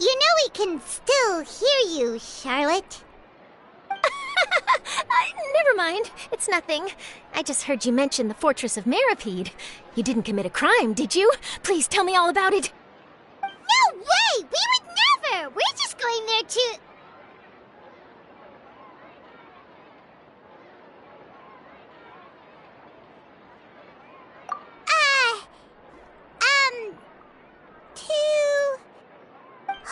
You know we can still hear you, Charlotte. Never mind. It's nothing. I just heard you mention the Fortress of Meropide. You didn't commit a crime, did you? Please tell me all about it. No way! We would never! We're just going there to...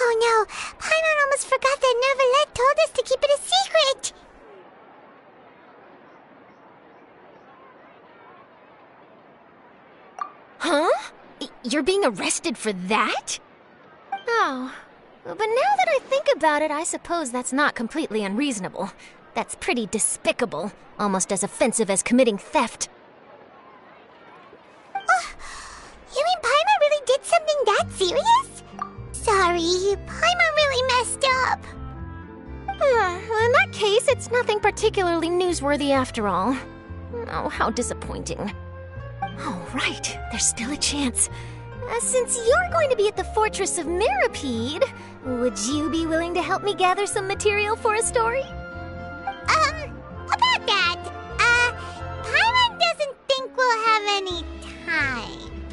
Oh no, Paimon almost forgot that Neverlet told us to keep it a secret! Huh? You're being arrested for that? Oh, but now that I think about it, I suppose that's not completely unreasonable. That's pretty despicable, almost as offensive as committing theft. You mean Paimon really did something that serious? Sorry, Paimon really messed up. In that case, it's nothing particularly newsworthy after all. Oh, how disappointing. Oh, right, there's still a chance. Since you're going to be at the Fortress of Meropide, would you be willing to help me gather some material for a story? About that, Paimon doesn't think we'll have any time.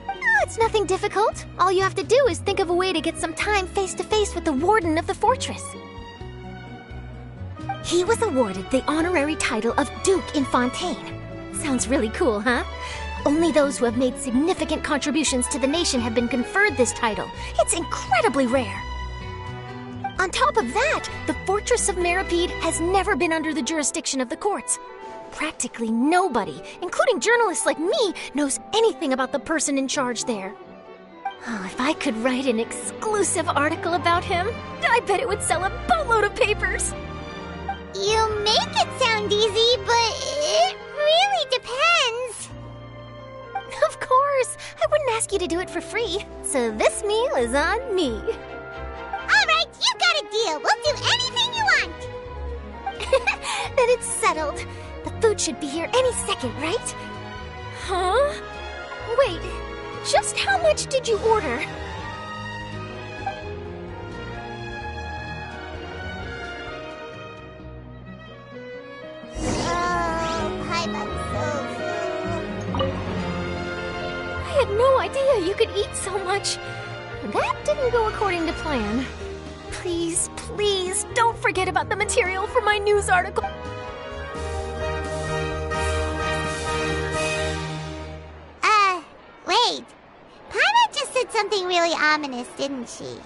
Oh, it's nothing difficult. All you have to do is think of a way to get some time face-to-face with the Warden of the Fortress. He was awarded the honorary title of Duke in Fontaine. Sounds really cool, huh? Only those who have made significant contributions to the nation have been conferred this title. It's incredibly rare. On top of that, the Fortress of Meropide has never been under the jurisdiction of the courts. Practically nobody, including journalists like me, knows anything about the person in charge there. Oh, if I could write an exclusive article about him, I bet it would sell a boatload of papers. You make it sound easy, but it really depends. Of course, I wouldn't ask you to do it for free. So this meal is on me. All right, you got a deal. We'll do anything you want. Then it's settled. The food should be here any second, right? Huh? Wait, just how much did you order? I had no idea you could eat so much. That didn't go according to plan. Please, please, don't forget about the material for my news article. Wait. Paimon just said something really ominous, didn't she?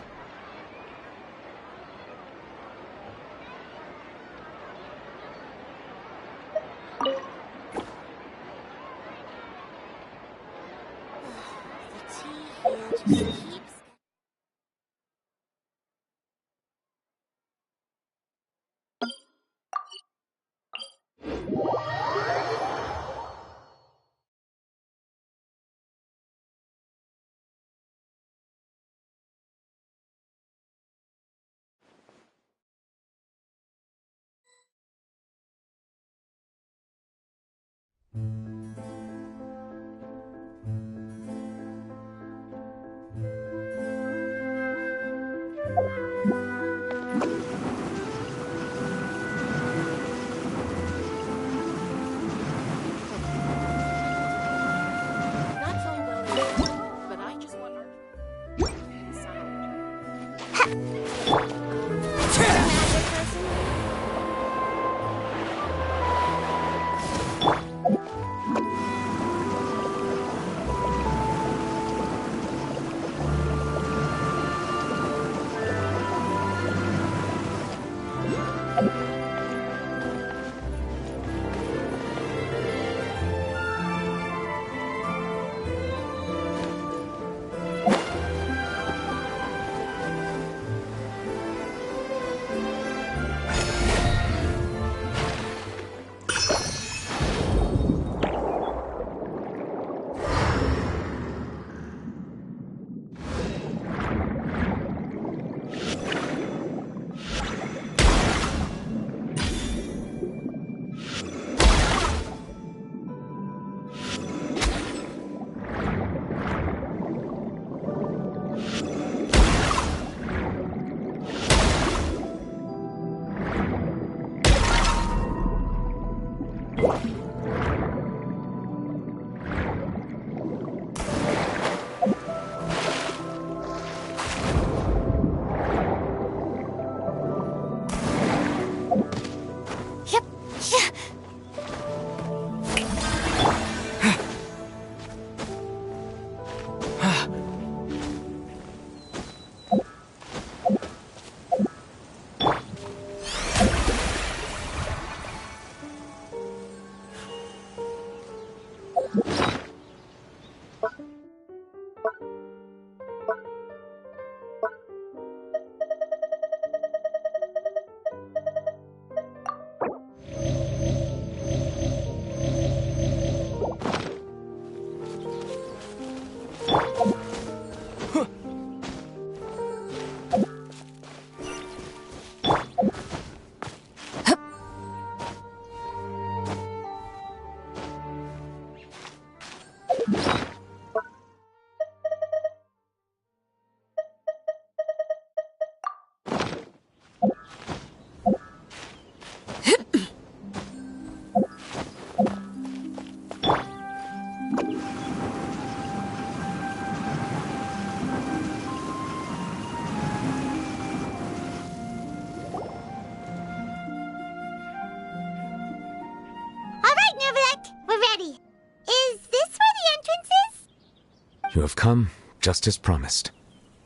You have come, just as promised.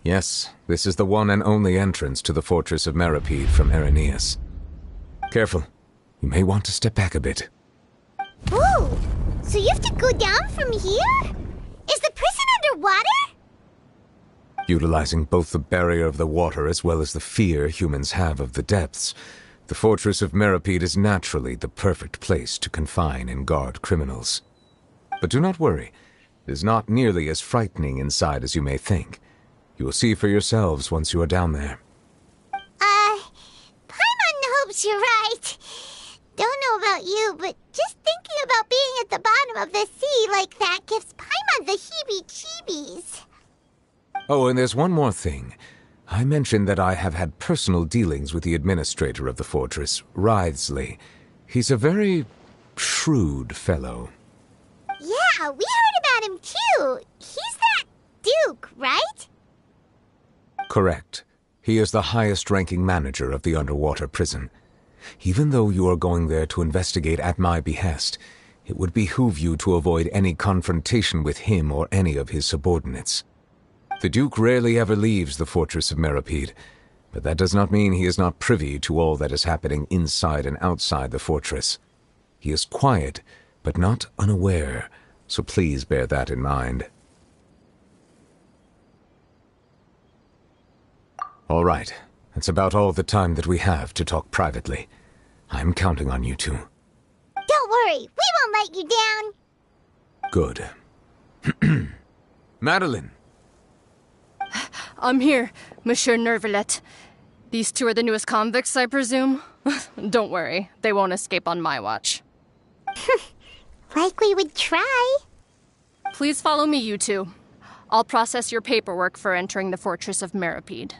Yes, this is the one and only entrance to the fortress of Meripede from Arrhenius. Careful. You may want to step back a bit. Ooh, so you have to go down from here? Is the prison underwater? Utilizing both the barrier of the water as well as the fear humans have of the depths, the fortress of Meripede is naturally the perfect place to confine and guard criminals. But do not worry, it is not nearly as frightening inside as you may think. You will see for yourselves once you are down there. Paimon hopes you're right. Don't know about you, but just thinking about being at the bottom of the sea like that gives Paimon the heebie-jeebies. Oh, and there's one more thing. I mentioned that I have had personal dealings with the administrator of the fortress, Wriothesley. He's a very shrewd fellow. Yeah, we heard about him too. He's that Duke, right? Correct. He is the highest-ranking manager of the underwater prison. Even though you are going there to investigate at my behest, it would behoove you to avoid any confrontation with him or any of his subordinates. The Duke rarely ever leaves the fortress of Meripede, but that does not mean he is not privy to all that is happening inside and outside the fortress. He is quiet, but not unaware, so please bear that in mind. All right, that's about all the time that we have to talk privately. I'm counting on you two. Don't worry, we won't let you down. Good. Madeline! I'm here, Monsieur Nervalet. These two are the newest convicts, I presume? Don't worry, they won't escape on my watch. Like we would try. Please follow me, you two. I'll process your paperwork for entering the Fortress of Meripede.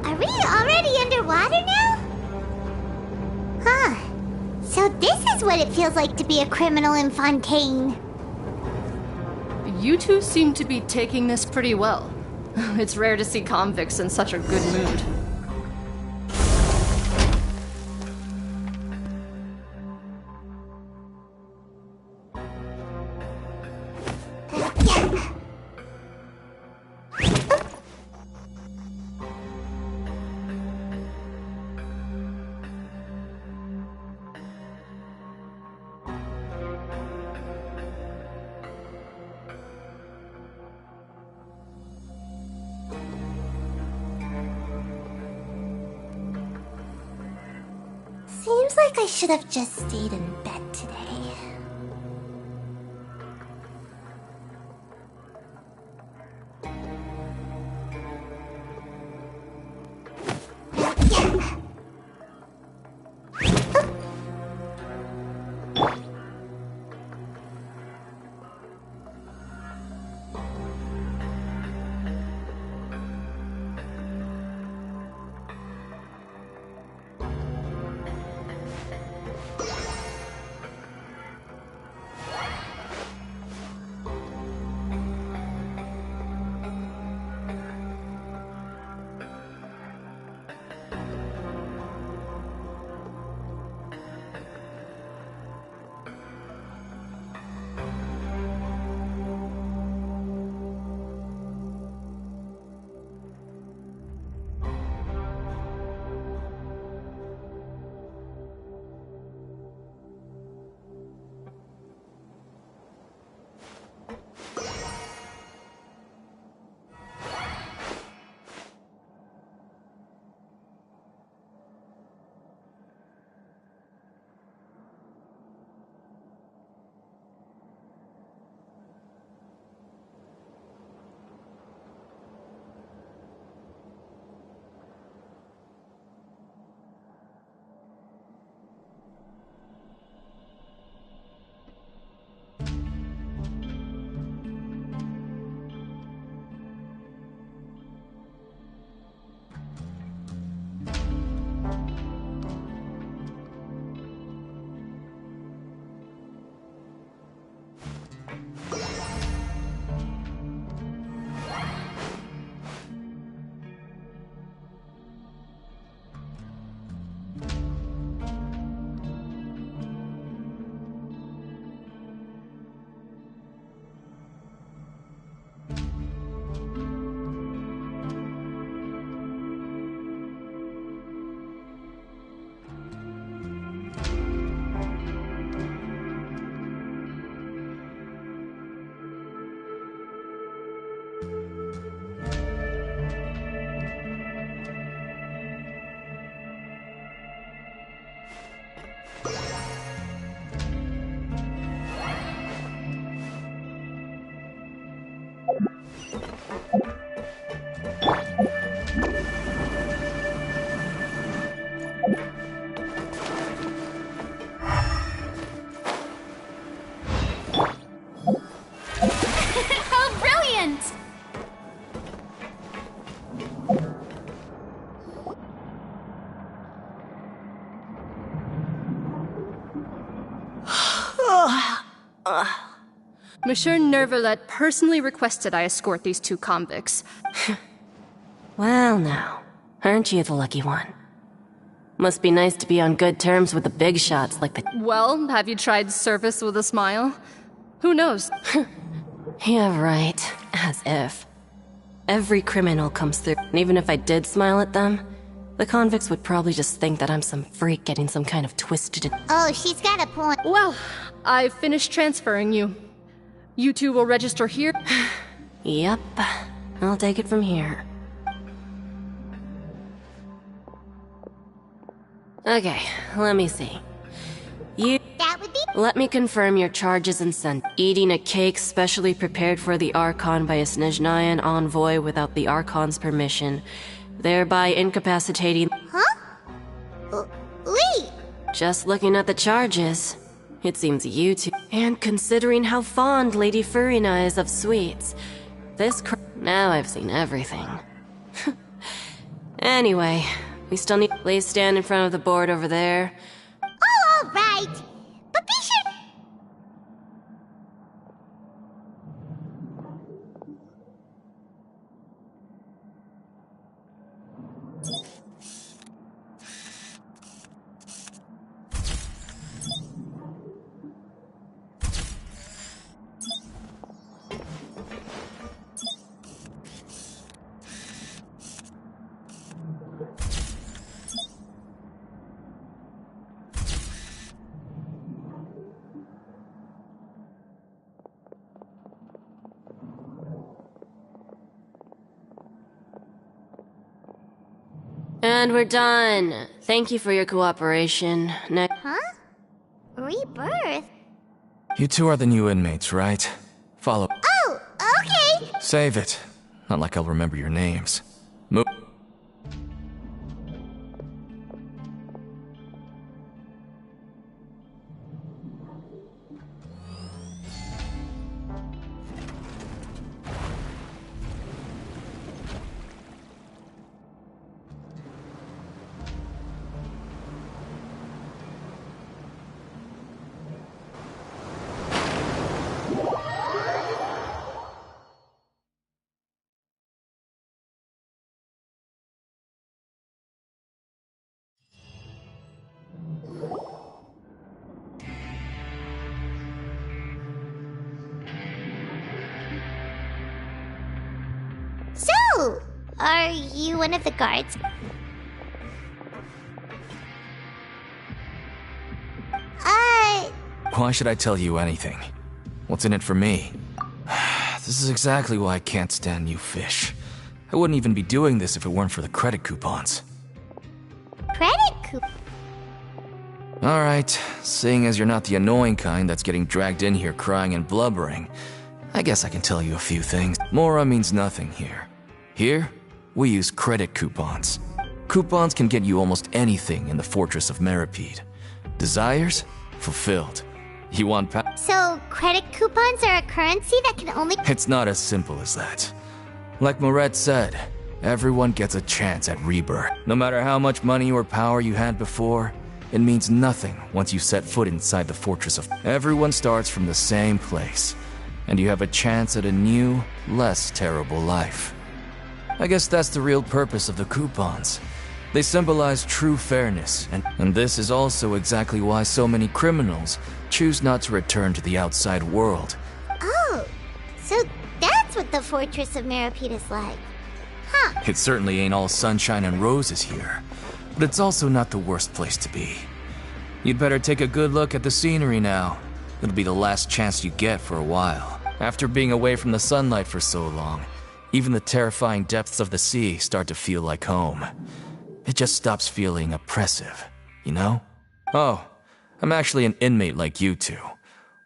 Are we already underwater now? Huh. So this is what it feels like to be a criminal in Fontaine. You two seem to be taking this pretty well. It's rare to see convicts in such a good mood. Seems like I should have just stayed in bed today. Monsieur Nervalet personally requested I escort these 2 convicts. Well now, aren't you the lucky one? Must be nice to be on good terms with the big shots like the— Well, have you tried service with a smile? Who knows? Yeah, right. As if. Every criminal comes through, and even if I did smile at them, the convicts would probably just think that I'm some freak getting some kind of twisted— Oh, she's got a point. Well, I've finished transferring you. You 2 will register here? Yep. I'll take it from here. Okay, let me see. That would be— Let me confirm your charges and sentence. Eating a cake specially prepared for the Archon by a Snezhnayan envoy without the Archon's permission, thereby incapacitating— Huh? Wait! Just looking at the charges, it seems you 2— And considering how fond Lady Furina is of sweets, now I've seen everything. Anyway, we still need— Please stand in front of the board over there. Oh, all right. But be sure— And we're done. Thank you for your cooperation. Huh? Rebirth? You 2 are the new inmates, right? Follow. Oh, okay! Save it. Not like I'll remember your names. Move. So, are you one of the guards? Why should I tell you anything? What's in it for me? This is exactly why I can't stand you fish. I wouldn't even be doing this if it weren't for the credit coupons. Credit coupon? Alright, seeing as you're not the annoying kind that's getting dragged in here crying and blubbering, I guess I can tell you a few things. Mora means nothing here. Here, we use credit coupons. Coupons can get you almost anything in the Fortress of Meripede. Desires? Fulfilled. You want So, credit coupons are a currency that can only— It's not as simple as that. Like Moret said, everyone gets a chance at rebirth. No matter how much money or power you had before, it means nothing once you set foot inside the Fortress of— Everyone starts from the same place, and you have a chance at a new, less terrible life. I guess that's the real purpose of the coupons. They symbolize true fairness, and this is also exactly why so many criminals choose not to return to the outside world. Oh, so that's what the Fortress of Meripede is like. Huh. It certainly ain't all sunshine and roses here, but it's also not the worst place to be. You'd better take a good look at the scenery now. It'll be the last chance you get for a while. After being away from the sunlight for so long, even the terrifying depths of the sea start to feel like home. It just stops feeling oppressive, you know? Oh, I'm actually an inmate like you 2.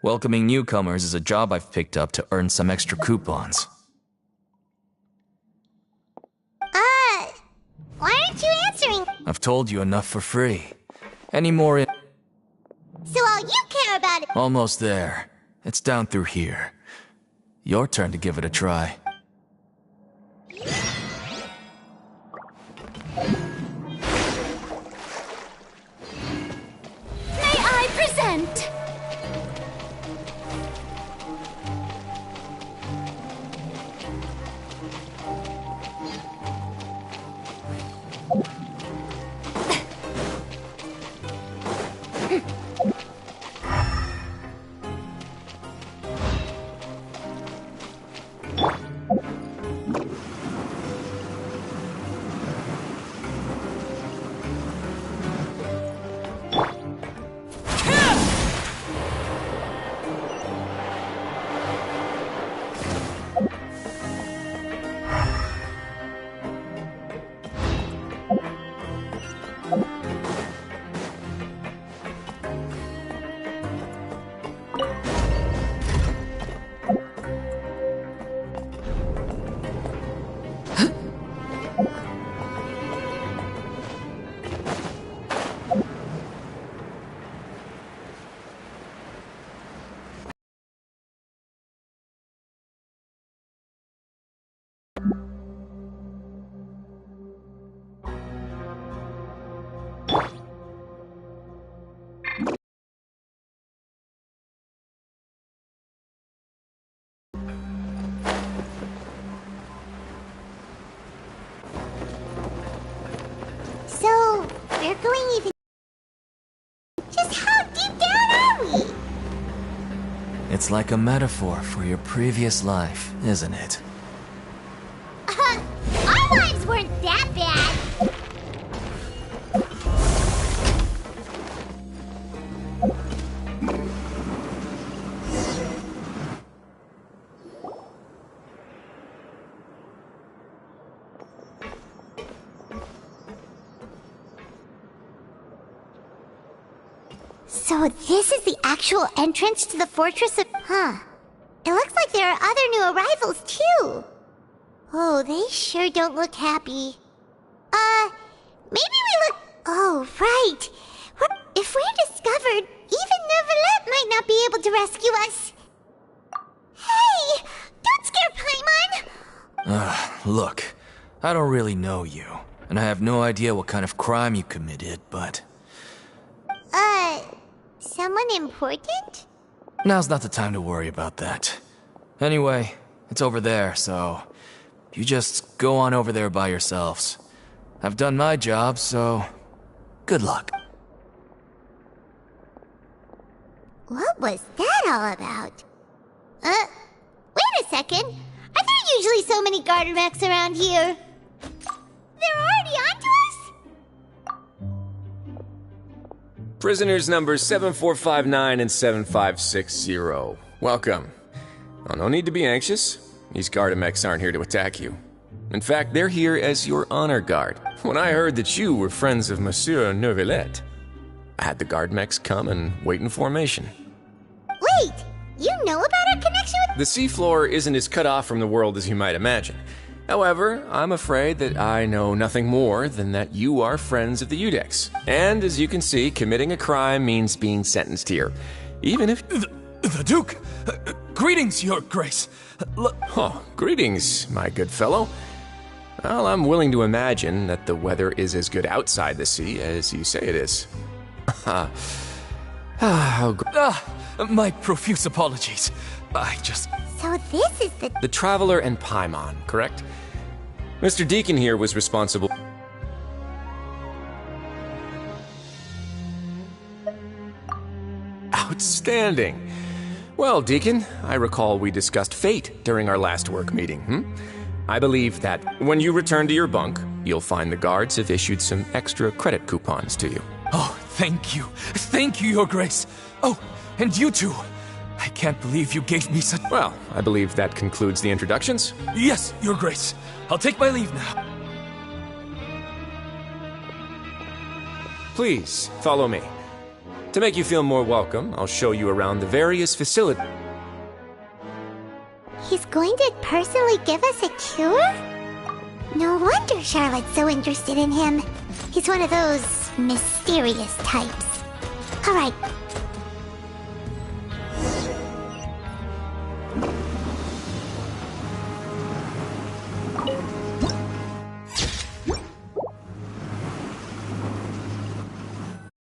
Welcoming newcomers is a job I've picked up to earn some extra coupons. Why aren't you answering? I've told you enough for free. Any more in— So all you care about is— Almost there. It's down through here. Your turn to give it a try. May I present We're going even... Just how deep down are we? It's like a metaphor for your previous life, isn't it? Our lives weren't that bad. So this is the actual entrance to the fortress of... Huh. It looks like there are other new arrivals, too. Oh, they sure don't look happy. Maybe we look... Oh, right. If we're discovered, even Neuvillette might not be able to rescue us. Hey! Don't scare Paimon! Look, I don't really know you, and I have no idea what kind of crime you committed, but... Someone important? Now's not the time to worry about that. Anyway, it's over there, so... You just go on over there by yourselves. I've done my job, so... Good luck. What was that all about? Wait a second. Are there usually so many Gardermechs around here? They're already onto us? Prisoners numbers 7459 and 7560. Welcome. Oh, no need to be anxious. These Gardermechs aren't here to attack you. In fact, they're here as your honor guard. When I heard that you were friends of Monsieur Neuvillette, I had the Gardermechs come and wait in formation. Wait! You know about our connection with... The seafloor isn't as cut off from the world as you might imagine. However, I'm afraid that I know nothing more than that you are friends of the Udex. And as you can see, committing a crime means being sentenced here. Even if... The Duke! Greetings, Your Grace! Oh, greetings, my good fellow. Well, I'm willing to imagine that the weather is as good outside the sea as you say it is. My profuse apologies. I just... So this is The Traveler and Paimon, correct? Mr. Deacon here was responsible... Outstanding! Well, Deacon, I recall we discussed fate during our last work meeting, I believe that when you return to your bunk, you'll find the guards have issued some extra credit coupons to you. Oh, thank you. Thank you, Your Grace. Oh, and you too. I can't believe you gave me such... Well, I believe that concludes the introductions. Yes, Your Grace. I'll take my leave now. Please, follow me. To make you feel more welcome, I'll show you around the various facilities. He's going to personally give us a cure? No wonder Charlotte's so interested in him. He's one of those mysterious types. All right,